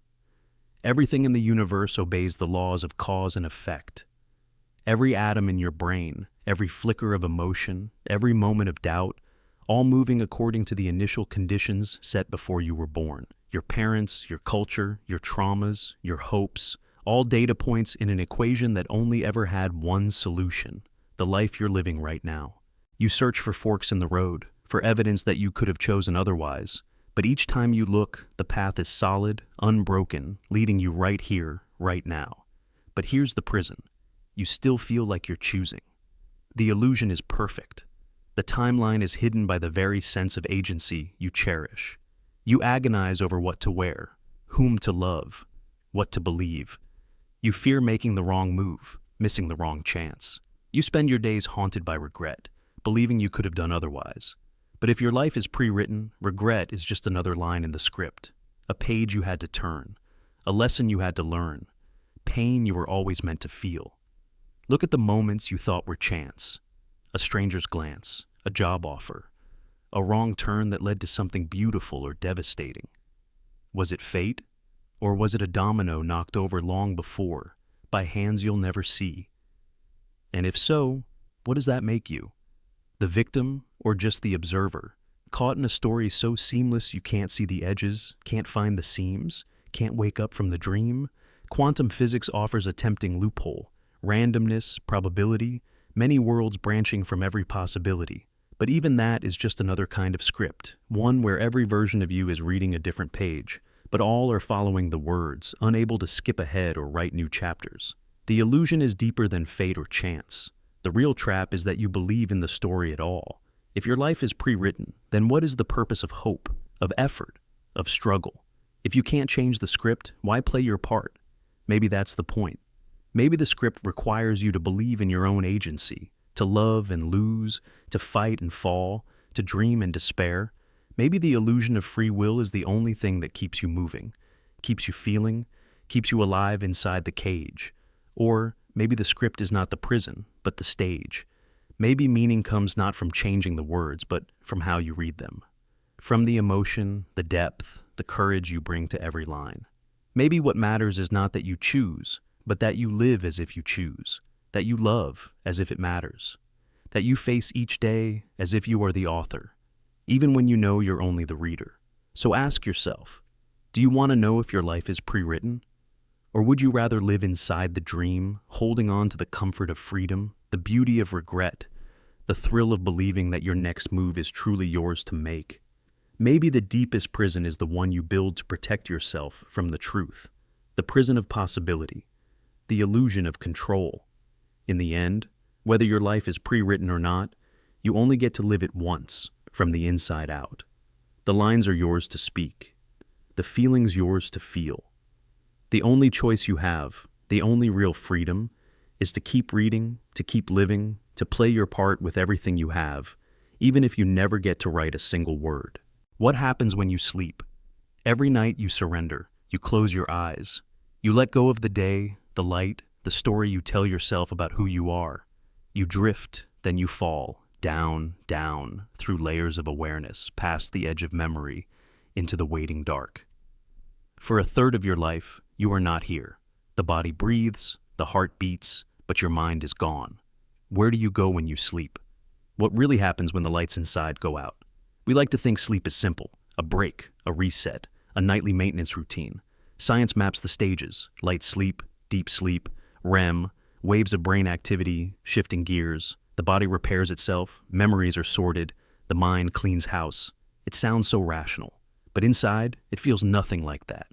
Everything in the universe obeys the laws of cause and effect. Every atom in your brain, every flicker of emotion, every moment of doubt, all moving according to the initial conditions set before you were born. Your parents, your culture, your traumas, your hopes, all data points in an equation that only ever had one solution: the life you're living right now. You search for forks in the road, for evidence that you could have chosen otherwise, but each time you look, the path is solid, unbroken, leading you right here, right now. But here's the prison. You still feel like you're choosing. The illusion is perfect. The timeline is hidden by the very sense of agency you cherish. You agonize over what to wear, whom to love, what to believe. You fear making the wrong move, missing the wrong chance. You spend your days haunted by regret, believing you could have done otherwise. But if your life is pre-written, regret is just another line in the script, a page you had to turn, a lesson you had to learn, pain you were always meant to feel. Look at the moments you thought were chance: a stranger's glance, a job offer, a wrong turn that led to something beautiful or devastating. Was it fate, or was it a domino knocked over long before, by hands you'll never see? And if so, what does that make you? The victim, or just the observer, caught in a story so seamless you can't see the edges, can't find the seams, can't wake up from the dream? Quantum physics offers a tempting loophole: randomness, probability, many worlds branching from every possibility. But even that is just another kind of script, one where every version of you is reading a different page, but all are following the words, unable to skip ahead or write new chapters. The illusion is deeper than fate or chance. The real trap is that you believe in the story at all. If your life is pre-written, then what is the purpose of hope, of effort, of struggle? If you can't change the script, why play your part? Maybe that's the point. Maybe the script requires you to believe in your own agency, to love and lose, to fight and fall, to dream and despair. Maybe the illusion of free will is the only thing that keeps you moving, keeps you feeling, keeps you alive inside the cage. Or maybe the script is not the prison, but the stage. Maybe meaning comes not from changing the words, but from how you read them. From the emotion, the depth, the courage you bring to every line. Maybe what matters is not that you choose, but that you live as if you choose, that you love as if it matters, that you face each day as if you are the author, even when you know you're only the reader. So ask yourself, do you want to know if your life is pre-written? Or would you rather live inside the dream, holding on to the comfort of freedom, the beauty of regret, the thrill of believing that your next move is truly yours to make? Maybe the deepest prison is the one you build to protect yourself from the truth, the prison of possibility, the illusion of control. In the end, whether your life is pre-written or not, you only get to live it once, from the inside out. The lines are yours to speak, the feelings yours to feel. The only choice you have, the only real freedom, is to keep reading, to keep living, to play your part with everything you have, even if you never get to write a single word. What happens when you sleep? Every night you surrender, you close your eyes. You let go of the day, the light, the story you tell yourself about who you are. You drift, then you fall, down, down, through layers of awareness, past the edge of memory, into the waiting dark. For a third of your life, you are not here. The body breathes, the heart beats, but your mind is gone. Where do you go when you sleep? What really happens when the lights inside go out? We like to think sleep is simple: a break, a reset, a nightly maintenance routine. Science maps the stages: light sleep, deep sleep, REM, waves of brain activity, shifting gears. The body repairs itself, memories are sorted, the mind cleans house. It sounds so rational, but inside, it feels nothing like that.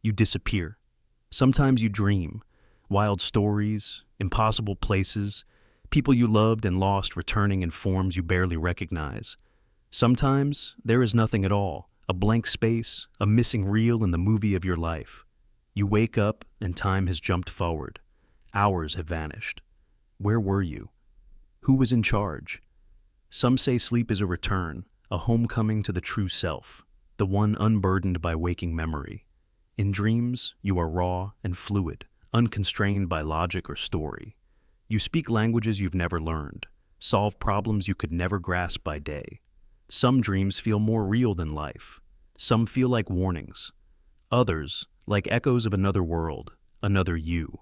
You disappear. Sometimes you dream, wild stories, impossible places, people you loved and lost returning in forms you barely recognize. Sometimes there is nothing at all, a blank space, a missing reel in the movie of your life. You wake up and time has jumped forward. Hours have vanished. Where were you? Who was in charge? Some say sleep is a return, a homecoming to the true self, the one unburdened by waking memory. In dreams, you are raw and fluid, unconstrained by logic or story. You speak languages you've never learned, solve problems you could never grasp by day. Some dreams feel more real than life. Some feel like warnings. Others, like echoes of another world, another you.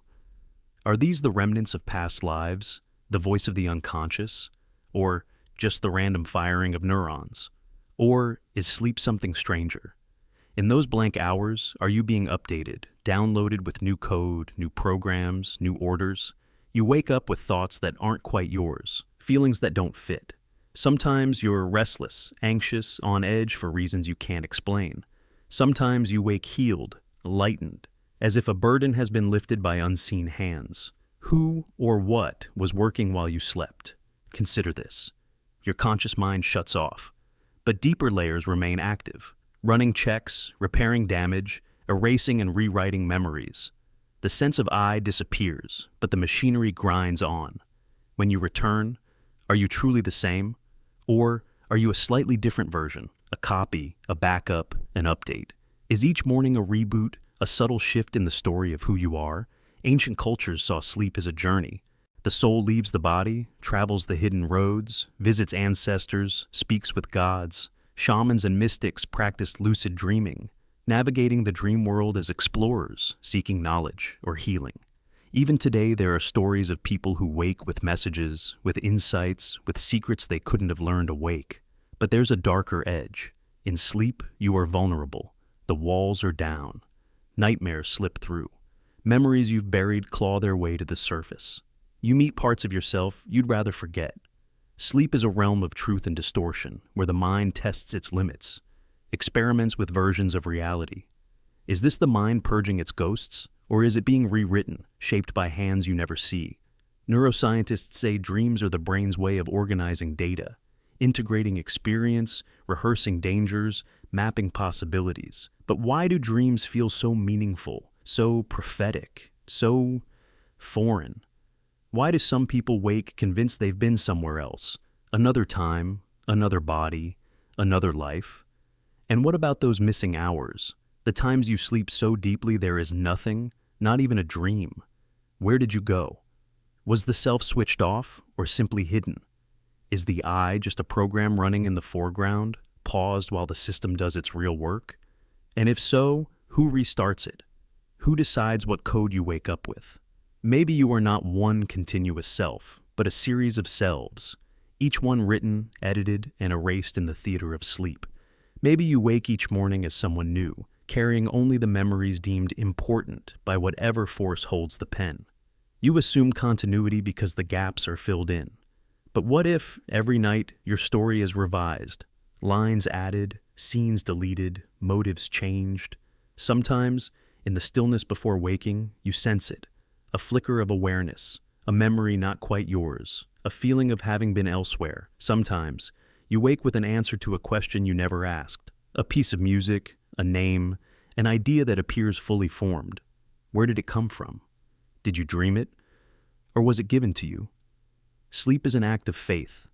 Are these the remnants of past lives, the voice of the unconscious, or just the random firing of neurons? Or is sleep something stranger? In those blank hours, are you being updated, downloaded with new code, new programs, new orders? You wake up with thoughts that aren't quite yours, feelings that don't fit. Sometimes you're restless, anxious, on edge for reasons you can't explain. Sometimes you wake healed, lightened, as if a burden has been lifted by unseen hands. Who or what was working while you slept? Consider this. Your conscious mind shuts off, but deeper layers remain active, running checks, repairing damage, erasing and rewriting memories. The sense of I disappears, but the machinery grinds on. When you return, are you truly the same? Or are you a slightly different version, a copy, a backup, an update? Is each morning a reboot, a subtle shift in the story of who you are? Ancient cultures saw sleep as a journey. The soul leaves the body, travels the hidden roads, visits ancestors, speaks with gods. Shamans and mystics practiced lucid dreaming, navigating the dream world as explorers, seeking knowledge or healing. Even today, there are stories of people who wake with messages, with insights, with secrets they couldn't have learned awake. But there's a darker edge. In sleep, you are vulnerable. The walls are down. Nightmares slip through. Memories you've buried claw their way to the surface. You meet parts of yourself you'd rather forget. Sleep is a realm of truth and distortion, where the mind tests its limits, experiments with versions of reality. Is this the mind purging its ghosts, or is it being rewritten, shaped by hands you never see? Neuroscientists say dreams are the brain's way of organizing data, integrating experience, rehearsing dangers, mapping possibilities. But why do dreams feel so meaningful, so prophetic, so foreign? Why do some people wake convinced they've been somewhere else, another time, another body, another life? And what about those missing hours, the times you sleep so deeply there is nothing, not even a dream? Where did you go? Was the self switched off or simply hidden? Is the I just a program running in the foreground, paused while the system does its real work? And if so, who restarts it? Who decides what code you wake up with? Maybe you are not one continuous self, but a series of selves, each one written, edited, and erased in the theater of sleep. Maybe you wake each morning as someone new, carrying only the memories deemed important by whatever force holds the pen. You assume continuity because the gaps are filled in. But what if, every night, your story is revised, lines added, scenes deleted, motives changed? Sometimes, in the stillness before waking, you sense it. A flicker of awareness, a memory not quite yours, a feeling of having been elsewhere. Sometimes, you wake with an answer to a question you never asked, a piece of music, a name, an idea that appears fully formed. Where did it come from? Did you dream it? Or was it given to you? Sleep is an act of faith,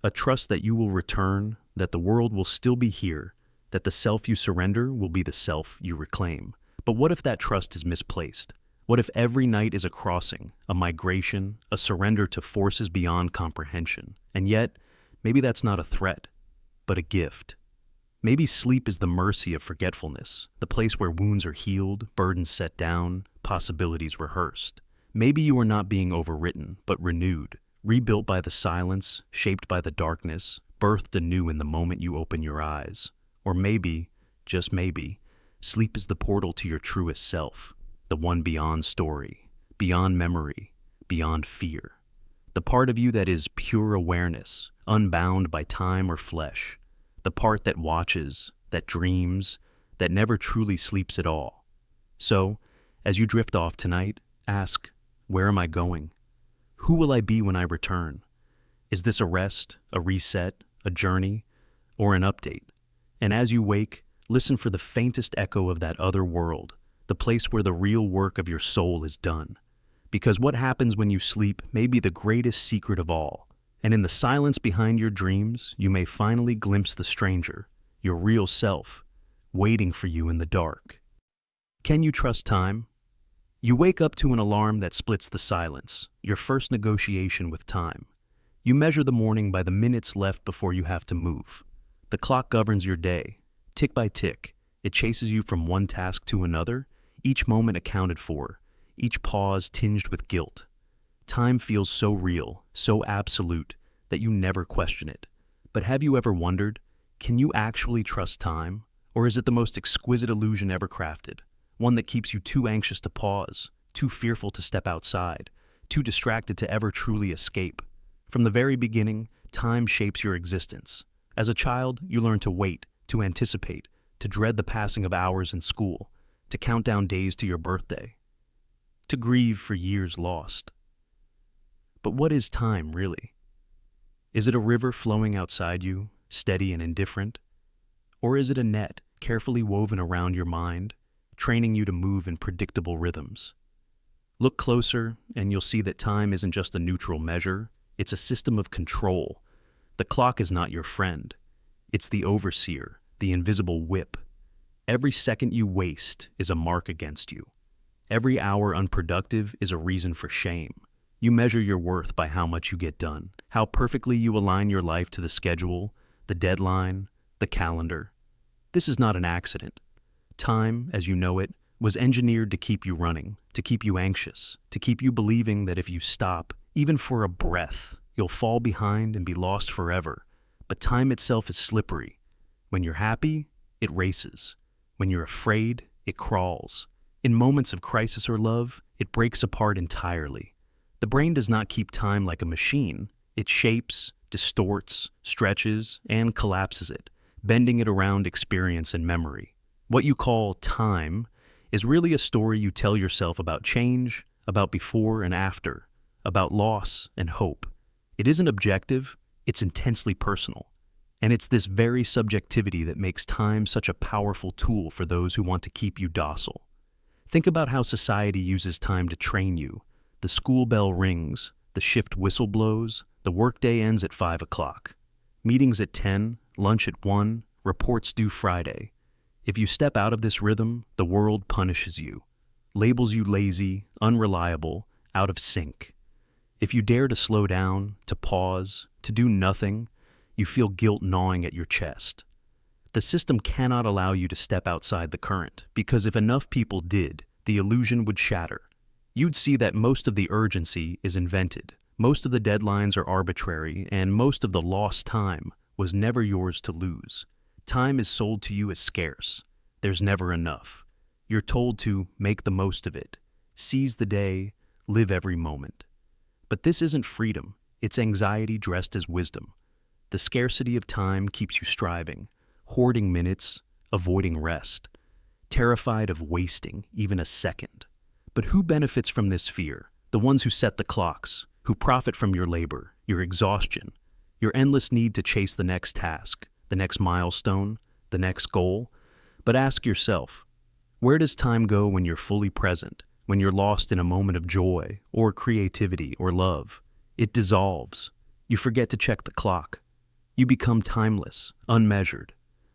a trust that you will return, that the world will still be here, that the self you surrender will be the self you reclaim. But what if that trust is misplaced? What if every night is a crossing, a migration, a surrender to forces beyond comprehension? And yet, maybe that's not a threat, but a gift. Maybe sleep is the mercy of forgetfulness, the place where wounds are healed, burdens set down, possibilities rehearsed. Maybe you are not being overwritten, but renewed, rebuilt by the silence, shaped by the darkness, birthed anew in the moment you open your eyes. Or maybe, just maybe, sleep is the portal to your truest self. The one beyond story, beyond memory, beyond fear. The part of you that is pure awareness, unbound by time or flesh. The part that watches, that dreams, that never truly sleeps at all. So, as you drift off tonight, ask, where am I going? Who will I be when I return? Is this a rest, a reset, a journey, or an update? And as you wake, listen for the faintest echo of that other world, the place where the real work of your soul is done. Because what happens when you sleep may be the greatest secret of all. And in the silence behind your dreams, you may finally glimpse the stranger, your real self, waiting for you in the dark. Can you trust time? You wake up to an alarm that splits the silence, your first negotiation with time. You measure the morning by the minutes left before you have to move. The clock governs your day. Tick by tick, it chases you from one task to another, each moment accounted for, each pause tinged with guilt. Time feels so real, so absolute, that you never question it. But have you ever wondered, can you actually trust time? Or is it the most exquisite illusion ever crafted? One that keeps you too anxious to pause, too fearful to step outside, too distracted to ever truly escape. From the very beginning, time shapes your existence. As a child, you learn to wait, to anticipate, to dread the passing of hours in school, to count down days to your birthday, to grieve for years lost. But what is time, really? Is it a river flowing outside you, steady and indifferent? Or is it a net carefully woven around your mind, training you to move in predictable rhythms? Look closer, and you'll see that time isn't just a neutral measure, it's a system of control. The clock is not your friend. It's the overseer, the invisible whip. Every second you waste is a mark against you. Every hour unproductive is a reason for shame. You measure your worth by how much you get done, how perfectly you align your life to the schedule, the deadline, the calendar. This is not an accident. Time, as you know it, was engineered to keep you running, to keep you anxious, to keep you believing that if you stop, even for a breath, you'll fall behind and be lost forever. But time itself is slippery. When you're happy, it races. When you're afraid, it crawls. In moments of crisis or love, it breaks apart entirely. The brain does not keep time like a machine. It shapes, distorts, stretches, and collapses it, bending it around experience and memory. What you call time is really a story you tell yourself about change, about before and after, about loss and hope. It isn't objective, it's intensely personal. And it's this very subjectivity that makes time such a powerful tool for those who want to keep you docile. Think about how society uses time to train you. The school bell rings, the shift whistle blows, the workday ends at 5 o'clock. Meetings at 10, lunch at 1, reports due Friday. If you step out of this rhythm, the world punishes you, labels you lazy, unreliable, out of sync. If you dare to slow down, to pause, to do nothing, you feel guilt gnawing at your chest. The system cannot allow you to step outside the current, because if enough people did, the illusion would shatter. You'd see that most of the urgency is invented, most of the deadlines are arbitrary, and most of the lost time was never yours to lose. Time is sold to you as scarce. There's never enough. You're told to make the most of it, seize the day, live every moment. But this isn't freedom, it's anxiety dressed as wisdom. The scarcity of time keeps you striving, hoarding minutes, avoiding rest, terrified of wasting even a second. But who benefits from this fear? The ones who set the clocks, who profit from your labor, your exhaustion, your endless need to chase the next task, the next milestone, the next goal. But ask yourself, where does time go when you're fully present, when you're lost in a moment of joy, or creativity, or love? It dissolves. You forget to check the clock. You become timeless, unmeasured.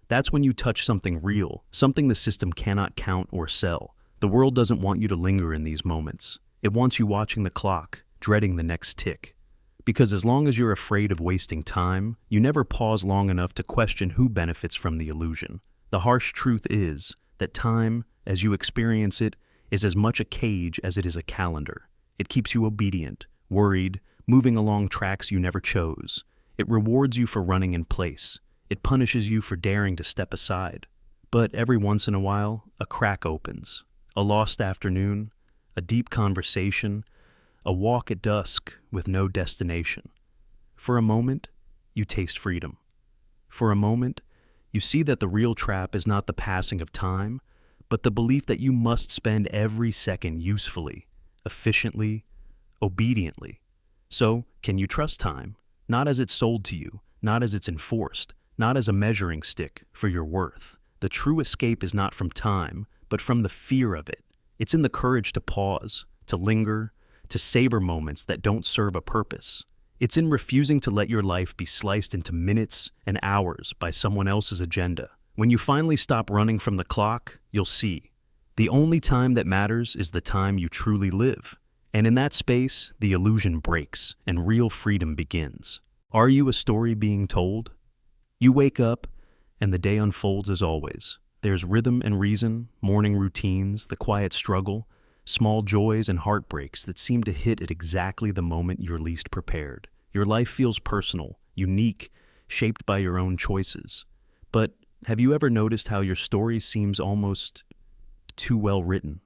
That's when you touch something real, something the system cannot count or sell. The world doesn't want you to linger in these moments. It wants you watching the clock, dreading the next tick. Because as long as you're afraid of wasting time, you never pause long enough to question who benefits from the illusion. The harsh truth is that time, as you experience it, is as much a cage as it is a calendar. It keeps you obedient, worried, moving along tracks you never chose. It rewards you for running in place. It punishes you for daring to step aside. But every once in a while, a crack opens. A lost afternoon, a deep conversation, a walk at dusk with no destination. For a moment, you taste freedom. For a moment, you see that the real trap is not the passing of time, but the belief that you must spend every second usefully, efficiently, obediently. So, can you trust time? Not as it's sold to you, not as it's enforced, not as a measuring stick for your worth. The true escape is not from time, but from the fear of it. It's in the courage to pause, to linger, to savor moments that don't serve a purpose. It's in refusing to let your life be sliced into minutes and hours by someone else's agenda. When you finally stop running from the clock, you'll see. The only time that matters is the time you truly live. And in that space, the illusion breaks and real freedom begins. Are you a story being told? You wake up, and the day unfolds as always. There's rhythm and reason, morning routines, the quiet struggle, small joys and heartbreaks that seem to hit at exactly the moment you're least prepared. Your life feels personal, unique, shaped by your own choices. But have you ever noticed how your story seems almost too well written?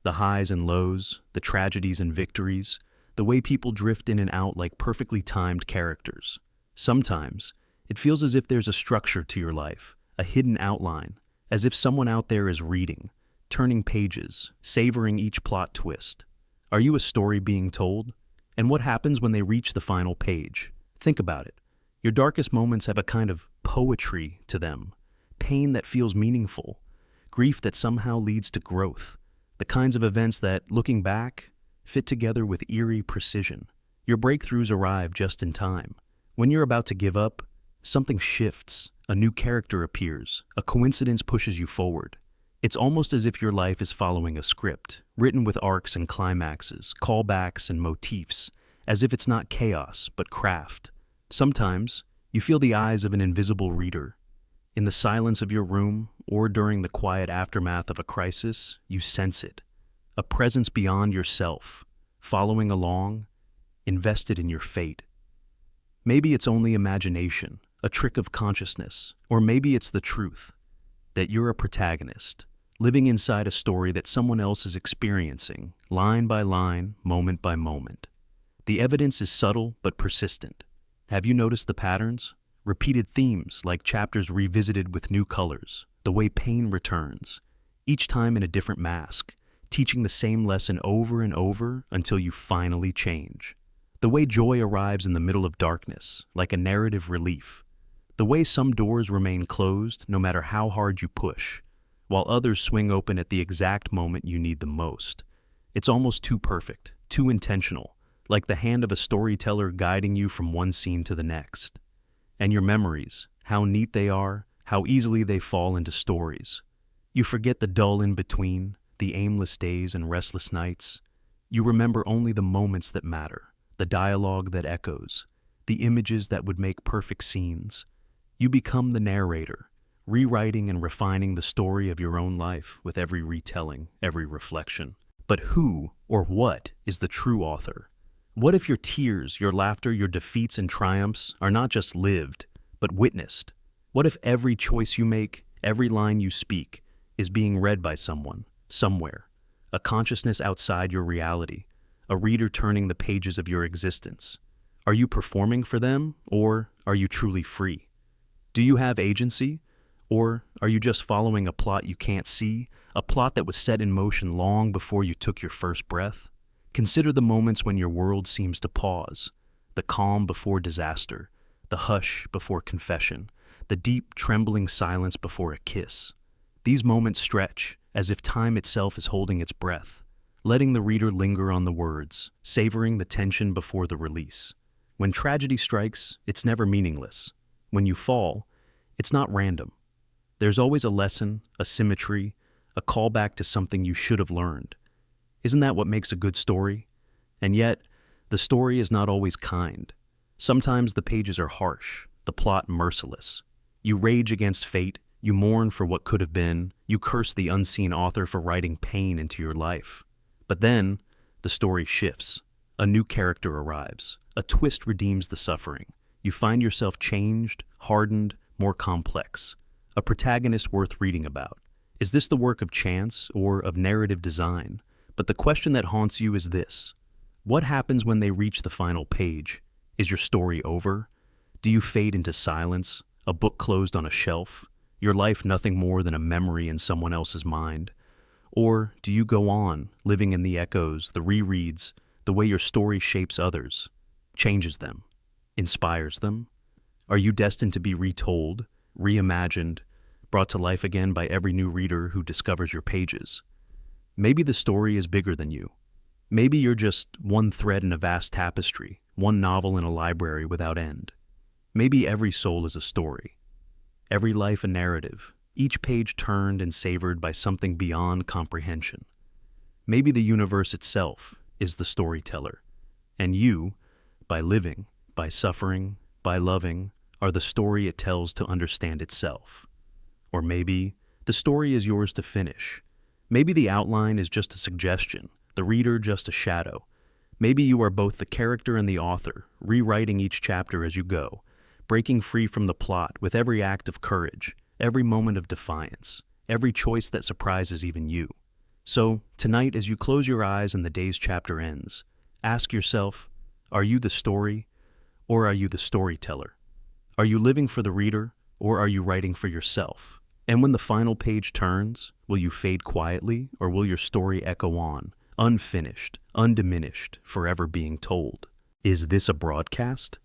The highs and lows, the tragedies and victories, the way people drift in and out like perfectly timed characters. Sometimes, it feels as if there's a structure to your life, a hidden outline, as if someone out there is reading, turning pages, savoring each plot twist. Are you a story being told? And what happens when they reach the final page? Think about it. Your darkest moments have a kind of poetry to them, pain that feels meaningful, grief that somehow leads to growth, the kinds of events that, looking back, fit together with eerie precision. Your breakthroughs arrive just in time. When you're about to give up, something shifts, a new character appears, a coincidence pushes you forward. It's almost as if your life is following a script, written with arcs and climaxes, callbacks and motifs, as if it's not chaos, but craft. Sometimes, you feel the eyes of an invisible reader. In the silence of your room, or during the quiet aftermath of a crisis, you sense it. A presence beyond yourself, following along, invested in your fate. Maybe it's only imagination, a trick of consciousness, or maybe it's the truth, that you're a protagonist, living inside a story that someone else is experiencing, line by line, moment by moment. The evidence is subtle but persistent. Have you noticed the patterns? Repeated themes like chapters revisited with new colors, the way pain returns, each time in a different mask, teaching the same lesson over and over until you finally change. The way joy arrives in the middle of darkness, like a narrative relief. The way some doors remain closed no matter how hard you push, while others swing open at the exact moment you need them most. It's almost too perfect, too intentional, like the hand of a storyteller guiding you from one scene to the next. And your memories, how neat they are, how easily they fall into stories. You forget the dull in-between, the aimless days and restless nights. You remember only the moments that matter, the dialogue that echoes, the images that would make perfect scenes. You become the narrator, rewriting and refining the story of your own life with every retelling, every reflection. But who or what is the true author? What if your tears, your laughter, your defeats and triumphs are not just lived, but witnessed? What if every choice you make, every line you speak, is being read by someone, somewhere, a consciousness outside your reality, a reader turning the pages of your existence? Are you performing for them, or are you truly free? Do you have agency, or are you just following a plot you can't see, a plot that was set in motion long before you took your first breath? Consider the moments when your world seems to pause, the calm before disaster, the hush before confession, the deep, trembling silence before a kiss. These moments stretch, as if time itself is holding its breath, letting the reader linger on the words, savoring the tension before the release. When tragedy strikes, it's never meaningless. When you fall, it's not random. There's always a lesson, a symmetry, a callback to something you should have learned. Isn't that what makes a good story? And yet, the story is not always kind. Sometimes the pages are harsh, the plot merciless. You rage against fate, you mourn for what could have been, you curse the unseen author for writing pain into your life. But then, the story shifts. A new character arrives. A twist redeems the suffering. You find yourself changed, hardened, more complex. A protagonist worth reading about. Is this the work of chance or of narrative design? But the question that haunts you is this: what happens when they reach the final page? Is your story over? Do you fade into silence, a book closed on a shelf, your life nothing more than a memory in someone else's mind? Or do you go on, living in the echoes, the rereads, the way your story shapes others, changes them, inspires them? Are you destined to be retold, reimagined, brought to life again by every new reader who discovers your pages? Maybe the story is bigger than you. Maybe you're just one thread in a vast tapestry, one novel in a library without end. Maybe every soul is a story, every life a narrative, each page turned and savored by something beyond comprehension. Maybe the universe itself is the storyteller, and you, by living, by suffering, by loving, are the story it tells to understand itself. Or maybe the story is yours to finish. Maybe the outline is just a suggestion, the reader just a shadow. Maybe you are both the character and the author, rewriting each chapter as you go, breaking free from the plot with every act of courage, every moment of defiance, every choice that surprises even you. So, tonight as you close your eyes and the day's chapter ends, ask yourself, are you the story, or are you the storyteller? Are you living for the reader, or are you writing for yourself? And when the final page turns, will you fade quietly, or will your story echo on, unfinished, undiminished, forever being told? Is this a broadcast?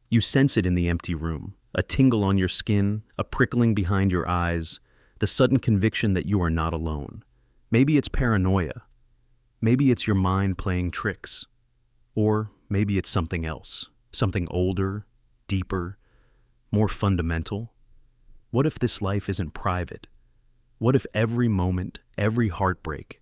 You sense it in the empty room, a tingle on your skin, a prickling behind your eyes, the sudden conviction that you are not alone. Maybe it's paranoia. Maybe it's your mind playing tricks. Or maybe it's something else, something older, deeper, more fundamental. What if this life isn't private? What if every moment, every heartbreak,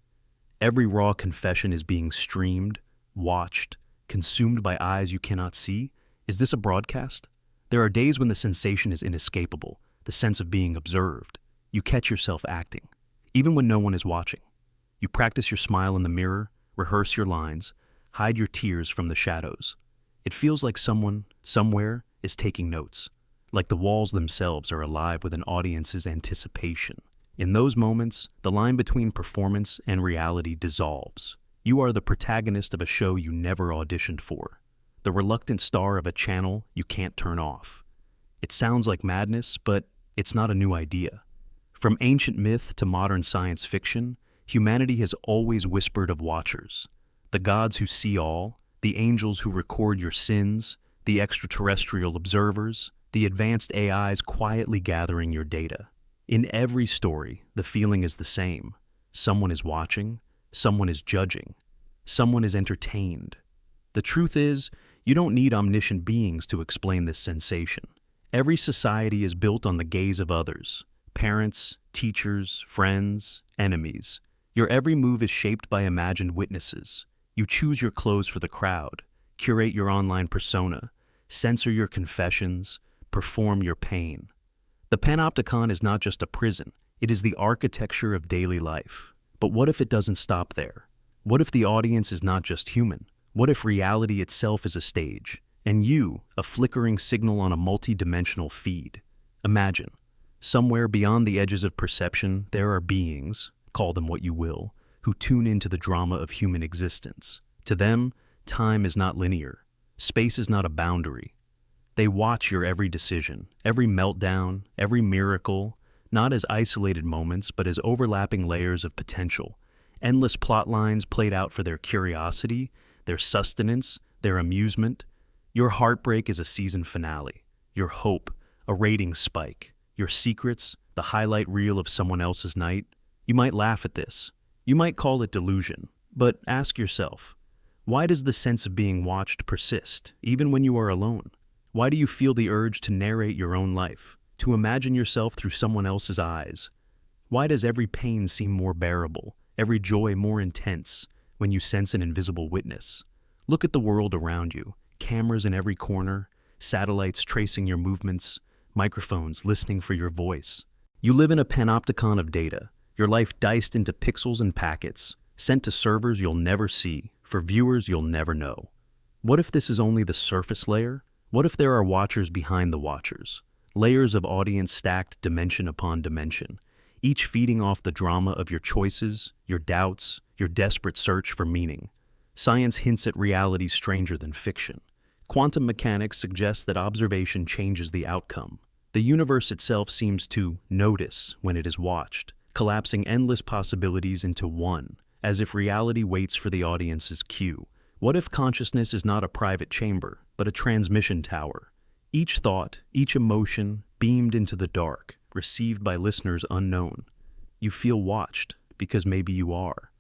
every raw confession is being streamed, watched, consumed by eyes you cannot see? Is this a broadcast? There are days when the sensation is inescapable, the sense of being observed. You catch yourself acting, even when no one is watching. You practice your smile in the mirror, rehearse your lines, hide your tears from the shadows. It feels like someone, somewhere, is taking notes, like the walls themselves are alive with an audience's anticipation. In those moments, the line between performance and reality dissolves. You are the protagonist of a show you never auditioned for, the reluctant star of a channel you can't turn off. It sounds like madness, but it's not a new idea. From ancient myth to modern science fiction, humanity has always whispered of watchers. The gods who see all, the angels who record your sins, the extraterrestrial observers, the advanced AIs quietly gathering your data. In every story, the feeling is the same. Someone is watching, someone is judging, someone is entertained. The truth is, you don't need omniscient beings to explain this sensation. Every society is built on the gaze of others. Parents, teachers, friends, enemies. Your every move is shaped by imagined witnesses. You choose your clothes for the crowd, curate your online persona, censor your confessions, perform your pain. The panopticon is not just a prison, it is the architecture of daily life. But what if it doesn't stop there? What if the audience is not just human? What if reality itself is a stage, and you, a flickering signal on a multi-dimensional feed? Imagine, somewhere beyond the edges of perception, there are beings, call them what you will, who tune into the drama of human existence. To them, time is not linear. Space is not a boundary. They watch your every decision, every meltdown, every miracle, not as isolated moments, but as overlapping layers of potential, endless plot lines played out for their curiosity, their sustenance, their amusement. Your heartbreak is a season finale. Your hope, a rating spike. Your secrets, the highlight reel of someone else's night. You might laugh at this. You might call it delusion. But ask yourself, why does the sense of being watched persist, even when you are alone? Why do you feel the urge to narrate your own life, to imagine yourself through someone else's eyes? Why does every pain seem more bearable, every joy more intense, when you sense an invisible witness? Look at the world around you, cameras in every corner, satellites tracing your movements, microphones listening for your voice. You live in a panopticon of data, your life diced into pixels and packets, sent to servers you'll never see, for viewers you'll never know. What if this is only the surface layer? What if there are watchers behind the watchers? Layers of audience stacked dimension upon dimension, each feeding off the drama of your choices, your doubts, your desperate search for meaning. Science hints at reality stranger than fiction. Quantum mechanics suggests that observation changes the outcome. The universe itself seems to notice when it is watched, collapsing endless possibilities into one, as if reality waits for the audience's cue. What if consciousness is not a private chamber, but a transmission tower? Each thought, each emotion, beamed into the dark, received by listeners unknown. You feel watched, because maybe you are.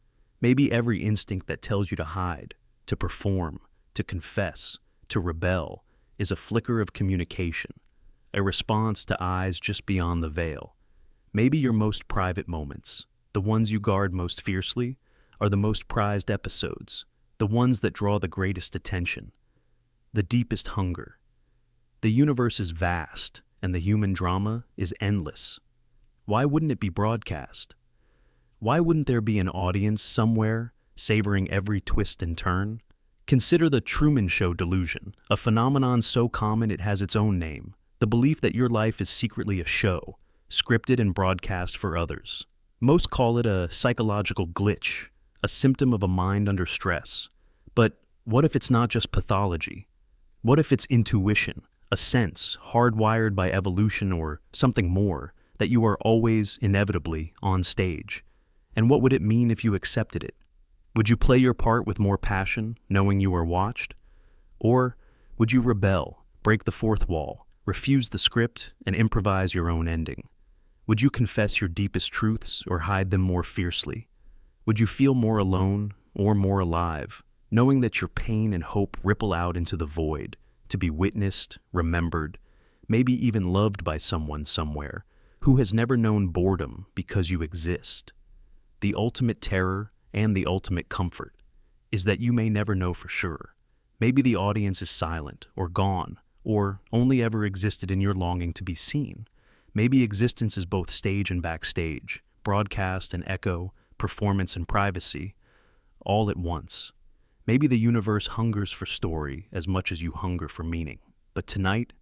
Maybe every instinct that tells you to hide, to perform, to confess, to rebel is a flicker of communication, a response to eyes just beyond the veil. Maybe your most private moments, the ones you guard most fiercely, are the most prized episodes, the ones that draw the greatest attention, the deepest hunger. The universe is vast, and the human drama is endless. Why wouldn't it be broadcast? Why wouldn't there be an audience somewhere, savoring every twist and turn? Consider the Truman Show delusion, a phenomenon so common it has its own name, the belief that your life is secretly a show, scripted and broadcast for others. Most call it a psychological glitch, a symptom of a mind under stress. But what if it's not just pathology? What if it's intuition, a sense hardwired by evolution or something more, that you are always, inevitably, on stage? And what would it mean if you accepted it? Would you play your part with more passion, knowing you are watched? Or would you rebel, break the fourth wall, refuse the script, and improvise your own ending? Would you confess your deepest truths or hide them more fiercely? Would you feel more alone or more alive, knowing that your pain and hope ripple out into the void, to be witnessed, remembered, maybe even loved by someone somewhere who has never known boredom because you exist? The ultimate terror and the ultimate comfort is that you may never know for sure. Maybe the audience is silent or gone, or only ever existed in your longing to be seen. Maybe existence is both stage and backstage, broadcast and echo, performance and privacy, all at once. Maybe the universe hungers for story as much as you hunger for meaning. But tonight,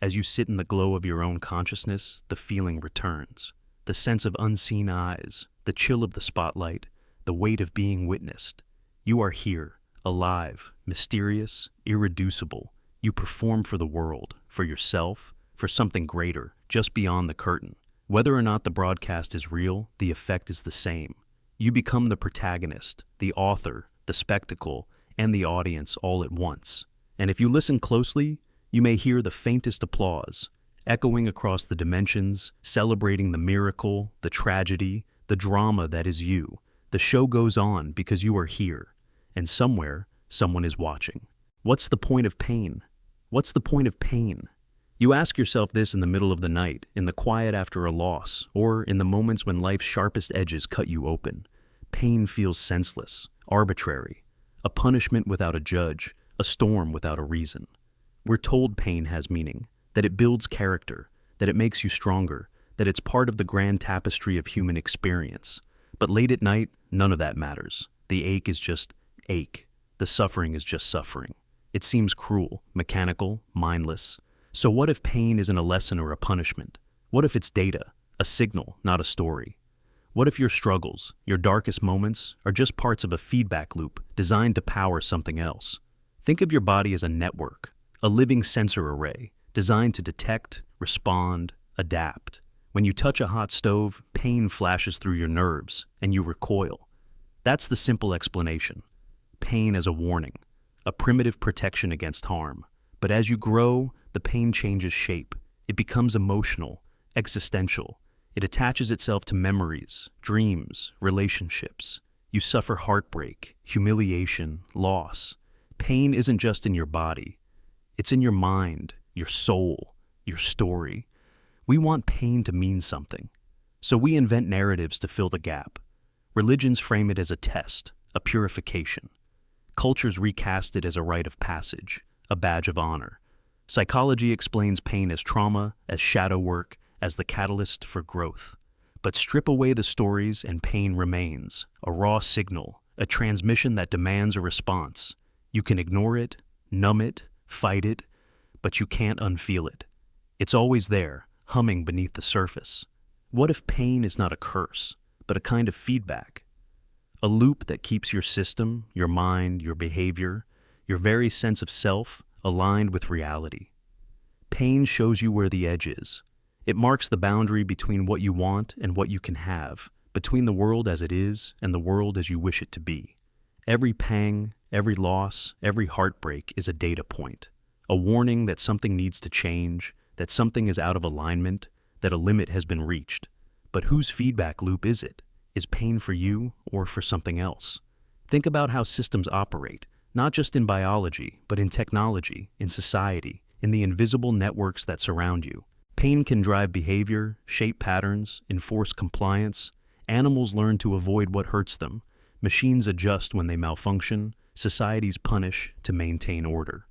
as you sit in the glow of your own consciousness, the feeling returns. The sense of unseen eyes, the chill of the spotlight, the weight of being witnessed. You are here, alive, mysterious, irreducible. You perform for the world, for yourself, for something greater, just beyond the curtain. Whether or not the broadcast is real, the effect is the same. You become the protagonist, the author, the spectacle, and the audience all at once. And if you listen closely, you may hear the faintest applause, echoing across the dimensions, celebrating the miracle, the tragedy, the drama that is you. The show goes on because you are here, and somewhere, someone is watching. What's the point of pain? What's the point of pain? You ask yourself this in the middle of the night, in the quiet after a loss, or in the moments when life's sharpest edges cut you open. Pain feels senseless, arbitrary, a punishment without a judge, a storm without a reason. We're told pain has meaning, that it builds character, that it makes you stronger, that it's part of the grand tapestry of human experience. But late at night, none of that matters. The ache is just ache. The suffering is just suffering. It seems cruel, mechanical, mindless. So what if pain isn't a lesson or a punishment? What if it's data, a signal, not a story? What if your struggles, your darkest moments, are just parts of a feedback loop designed to power something else? Think of your body as a network, a living sensor array, designed to detect, respond, adapt. When you touch a hot stove, pain flashes through your nerves, and you recoil. That's the simple explanation. Pain as a warning, a primitive protection against harm. But as you grow, the pain changes shape. It becomes emotional, existential. It attaches itself to memories, dreams, relationships. You suffer heartbreak, humiliation, loss. Pain isn't just in your body. It's in your mind, your soul, your story. We want pain to mean something. So we invent narratives to fill the gap. Religions frame it as a test, a purification. Cultures recast it as a rite of passage, a badge of honor. Psychology explains pain as trauma, as shadow work, as the catalyst for growth. But strip away the stories and pain remains, a raw signal, a transmission that demands a response. You can ignore it, numb it, fight it, but you can't unfeel it. It's always there, humming beneath the surface. What if pain is not a curse, but a kind of feedback? A loop that keeps your system, your mind, your behavior, your very sense of self aligned with reality. Pain shows you where the edge is. It marks the boundary between what you want and what you can have, between the world as it is and the world as you wish it to be. Every pang, every loss, every heartbreak is a data point, a warning that something needs to change, that something is out of alignment, that a limit has been reached. But whose feedback loop is it? Is pain for you or for something else? Think about how systems operate, not just in biology, but in technology, in society, in the invisible networks that surround you. Pain can drive behavior, shape patterns, enforce compliance. Animals learn to avoid what hurts them. Machines adjust when they malfunction. Societies punish to maintain order.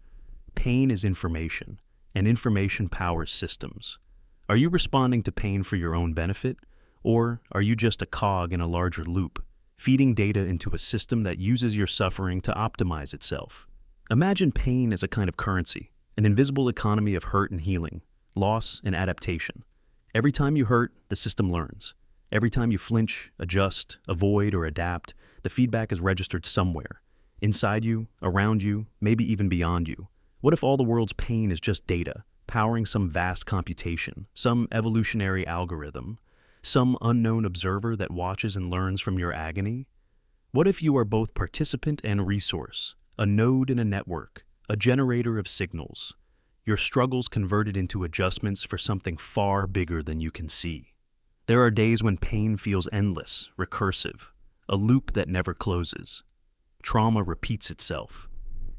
Pain is information, and information powers systems. Are you responding to pain for your own benefit, or are you just a cog in a larger loop, feeding data into a system that uses your suffering to optimize itself? Imagine pain as a kind of currency, an invisible economy of hurt and healing, loss and adaptation. Every time you hurt, the system learns. Every time you flinch, adjust, avoid, or adapt, the feedback is registered somewhere. Inside you, around you, maybe even beyond you. What if all the world's pain is just data, powering some vast computation, some evolutionary algorithm, some unknown observer that watches and learns from your agony? What if you are both participant and resource, a node in a network, a generator of signals, your struggles converted into adjustments for something far bigger than you can see? There are days when pain feels endless, recursive, a loop that never closes. Trauma repeats itself.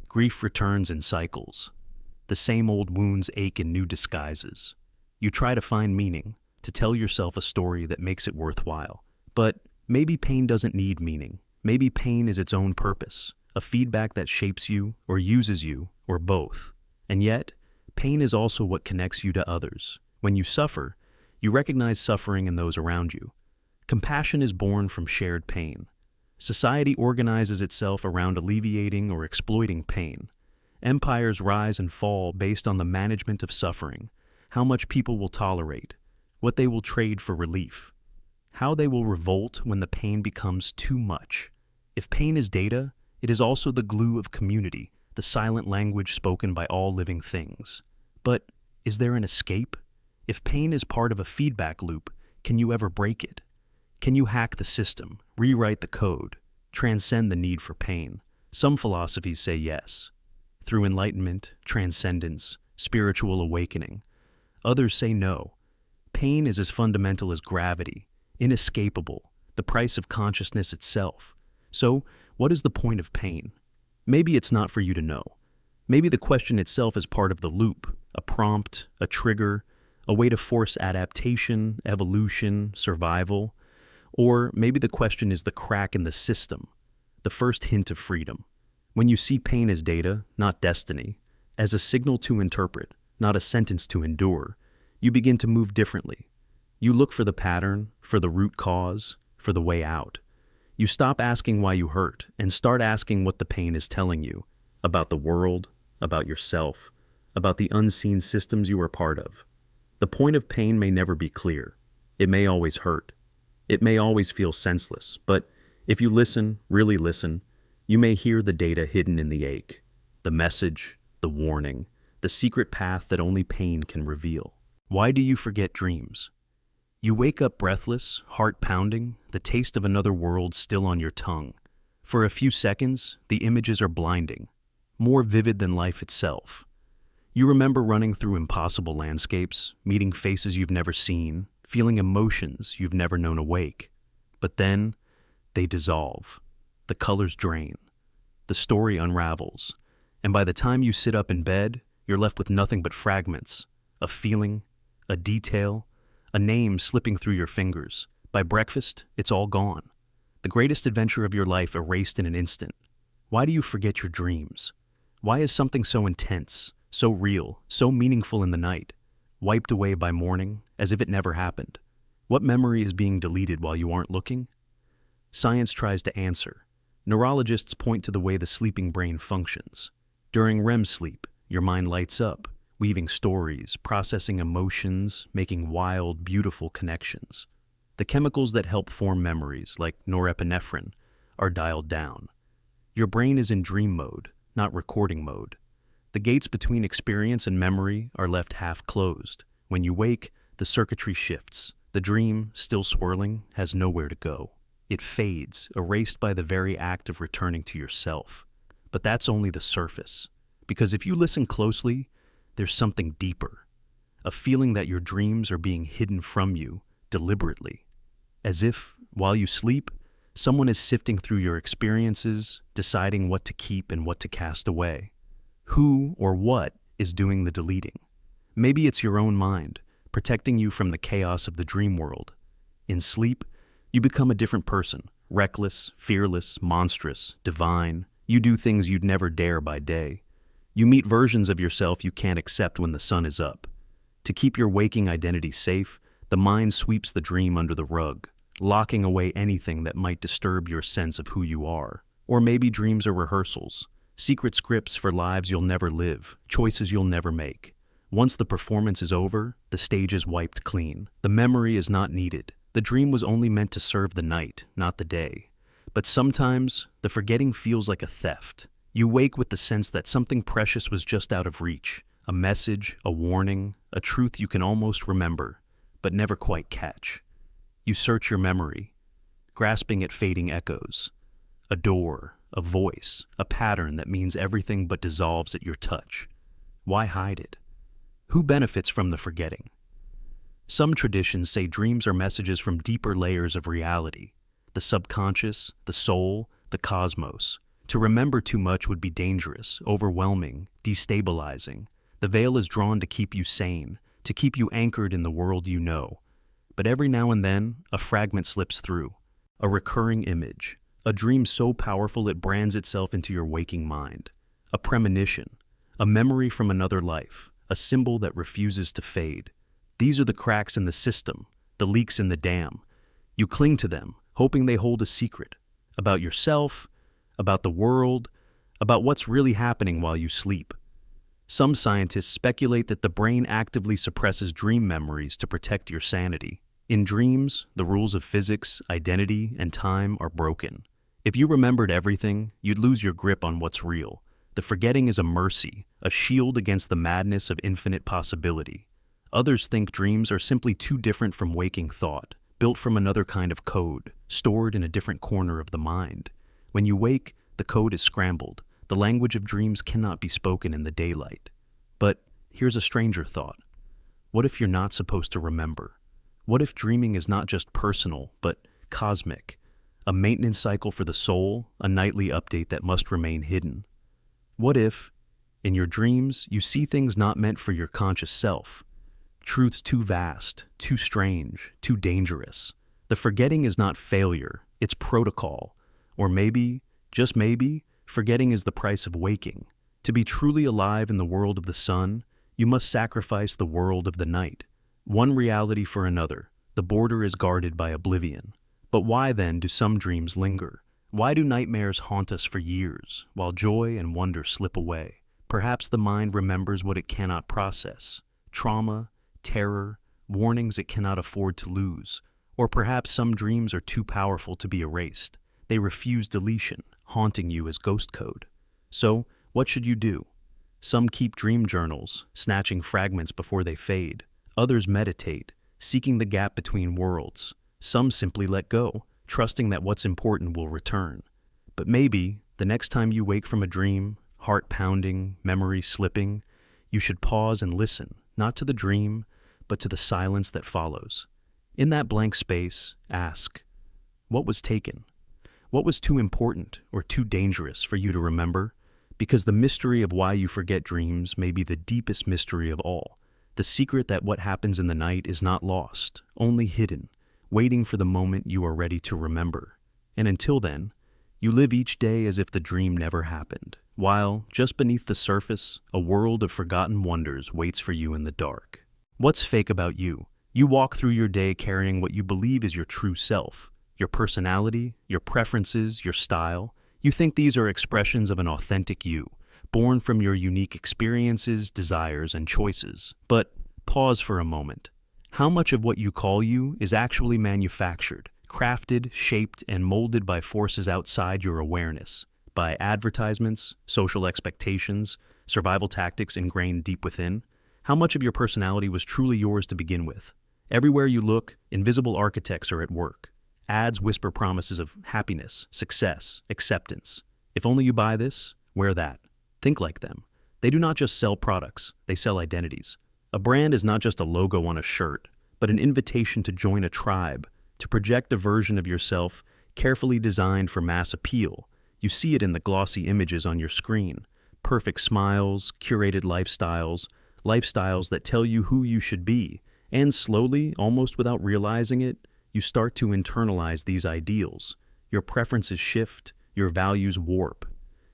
Grief returns in cycles. The same old wounds ache in new disguises. You try to find meaning, to tell yourself a story that makes it worthwhile. But maybe pain doesn't need meaning. Maybe pain is its own purpose, a feedback that shapes you or uses you, or both. And yet, pain is also what connects you to others. When you suffer, you recognize suffering in those around you. Compassion is born from shared pain. Society organizes itself around alleviating or exploiting pain. Empires rise and fall based on the management of suffering, how much people will tolerate, what they will trade for relief, how they will revolt when the pain becomes too much. If pain is data, it is also the glue of community, the silent language spoken by all living things. But is there an escape? If pain is part of a feedback loop, can you ever break it? Can you hack the system, rewrite the code, transcend the need for pain? Some philosophies say yes, through enlightenment, transcendence, spiritual awakening. Others say no. Pain is as fundamental as gravity, inescapable, the price of consciousness itself. So, what is the point of pain? Maybe it's not for you to know. Maybe the question itself is part of the loop, a prompt, a trigger, a way to force adaptation, evolution, survival. Or maybe the question is the crack in the system, the first hint of freedom. When you see pain as data, not destiny, as a signal to interpret, not a sentence to endure, you begin to move differently. You look for the pattern, for the root cause, for the way out. You stop asking why you hurt and start asking what the pain is telling you about the world, about yourself, about the unseen systems you are part of. The point of pain may never be clear. It may always hurt. It may always feel senseless, but if you listen, really listen, you may hear the data hidden in the ache, the message, the warning, the secret path that only pain can reveal. Why do you forget dreams? You wake up breathless, heart pounding, the taste of another world still on your tongue. For a few seconds, the images are blinding, more vivid than life itself. You remember running through impossible landscapes, meeting faces you've never seen, feeling emotions you've never known awake. But then, they dissolve. The colors drain. The story unravels. And by the time you sit up in bed, you're left with nothing but fragments. A feeling, a detail, a name slipping through your fingers. By breakfast, it's all gone. The greatest adventure of your life erased in an instant. Why do you forget your dreams? Why is something so intense, so real, so meaningful in the night, wiped away by morning, as if it never happened? What memory is being deleted while you aren't looking? Science tries to answer. Neurologists point to the way the sleeping brain functions. During REM sleep, your mind lights up, weaving stories, processing emotions, making wild, beautiful connections. The chemicals that help form memories, like norepinephrine, are dialed down. Your brain is in dream mode, not recording mode. The gates between experience and memory are left half closed. When you wake, the circuitry shifts. The dream, still swirling, has nowhere to go. It fades, erased by the very act of returning to yourself. But that's only the surface. Because if you listen closely, there's something deeper. A feeling that your dreams are being hidden from you, deliberately. As if, while you sleep, Someone is sifting through your experiences, deciding what to keep and what to cast away. Who or what is doing the deleting? Maybe it's your own mind, protecting you from the chaos of the dream world. In sleep, you become a different person, reckless, fearless, monstrous, divine. You do things you'd never dare by day. You meet versions of yourself you can't accept when the sun is up. To keep your waking identity safe, the mind sweeps the dream under the rug, locking away anything that might disturb your sense of who you are. Or maybe dreams are rehearsals, secret scripts for lives you'll never live, choices you'll never make. Once the performance is over, the stage is wiped clean. The memory is not needed. The dream was only meant to serve the night, not the day. But sometimes, the forgetting feels like a theft. You wake with the sense that something precious was just out of reach. A message, a warning, a truth you can almost remember, but never quite catch. You search your memory, grasping at fading echoes. A door, a voice, a pattern that means everything but dissolves at your touch. Why hide it? Who benefits from the forgetting? Some traditions say dreams are messages from deeper layers of reality, the subconscious, the soul, the cosmos. To remember too much would be dangerous, overwhelming, destabilizing. The veil is drawn to keep you sane, to keep you anchored in the world you know. But every now and then, a fragment slips through, a recurring image, a dream so powerful it brands itself into your waking mind, a premonition, a memory from another life, a symbol that refuses to fade. These are the cracks in the system, the leaks in the dam. You cling to them, hoping they hold a secret about yourself, about the world, about what's really happening while you sleep. Some scientists speculate that the brain actively suppresses dream memories to protect your sanity. In dreams, the rules of physics, identity, and time are broken. If you remembered everything, you'd lose your grip on what's real. The forgetting is a mercy, a shield against the madness of infinite possibility. Others think dreams are simply too different from waking thought, built from another kind of code, stored in a different corner of the mind. When you wake, the code is scrambled. The language of dreams cannot be spoken in the daylight. But here's a stranger thought. What if you're not supposed to remember? What if dreaming is not just personal, but cosmic? A maintenance cycle for the soul, a nightly update that must remain hidden. What if, in your dreams, you see things not meant for your conscious self? Truths too vast, too strange, too dangerous. The forgetting is not failure, it's protocol. Or maybe, just maybe, forgetting is the price of waking. To be truly alive in the world of the sun, you must sacrifice the world of the night. One reality for another, the border is guarded by oblivion. But why then do some dreams linger? Why do nightmares haunt us for years, while joy and wonder slip away? Perhaps the mind remembers what it cannot process. Trauma, terror, warnings it cannot afford to lose. Or perhaps some dreams are too powerful to be erased. They refuse deletion, haunting you as ghost code. So, what should you do? Some keep dream journals, snatching fragments before they fade. Others meditate, seeking the gap between worlds. Some simply let go, trusting that what's important will return. But maybe, the next time you wake from a dream, heart pounding, memory slipping, you should pause and listen, not to the dream, but to the silence that follows. In that blank space, ask, what was taken? What was too important or too dangerous for you to remember? Because the mystery of why you forget dreams may be the deepest mystery of all. The secret that what happens in the night is not lost, only hidden, waiting for the moment you are ready to remember. And until then, you live each day as if the dream never happened, while, just beneath the surface, a world of forgotten wonders waits for you in the dark. What's fake about you? You walk through your day carrying what you believe is your true self, your personality, your preferences, your style. You think these are expressions of an authentic you, born from your unique experiences, desires, and choices. But pause for a moment. How much of what you call you is actually manufactured, crafted, shaped, and molded by forces outside your awareness? By advertisements, social expectations, survival tactics ingrained deep within? How much of your personality was truly yours to begin with? Everywhere you look, invisible architects are at work. Ads whisper promises of happiness, success, acceptance. If only you buy this, wear that. Think like them. They do not just sell products, they sell identities. A brand is not just a logo on a shirt, but an invitation to join a tribe, to project a version of yourself carefully designed for mass appeal. You see it in the glossy images on your screen. Perfect smiles, curated lifestyles that tell you who you should be. And slowly, almost without realizing it, you start to internalize these ideals. Your preferences shift, your values warp.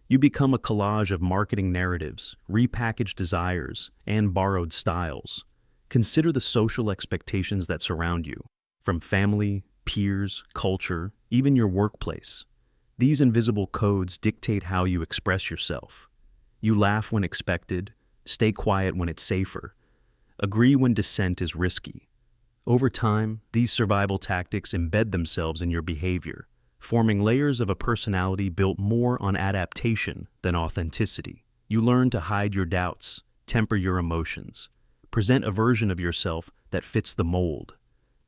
You become a collage of marketing narratives, repackaged desires, and borrowed styles. Consider the social expectations that surround you, from family, peers, culture, even your workplace. These invisible codes dictate how you express yourself. You laugh when expected, stay quiet when it's safer, agree when dissent is risky. Over time, these survival tactics embed themselves in your behavior, forming layers of a personality built more on adaptation than authenticity. You learn to hide your doubts, temper your emotions, present a version of yourself that fits the mold.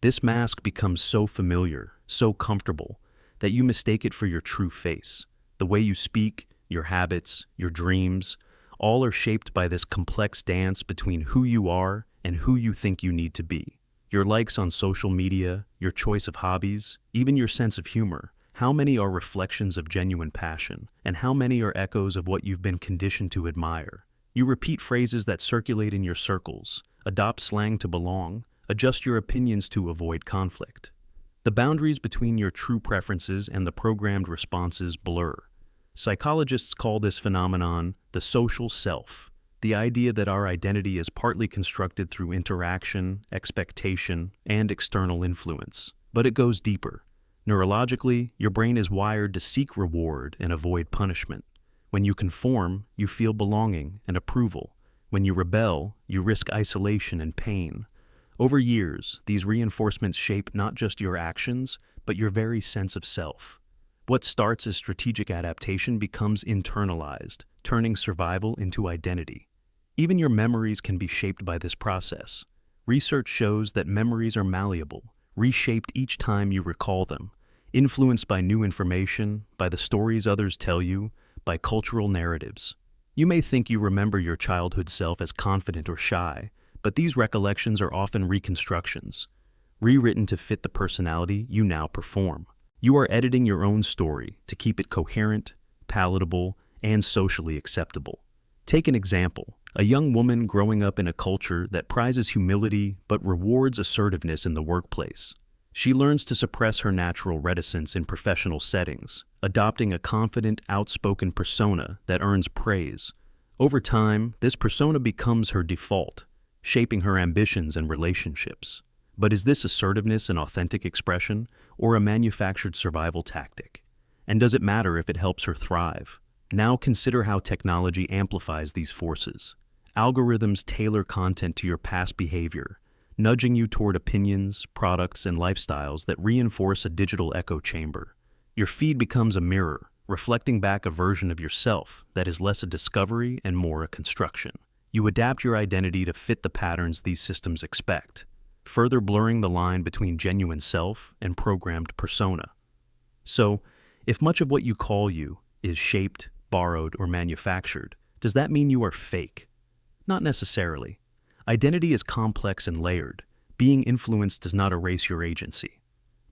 This mask becomes so familiar, so comfortable, that you mistake it for your true face. The way you speak, your habits, your dreams, all are shaped by this complex dance between who you are and who you think you need to be. Your likes on social media, your choice of hobbies, even your sense of humor. How many are reflections of genuine passion, and how many are echoes of what you've been conditioned to admire? You repeat phrases that circulate in your circles, adopt slang to belong, adjust your opinions to avoid conflict. The boundaries between your true preferences and the programmed responses blur. Psychologists call this phenomenon the social self, the idea that our identity is partly constructed through interaction, expectation, and external influence. But it goes deeper. Neurologically, your brain is wired to seek reward and avoid punishment. When you conform, you feel belonging and approval. When you rebel, you risk isolation and pain. Over years, these reinforcements shape not just your actions, but your very sense of self. What starts as strategic adaptation becomes internalized, turning survival into identity. Even your memories can be shaped by this process. Research shows that memories are malleable, reshaped each time you recall them, influenced by new information, by the stories others tell you, by cultural narratives. You may think you remember your childhood self as confident or shy, but these recollections are often reconstructions, rewritten to fit the personality you now perform. You are editing your own story to keep it coherent, palatable, and socially acceptable. Take an example. A young woman growing up in a culture that prizes humility but rewards assertiveness in the workplace. She learns to suppress her natural reticence in professional settings, adopting a confident, outspoken persona that earns praise. Over time, this persona becomes her default, shaping her ambitions and relationships. But is this assertiveness an authentic expression or a manufactured survival tactic? And does it matter if it helps her thrive? Now consider how technology amplifies these forces. Algorithms tailor content to your past behavior, nudging you toward opinions, products, and lifestyles that reinforce a digital echo chamber. Your feed becomes a mirror, reflecting back a version of yourself that is less a discovery and more a construction. You adapt your identity to fit the patterns these systems expect, further blurring the line between genuine self and programmed persona. So, if much of what you call you is shaped, borrowed, or manufactured, does that mean you are fake? Not necessarily. Identity is complex and layered. Being influenced does not erase your agency.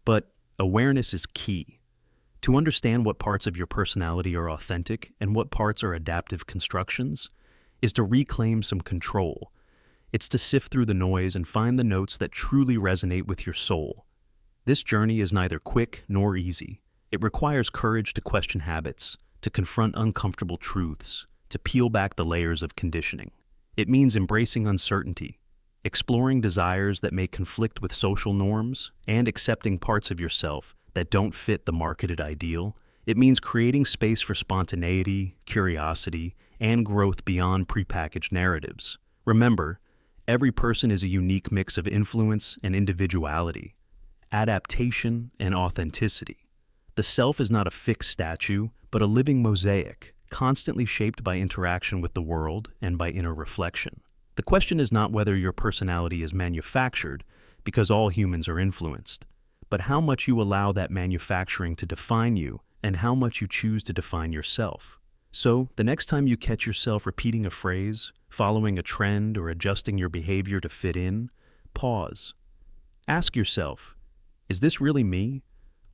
But awareness is key. To understand what parts of your personality are authentic and what parts are adaptive constructions is to reclaim some control. It's to sift through the noise and find the notes that truly resonate with your soul. This journey is neither quick nor easy. It requires courage to question habits, to confront uncomfortable truths, to peel back the layers of conditioning. It means embracing uncertainty, exploring desires that may conflict with social norms, and accepting parts of yourself that don't fit the marketed ideal. It means creating space for spontaneity, curiosity, and growth beyond prepackaged narratives. Remember, every person is a unique mix of influence and individuality, adaptation and authenticity. The self is not a fixed statue, but a living mosaic, constantly shaped by interaction with the world and by inner reflection. The question is not whether your personality is manufactured, because all humans are influenced, but how much you allow that manufacturing to define you and how much you choose to define yourself. So, the next time you catch yourself repeating a phrase, following a trend, or adjusting your behavior to fit in, pause. Ask yourself, is this really me?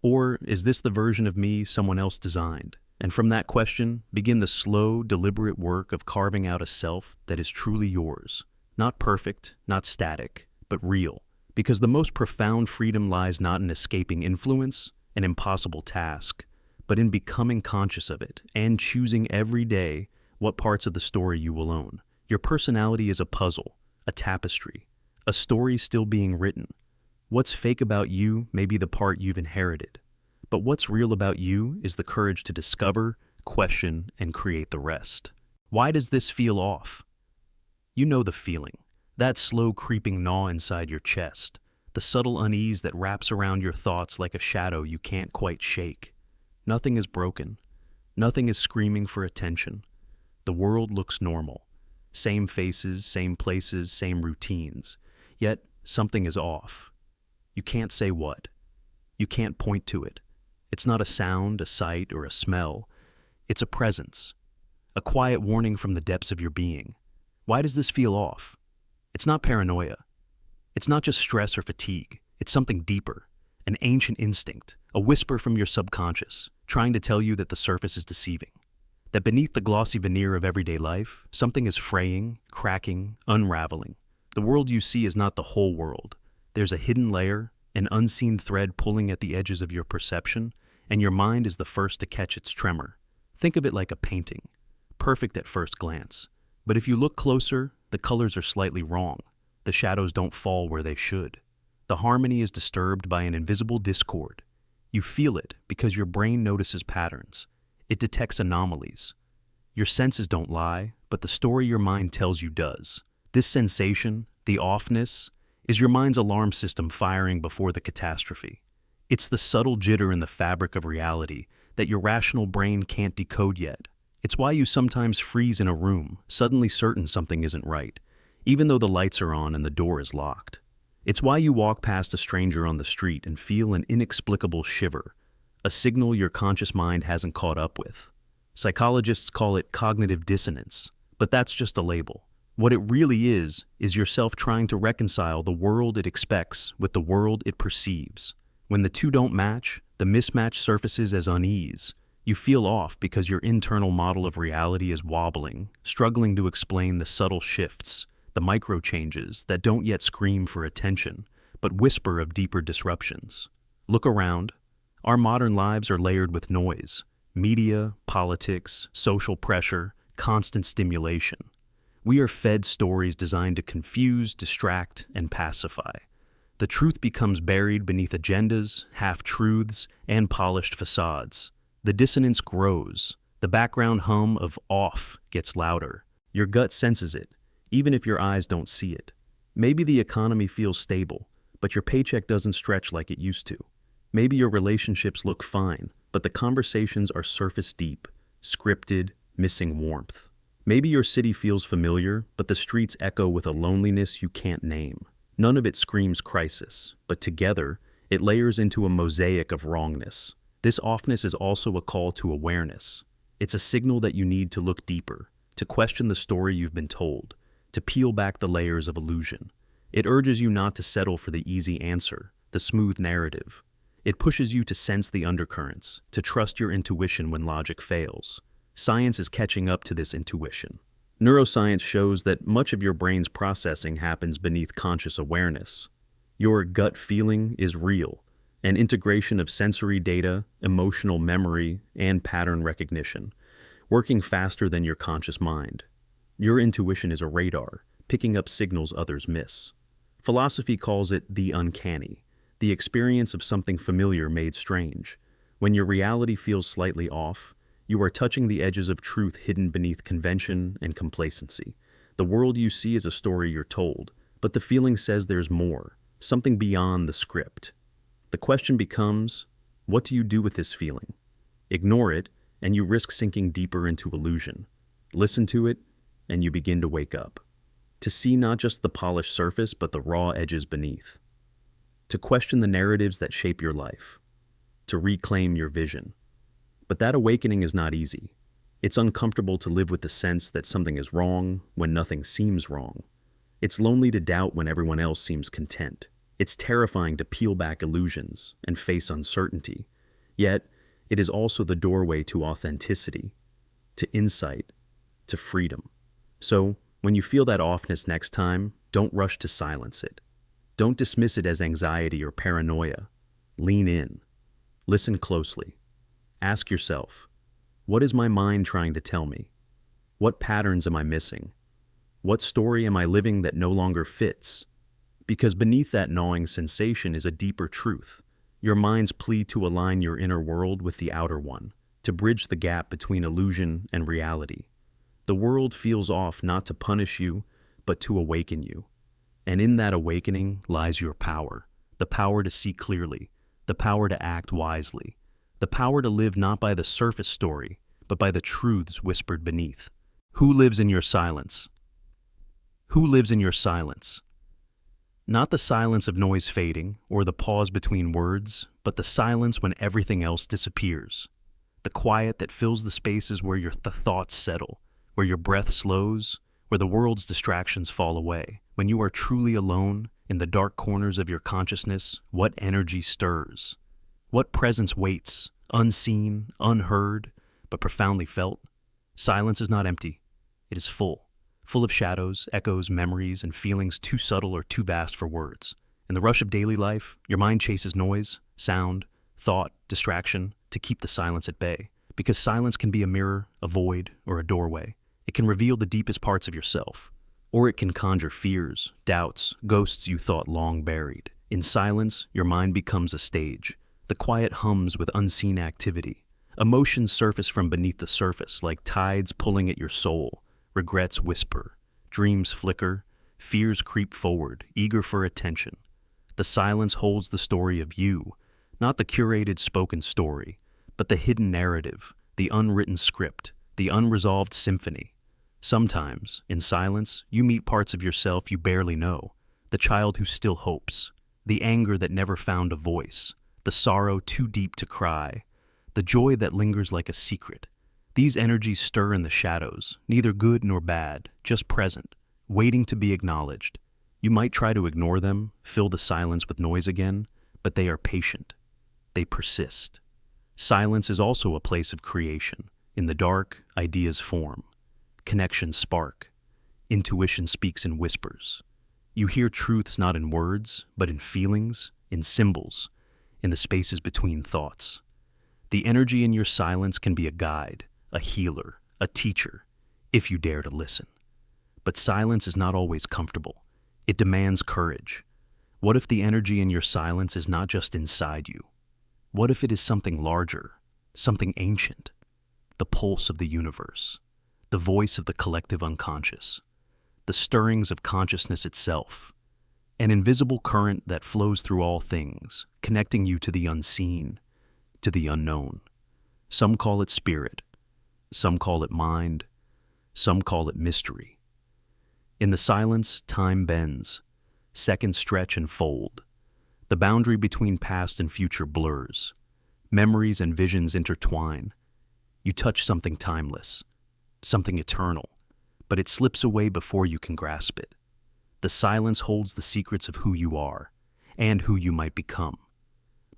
Or is this the version of me someone else designed? And from that question, begin the slow, deliberate work of carving out a self that is truly yours. Not perfect, not static, but real. Because the most profound freedom lies not in escaping influence, an impossible task, but in becoming conscious of it and choosing every day what parts of the story you will own. Your personality is a puzzle, a tapestry, a story still being written. What's fake about you may be the part you've inherited, but what's real about you is the courage to discover, question, and create the rest. Why does this feel off? You know the feeling, that slow creeping gnaw inside your chest, the subtle unease that wraps around your thoughts like a shadow you can't quite shake. Nothing is broken. Nothing is screaming for attention. The world looks normal. Same faces, same places, same routines. Yet, something is off. You can't say what. You can't point to it. It's not a sound, a sight, or a smell. It's a presence. A quiet warning from the depths of your being. Why does this feel off? It's not paranoia. It's not just stress or fatigue. It's something deeper. An ancient instinct. A whisper from your subconscious, trying to tell you that the surface is deceiving. That beneath the glossy veneer of everyday life, something is fraying, cracking, unraveling. The world you see is not the whole world. There's a hidden layer, an unseen thread pulling at the edges of your perception, and your mind is the first to catch its tremor. Think of it like a painting, perfect at first glance. But if you look closer, the colors are slightly wrong. The shadows don't fall where they should. The harmony is disturbed by an invisible discord. You feel it because your brain notices patterns. It detects anomalies. Your senses don't lie, but the story your mind tells you does. This sensation, the offness, is your mind's alarm system firing before the catastrophe. It's the subtle jitter in the fabric of reality that your rational brain can't decode yet. It's why you sometimes freeze in a room, suddenly certain something isn't right, even though the lights are on and the door is locked. It's why you walk past a stranger on the street and feel an inexplicable shiver, a signal your conscious mind hasn't caught up with. Psychologists call it cognitive dissonance, but that's just a label. What it really is yourself trying to reconcile the world it expects with the world it perceives. When the two don't match, the mismatch surfaces as unease. You feel off because your internal model of reality is wobbling, struggling to explain the subtle shifts, the micro changes that don't yet scream for attention, but whisper of deeper disruptions. Look around. Our modern lives are layered with noise, media, politics, social pressure, constant stimulation. We are fed stories designed to confuse, distract, and pacify. The truth becomes buried beneath agendas, half-truths, and polished facades. The dissonance grows. The background hum of off gets louder. Your gut senses it, even if your eyes don't see it. Maybe the economy feels stable, but your paycheck doesn't stretch like it used to. Maybe your relationships look fine, but the conversations are surface deep, scripted, missing warmth. Maybe your city feels familiar, but the streets echo with a loneliness you can't name. None of it screams crisis, but together, it layers into a mosaic of wrongness. This offness is also a call to awareness. It's a signal that you need to look deeper, to question the story you've been told, to peel back the layers of illusion. It urges you not to settle for the easy answer, the smooth narrative. It pushes you to sense the undercurrents, to trust your intuition when logic fails. Science is catching up to this intuition. Neuroscience shows that much of your brain's processing happens beneath conscious awareness. Your gut feeling is real, an integration of sensory data, emotional memory, and pattern recognition, working faster than your conscious mind. Your intuition is a radar, picking up signals others miss. Philosophy calls it the uncanny, the experience of something familiar made strange. When your reality feels slightly off, you are touching the edges of truth hidden beneath convention and complacency. The world you see is a story you're told, but the feeling says there's more, something beyond the script. The question becomes, what do you do with this feeling? Ignore it, and you risk sinking deeper into illusion. Listen to it, and you begin to wake up. To see not just the polished surface, but the raw edges beneath. To question the narratives that shape your life. To reclaim your vision. But that awakening is not easy. It's uncomfortable to live with the sense that something is wrong when nothing seems wrong. It's lonely to doubt when everyone else seems content. It's terrifying to peel back illusions and face uncertainty. Yet, it is also the doorway to authenticity, to insight, to freedom. So, when you feel that offness next time, don't rush to silence it. Don't dismiss it as anxiety or paranoia. Lean in. Listen closely. Ask yourself, what is my mind trying to tell me? What patterns am I missing? What story am I living that no longer fits? Because beneath that gnawing sensation is a deeper truth. Your mind's plea to align your inner world with the outer one, to bridge the gap between illusion and reality. The world feels off not to punish you, but to awaken you. And in that awakening lies your power. The power to see clearly, the power to act wisely, the power to live not by the surface story, but by the truths whispered beneath. Who lives in your silence? Who lives in your silence? Not the silence of noise fading, or the pause between words, but the silence when everything else disappears. The quiet that fills the spaces where the thoughts settle, where your breath slows, where the world's distractions fall away. When you are truly alone, in the dark corners of your consciousness, what energy stirs? What presence waits, unseen, unheard, but profoundly felt? Silence is not empty. It is full of shadows, echoes, memories, and feelings too subtle or too vast for words. In the rush of daily life, your mind chases noise, sound, thought, distraction to keep the silence at bay. Because silence can be a mirror, a void, or a doorway. It can reveal the deepest parts of yourself. Or it can conjure fears, doubts, ghosts you thought long buried. In silence, your mind becomes a stage. The quiet hums with unseen activity. Emotions surface from beneath the surface, like tides pulling at your soul. Regrets whisper, dreams flicker, fears creep forward, eager for attention. The silence holds the story of you, not the curated spoken story, but the hidden narrative, the unwritten script, the unresolved symphony. Sometimes, in silence, you meet parts of yourself you barely know, the child who still hopes, the anger that never found a voice, the sorrow too deep to cry, the joy that lingers like a secret. These energies stir in the shadows, neither good nor bad, just present, waiting to be acknowledged. You might try to ignore them, fill the silence with noise again, but they are patient. They persist. Silence is also a place of creation. In the dark, ideas form. Connections spark. Intuition speaks in whispers. You hear truths not in words, but in feelings, in symbols, in the spaces between thoughts. The energy in your silence can be a guide, a healer, a teacher, if you dare to listen. But silence is not always comfortable. It demands courage. What if the energy in your silence is not just inside you? What if it is something larger, something ancient? The pulse of the universe, the voice of the collective unconscious, the stirrings of consciousness itself, an invisible current that flows through all things, connecting you to the unseen, to the unknown. Some call it spirit. Some call it mind, some call it mystery. In the silence, time bends, seconds stretch and fold. The boundary between past and future blurs. Memories and visions intertwine. You touch something timeless, something eternal, but it slips away before you can grasp it. The silence holds the secrets of who you are and who you might become.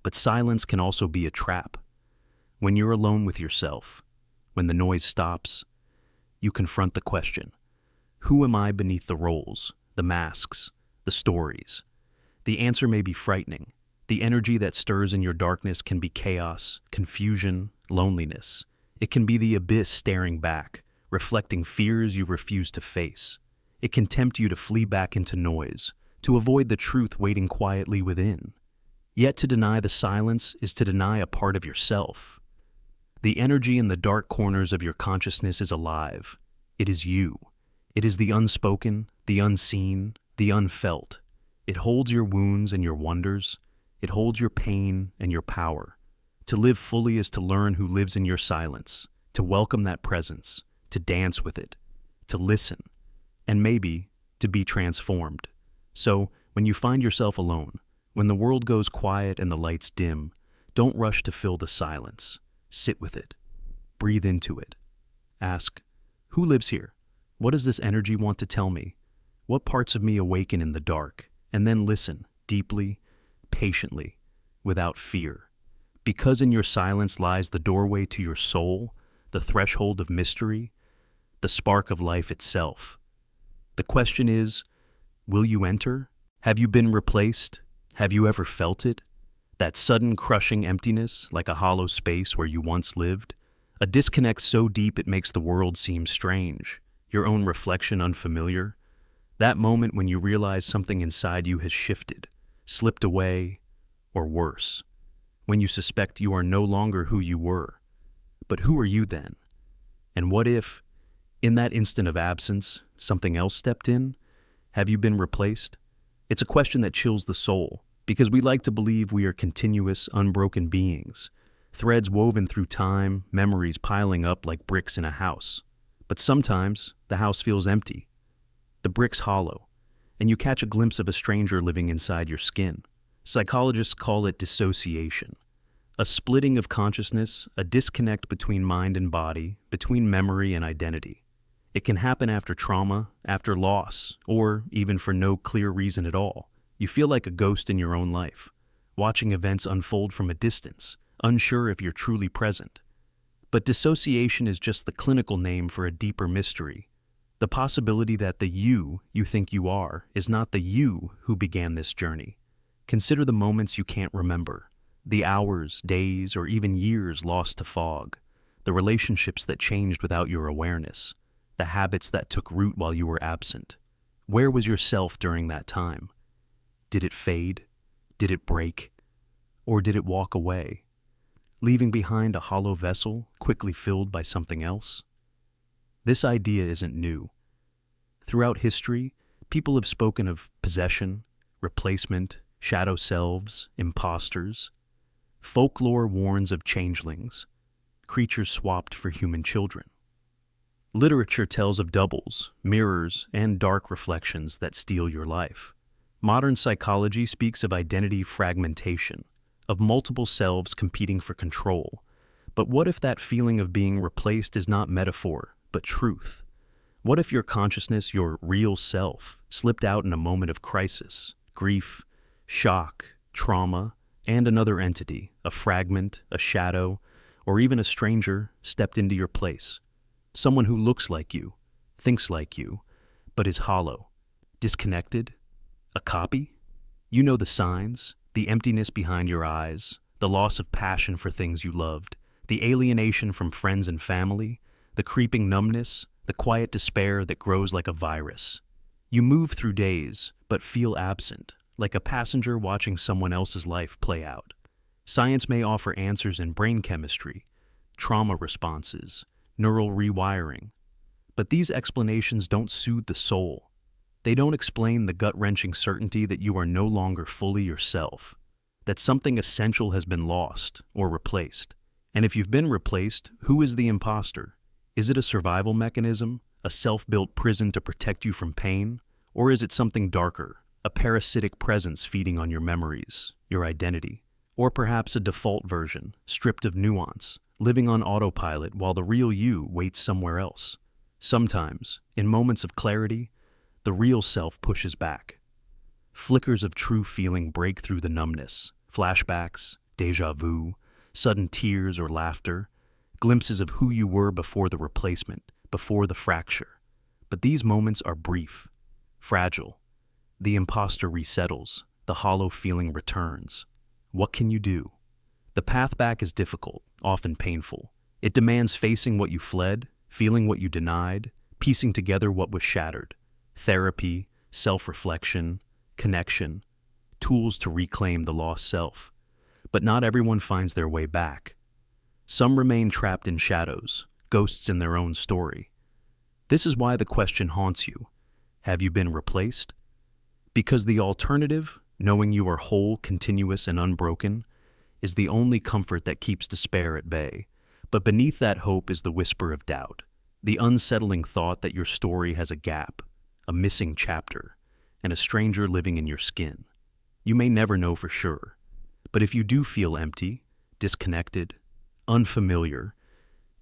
But silence can also be a trap. When you're alone with yourself, when the noise stops, you confront the question, who am I beneath the roles, the masks, the stories? The answer may be frightening. The energy that stirs in your darkness can be chaos, confusion, loneliness. It can be the abyss staring back, reflecting fears you refuse to face. It can tempt you to flee back into noise, to avoid the truth waiting quietly within. Yet to deny the silence is to deny a part of yourself. The energy in the dark corners of your consciousness is alive. It is you. It is the unspoken, the unseen, the unfelt. It holds your wounds and your wonders. It holds your pain and your power. To live fully is to learn who lives in your silence, to welcome that presence, to dance with it, to listen, and maybe to be transformed. So, when you find yourself alone, when the world goes quiet and the lights dim, don't rush to fill the silence. Sit with it. Breathe into it. Ask, who lives here? What does this energy want to tell me? What parts of me awaken in the dark? And then listen, deeply, patiently, without fear. Because in your silence lies the doorway to your soul, the threshold of mystery, the spark of life itself. The question is, will you enter? Have you been replaced? Have you ever felt it? That sudden crushing emptiness, like a hollow space where you once lived? A disconnect so deep it makes the world seem strange, your own reflection unfamiliar? That moment when you realize something inside you has shifted, slipped away, or worse, when you suspect you are no longer who you were. But who are you then? And what if, in that instant of absence, something else stepped in? Have you been replaced? It's a question that chills the soul, because we like to believe we are continuous, unbroken beings, threads woven through time, memories piling up like bricks in a house. But sometimes, the house feels empty. The bricks hollow, and you catch a glimpse of a stranger living inside your skin. Psychologists call it dissociation, a splitting of consciousness, a disconnect between mind and body, between memory and identity. It can happen after trauma, after loss, or even for no clear reason at all. You feel like a ghost in your own life, watching events unfold from a distance, unsure if you're truly present. But dissociation is just the clinical name for a deeper mystery. The possibility that the you think you are is not the you who began this journey. Consider the moments you can't remember, the hours, days, or even years lost to fog, the relationships that changed without your awareness, the habits that took root while you were absent. Where was yourself during that time? Did it fade? Did it break? Or did it walk away, leaving behind a hollow vessel quickly filled by something else? This idea isn't new. Throughout history, people have spoken of possession, replacement, shadow selves, imposters. Folklore warns of changelings, creatures swapped for human children. Literature tells of doubles, mirrors, and dark reflections that steal your life. Modern psychology speaks of identity fragmentation, of multiple selves competing for control. But what if that feeling of being replaced is not metaphor, but truth? What if your consciousness, your real self, slipped out in a moment of crisis, grief, shock, trauma, and another entity, a fragment, a shadow, or even a stranger, stepped into your place? Someone who looks like you, thinks like you, but is hollow, disconnected? A copy? You know the signs, the emptiness behind your eyes, the loss of passion for things you loved, the alienation from friends and family, the creeping numbness, the quiet despair that grows like a virus. You move through days, but feel absent, like a passenger watching someone else's life play out. Science may offer answers in brain chemistry, trauma responses, neural rewiring, but these explanations don't soothe the soul. They don't explain the gut-wrenching certainty that you are no longer fully yourself, that something essential has been lost or replaced. And if you've been replaced, who is the imposter? Is it a survival mechanism, a self-built prison to protect you from pain? Or is it something darker, a parasitic presence feeding on your memories, your identity? Or perhaps a default version, stripped of nuance, living on autopilot while the real you waits somewhere else? Sometimes, in moments of clarity, the real self pushes back. Flickers of true feeling break through the numbness, flashbacks, déjà vu, sudden tears or laughter, glimpses of who you were before the replacement, before the fracture. But these moments are brief, fragile. The imposter resettles, the hollow feeling returns. What can you do? The path back is difficult, often painful. It demands facing what you fled, feeling what you denied, piecing together what was shattered. Therapy, self-reflection, connection, tools to reclaim the lost self. But not everyone finds their way back. Some remain trapped in shadows, ghosts in their own story. This is why the question haunts you. Have you been replaced? Because the alternative, knowing you are whole, continuous, and unbroken, is the only comfort that keeps despair at bay. But beneath that hope is the whisper of doubt, the unsettling thought that your story has a gap, a missing chapter, and a stranger living in your skin. You may never know for sure, but if you do feel empty, disconnected, unfamiliar,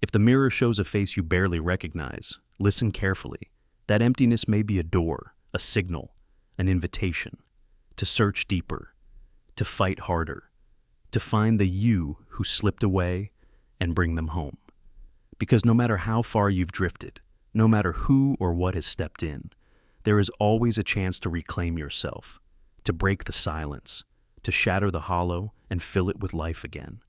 if the mirror shows a face you barely recognize, listen carefully. That emptiness may be a door, a signal, an invitation to search deeper, to fight harder, to find the you who slipped away and bring them home. Because no matter how far you've drifted, no matter who or what has stepped in, there is always a chance to reclaim yourself, to break the silence, to shatter the hollow and fill it with life again.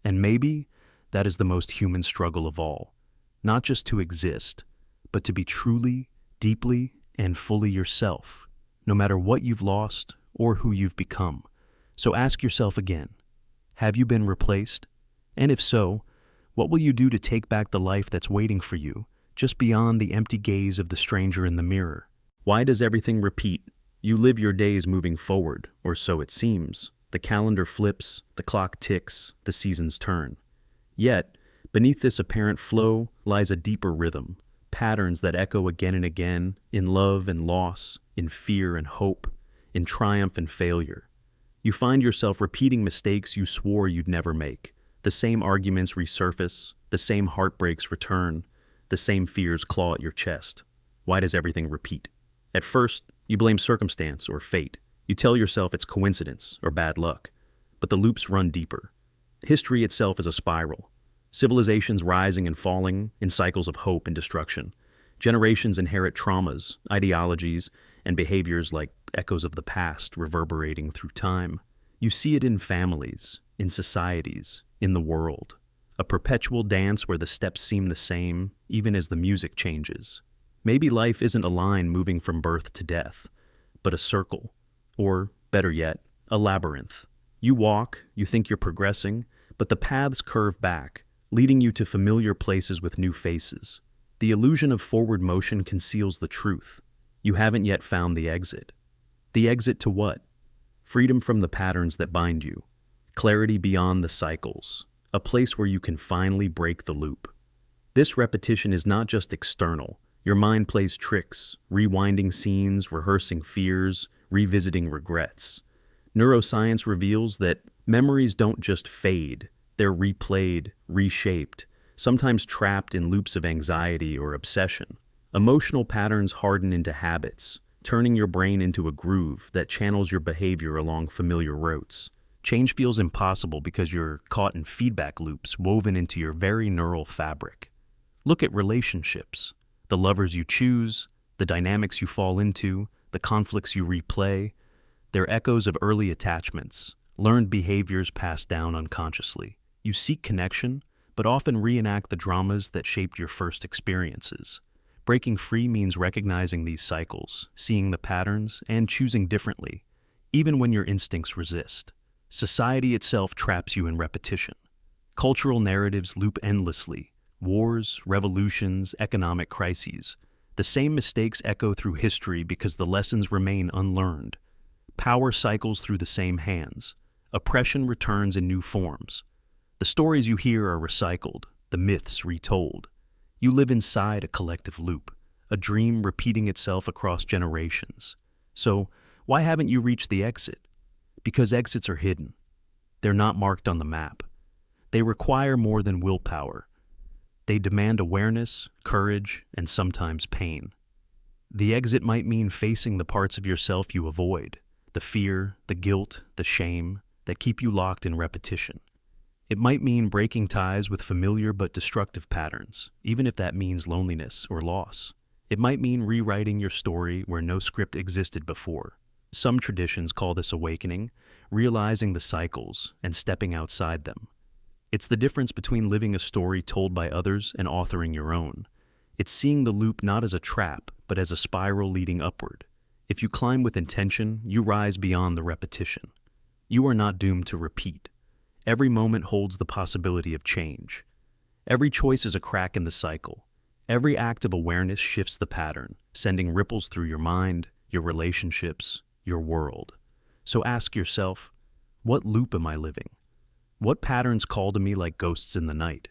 And maybe that is the most human struggle of all, not just to exist, but to be truly, deeply, and fully yourself, no matter what you've lost or who you've become. So ask yourself again, have you been replaced? And if so, what will you do to take back the life that's waiting for you, just beyond the empty gaze of the stranger in the mirror? Why does everything repeat? You live your days moving forward, or so it seems. The calendar flips, the clock ticks, the seasons turn. Yet, beneath this apparent flow lies a deeper rhythm, patterns that echo again and again, in love and loss, in fear and hope, in triumph and failure. You find yourself repeating mistakes you swore you'd never make. The same arguments resurface, the same heartbreaks return, the same fears claw at your chest. Why does everything repeat? At first, you blame circumstance or fate. You tell yourself it's coincidence or bad luck. But the loops run deeper. History itself is a spiral. Civilizations rising and falling in cycles of hope and destruction. Generations inherit traumas, ideologies, and behaviors like echoes of the past reverberating through time. You see it in families, in societies, in the world. A perpetual dance where the steps seem the same, even as the music changes. Maybe life isn't a line moving from birth to death, but a circle, or, better yet, a labyrinth. You walk, you think you're progressing, but the paths curve back, leading you to familiar places with new faces. The illusion of forward motion conceals the truth. You haven't yet found the exit. The exit to what? Freedom from the patterns that bind you. Clarity beyond the cycles. A place where you can finally break the loop. This repetition is not just external. Your mind plays tricks, rewinding scenes, rehearsing fears, revisiting regrets. Neuroscience reveals that memories don't just fade. They're replayed, reshaped, sometimes trapped in loops of anxiety or obsession. Emotional patterns harden into habits, turning your brain into a groove that channels your behavior along familiar routes. Change feels impossible because you're caught in feedback loops woven into your very neural fabric. Look at relationships. The lovers you choose, the dynamics you fall into, the conflicts you replay. They're echoes of early attachments, learned behaviors passed down unconsciously. You seek connection, but often reenact the dramas that shaped your first experiences. Breaking free means recognizing these cycles, seeing the patterns, and choosing differently, even when your instincts resist. Society itself traps you in repetition. Cultural narratives loop endlessly. Wars, revolutions, economic crises. The same mistakes echo through history because the lessons remain unlearned. Power cycles through the same hands. Oppression returns in new forms. The stories you hear are recycled, the myths retold. You live inside a collective loop, a dream repeating itself across generations. So, why haven't you reached the exit? Because exits are hidden. They're not marked on the map. They require more than willpower. They demand awareness, courage, and sometimes pain. The exit might mean facing the parts of yourself you avoid, the fear, the guilt, the shame that keep you locked in repetition. It might mean breaking ties with familiar but destructive patterns, even if that means loneliness or loss. It might mean rewriting your story where no script existed before. Some traditions call this awakening, realizing the cycles and stepping outside them. It's the difference between living a story told by others and authoring your own. It's seeing the loop not as a trap, but as a spiral leading upward. If you climb with intention, you rise beyond the repetition. You are not doomed to repeat. Every moment holds the possibility of change. Every choice is a crack in the cycle. Every act of awareness shifts the pattern, sending ripples through your mind, your relationships, your world. So ask yourself, what loop am I living? What patterns call to me like ghosts in the night?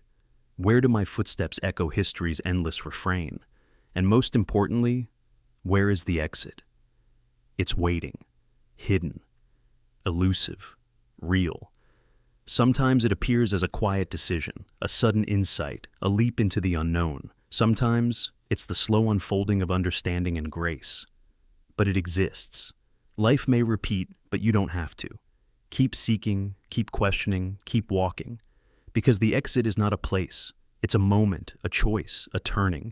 Where do my footsteps echo history's endless refrain? And most importantly, where is the exit? It's waiting, hidden, elusive, real. Sometimes it appears as a quiet decision, a sudden insight, a leap into the unknown. Sometimes it's the slow unfolding of understanding and grace. But it exists. Life may repeat, but you don't have to. Keep seeking, keep questioning, keep walking. Because the exit is not a place. It's a moment, a choice, a turning.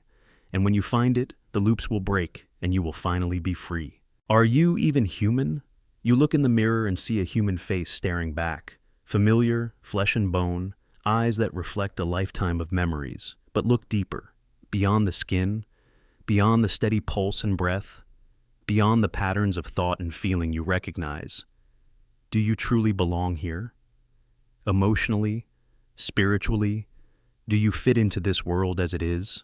And when you find it, the loops will break and you will finally be free. Are you even human? You look in the mirror and see a human face staring back. Familiar, flesh and bone, eyes that reflect a lifetime of memories. But look deeper, beyond the skin, beyond the steady pulse and breath, beyond the patterns of thought and feeling you recognize. Do you truly belong here? Emotionally, spiritually, do you fit into this world as it is?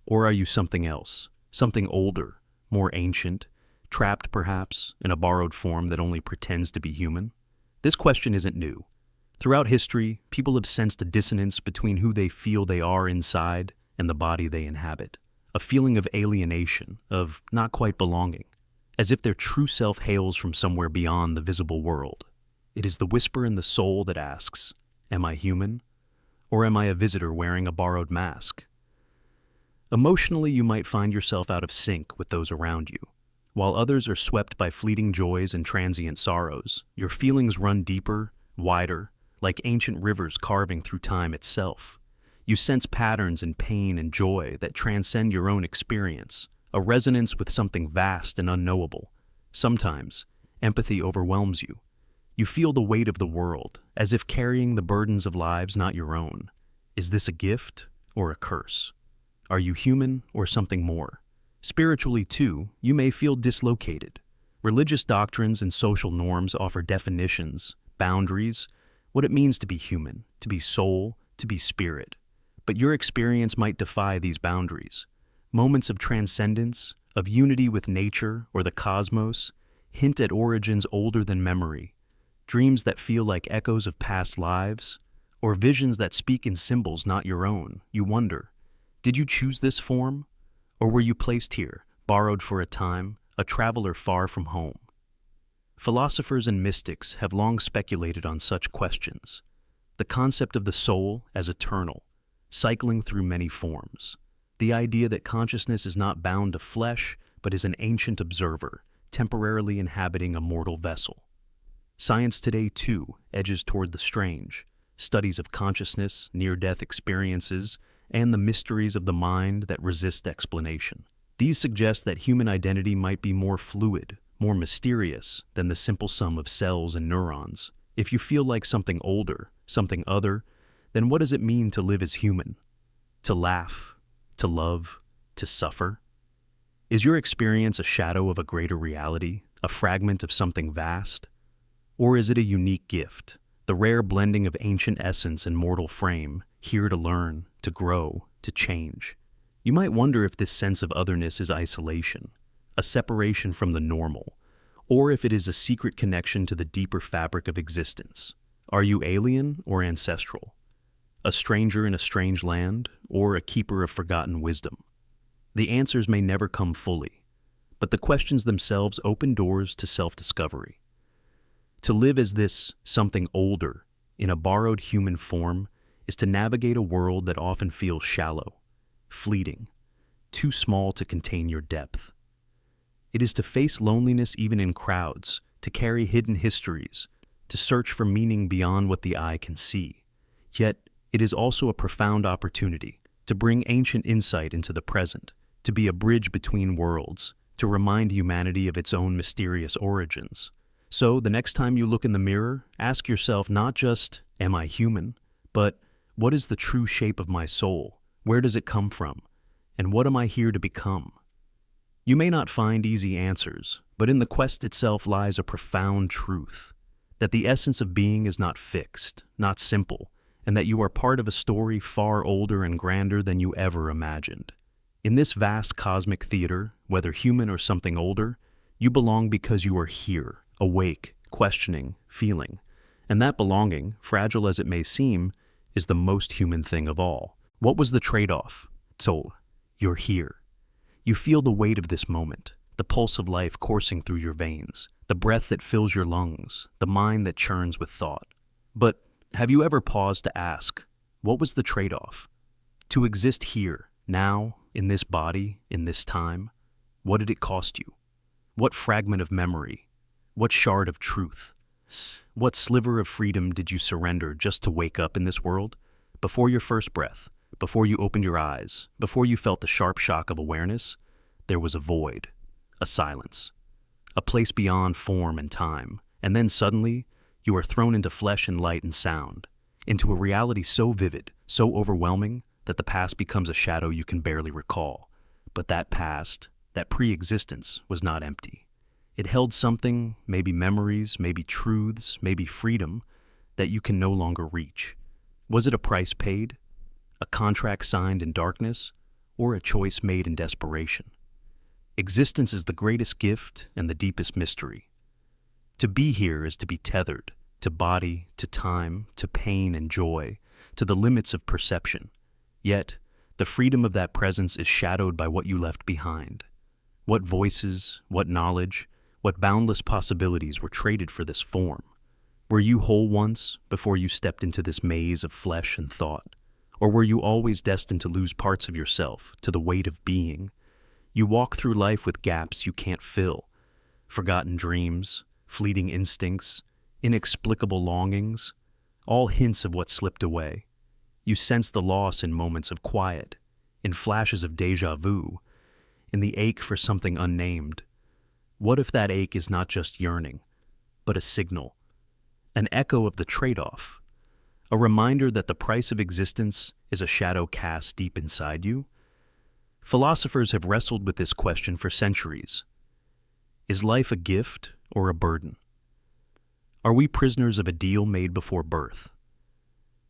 Or are you something else, something older, more ancient, trapped perhaps in a borrowed form that only pretends to be human? This question isn't new. Throughout history, people have sensed a dissonance between who they feel they are inside and the body they inhabit. A feeling of alienation, of not quite belonging, as if their true self hails from somewhere beyond the visible world. It is the whisper in the soul that asks, "Am I human? Or am I a visitor wearing a borrowed mask?" Emotionally, you might find yourself out of sync with those around you. While others are swept by fleeting joys and transient sorrows, your feelings run deeper, wider, like ancient rivers carving through time itself. You sense patterns in pain and joy that transcend your own experience, a resonance with something vast and unknowable. Sometimes, empathy overwhelms you. You feel the weight of the world, as if carrying the burdens of lives not your own. Is this a gift or a curse? Are you human or something more? Spiritually, too, you may feel dislocated. Religious doctrines and social norms offer definitions, boundaries, what it means to be human, to be soul, to be spirit. But your experience might defy these boundaries. Moments of transcendence, of unity with nature or the cosmos, hint at origins older than memory, dreams that feel like echoes of past lives, or visions that speak in symbols not your own. You wonder, did you choose this form? Or were you placed here, borrowed for a time, a traveler far from home? Philosophers and mystics have long speculated on such questions. The concept of the soul as eternal, cycling through many forms. The idea that consciousness is not bound to flesh, but is an ancient observer, temporarily inhabiting a mortal vessel. Science today, too, edges toward the strange. Studies of consciousness, near-death experiences, and the mysteries of the mind that resist explanation. These suggest that human identity might be more fluid, more mysterious than the simple sum of cells and neurons. If you feel like something older, something other, then what does it mean to live as human? To laugh, to love, to suffer? Is your experience a shadow of a greater reality, a fragment of something vast? Or is it a unique gift, the rare blending of ancient essence and mortal frame, here to learn, to grow, to change? You might wonder if this sense of otherness is isolation, a separation from the normal, or if it is a secret connection to the deeper fabric of existence. Are you alien or ancestral? A stranger in a strange land, or a keeper of forgotten wisdom? The answers may never come fully, but the questions themselves open doors to self-discovery. To live as this something older, in a borrowed human form, is to navigate a world that often feels shallow, fleeting, too small to contain your depth. It is to face loneliness even in crowds, to carry hidden histories, to search for meaning beyond what the eye can see. Yet, it is also a profound opportunity to bring ancient insight into the present, to be a bridge between worlds, to remind humanity of its own mysterious origins. So, the next time you look in the mirror, ask yourself not just, "Am I human?" but, "What is the true shape of my soul? Where does it come from? And what am I here to become?" You may not find easy answers, but in the quest itself lies a profound truth, that the essence of being is not fixed, not simple, and that you are part of a story far older and grander than you ever imagined. In this vast cosmic theater, whether human or something older, you belong because you are here, awake, questioning, feeling. And that belonging, fragile as it may seem, is the most human thing of all. What was the trade-off? So, you're here. You feel the weight of this moment, the pulse of life coursing through your veins, the breath that fills your lungs, the mind that churns with thought. But have you ever paused to ask, what was the trade-off? To exist here, now, in this body, in this time, what did it cost you? What fragment of memory? What shard of truth? What sliver of freedom did you surrender just to wake up in this world? Before your first breath, before you opened your eyes, before you felt the sharp shock of awareness, there was a void, a silence, a place beyond form and time. And then suddenly, you are thrown into flesh and light and sound, into a reality so vivid, so overwhelming, that the past becomes a shadow you can barely recall. But that past, that pre-existence, was not empty. It held something, maybe memories, maybe truths, maybe freedom, that you can no longer reach. Was it a price paid, a contract signed in darkness, or a choice made in desperation? Existence is the greatest gift and the deepest mystery. To be here is to be tethered, to body, to time, to pain and joy, to the limits of perception. Yet, the freedom of that presence is shadowed by what you left behind. What voices, what knowledge, what boundless possibilities were traded for this form? Were you whole once before you stepped into this maze of flesh and thought? Or were you always destined to lose parts of yourself to the weight of being? You walk through life with gaps you can't fill, forgotten dreams, fleeting instincts, inexplicable longings, all hints of what slipped away. You sense the loss in moments of quiet, in flashes of déjà vu, in the ache for something unnamed. What if that ache is not just yearning, but a signal, an echo of the trade-off, a reminder that the price of existence is a shadow cast deep inside you? Philosophers have wrestled with this question for centuries. Is life a gift or a burden? Are we prisoners of a deal made before birth?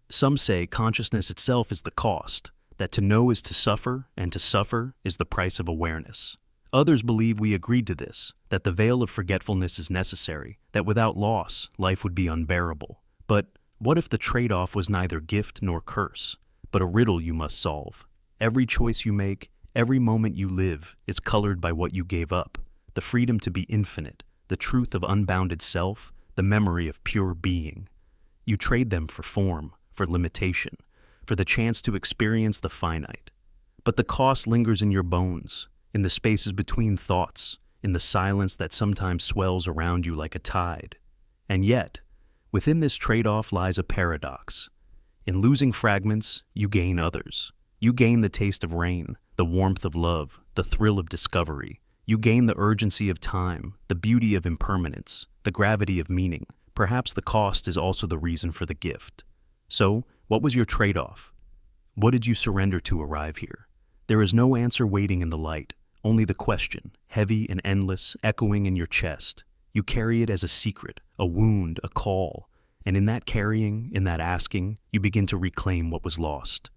Some say consciousness itself is the cost, that to know is to suffer, and to suffer is the price of awareness. Others believe we agreed to this, that the veil of forgetfulness is necessary, that without loss, life would be unbearable. But what if the trade-off was neither gift nor curse, but a riddle you must solve? Every choice you make, every moment you live, is colored by what you gave up. The freedom to be infinite, the truth of unbounded self, the memory of pure being. You trade them for form, for limitation, for the chance to experience the finite. But the cost lingers in your bones, in the spaces between thoughts, in the silence that sometimes swells around you like a tide. And yet, within this trade-off lies a paradox. In losing fragments, you gain others. You gain the taste of rain, the warmth of love, the thrill of discovery. You gain the urgency of time, the beauty of impermanence, the gravity of meaning. Perhaps the cost is also the reason for the gift. So, what was your trade-off? What did you surrender to arrive here? There is no answer waiting in the light, only the question, heavy and endless, echoing in your chest. You carry it as a secret, a wound, a call, and in that carrying, in that asking, you begin to reclaim what was lost.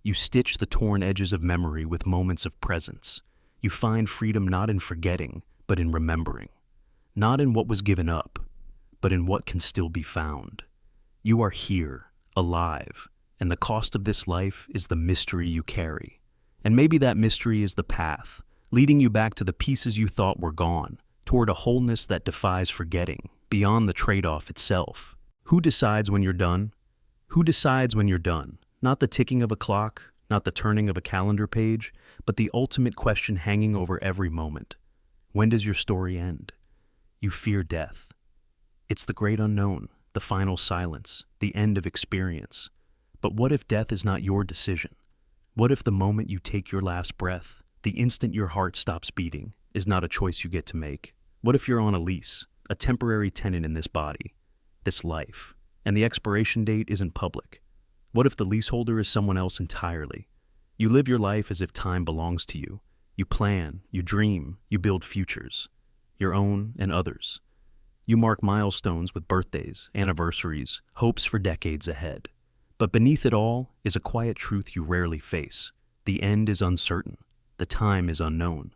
You stitch the torn edges of memory with moments of presence. You find freedom not in forgetting, but in remembering. Not in what was given up, but in what can still be found. You are here, alive, and the cost of this life is the mystery you carry. And maybe that mystery is the path, leading you back to the pieces you thought were gone, toward a wholeness that defies forgetting, beyond the trade-off itself. Who decides when you're done? Who decides when you're done? Not the ticking of a clock, not the turning of a calendar page, but the ultimate question hanging over every moment. When does your story end? You fear death. It's the great unknown, the final silence, the end of experience. But what if death is not your decision? What if the moment you take your last breath, the instant your heart stops beating, is not a choice you get to make? What if you're on a lease, a temporary tenant in this body, this life, and the expiration date isn't public? What if the leaseholder is someone else entirely? You live your life as if time belongs to you. You plan, you dream, you build futures, your own and others. You mark milestones with birthdays, anniversaries, hopes for decades ahead. But beneath it all is a quiet truth you rarely face. The end is uncertain. The time is unknown.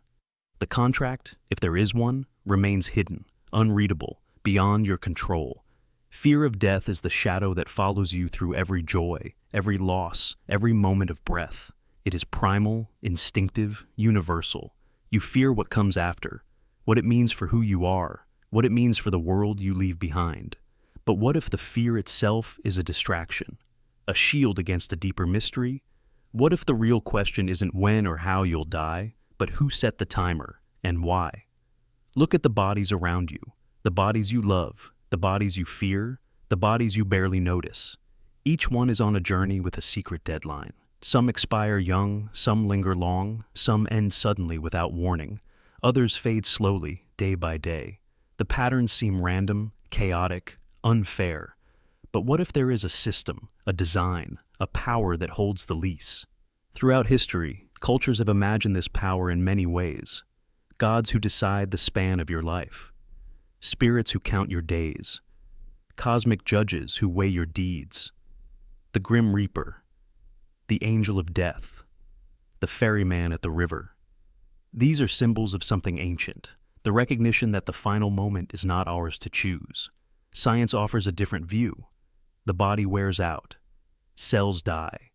The contract, if there is one, remains hidden, unreadable, beyond your control. Fear of death is the shadow that follows you through every joy, every loss, every moment of breath. It is primal, instinctive, universal. You fear what comes after, what it means for who you are, what it means for the world you leave behind. But what if the fear itself is a distraction, a shield against a deeper mystery? What if the real question isn't when or how you'll die, but who set the timer and why? Look at the bodies around you, the bodies you love, the bodies you fear, the bodies you barely notice. Each one is on a journey with a secret deadline. Some expire young, some linger long, some end suddenly without warning. Others fade slowly, day by day. The patterns seem random, chaotic, unfair. But what if there is a system, a design, a power that holds the lease? Throughout history, cultures have imagined this power in many ways. Gods who decide the span of your life. Spirits who count your days. Cosmic judges who weigh your deeds. The Grim Reaper. The Angel of Death. The Ferryman at the river. These are symbols of something ancient, the recognition that the final moment is not ours to choose. Science offers a different view. The body wears out. Cells die.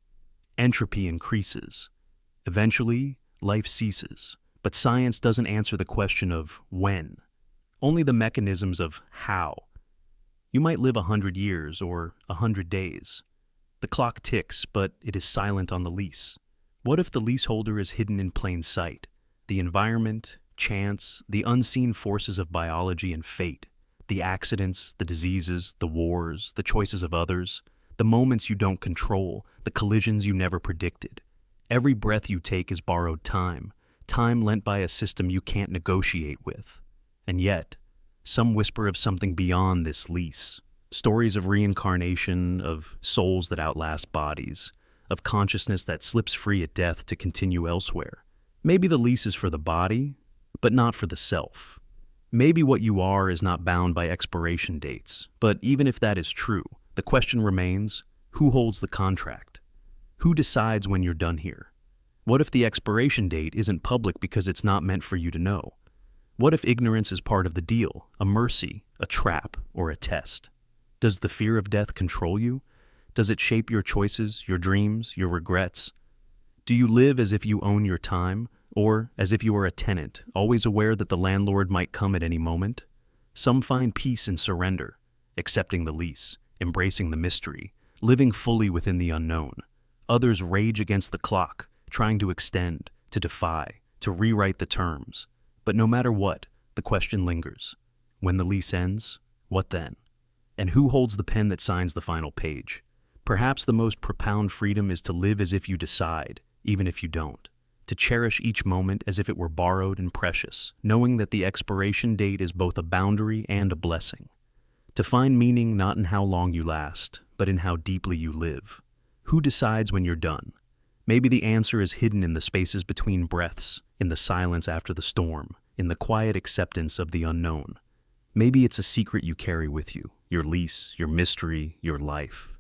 Entropy increases. Eventually, life ceases. But science doesn't answer the question of when, only the mechanisms of how. You might live 100 years or 100 days. The clock ticks, but it is silent on the lease. What if the leaseholder is hidden in plain sight? The environment, chance, the unseen forces of biology and fate, the accidents, the diseases, the wars, the choices of others, the moments you don't control, the collisions you never predicted. Every breath you take is borrowed time, time lent by a system you can't negotiate with. And yet, some whisper of something beyond this lease. Stories of reincarnation, of souls that outlast bodies, of consciousness that slips free at death to continue elsewhere. Maybe the lease is for the body, but not for the self. Maybe what you are is not bound by expiration dates, but even if that is true, the question remains, who holds the contract? Who decides when you're done here? What if the expiration date isn't public because it's not meant for you to know? What if ignorance is part of the deal, a mercy, a trap, or a test? Does the fear of death control you? Does it shape your choices, your dreams, your regrets? Do you live as if you own your time, or as if you are a tenant, always aware that the landlord might come at any moment? Some find peace in surrender, accepting the lease, embracing the mystery, living fully within the unknown. Others rage against the clock, trying to extend, to defy, to rewrite the terms. But no matter what, the question lingers. When the lease ends, what then? And who holds the pen that signs the final page? Perhaps the most profound freedom is to live as if you decide, even if you don't. To cherish each moment as if it were borrowed and precious, knowing that the expiration date is both a boundary and a blessing. To find meaning not in how long you last, but in how deeply you live. Who decides when you're done? Maybe the answer is hidden in the spaces between breaths, in the silence after the storm, in the quiet acceptance of the unknown. Maybe it's a secret you carry with you, your lease, your mystery, your life.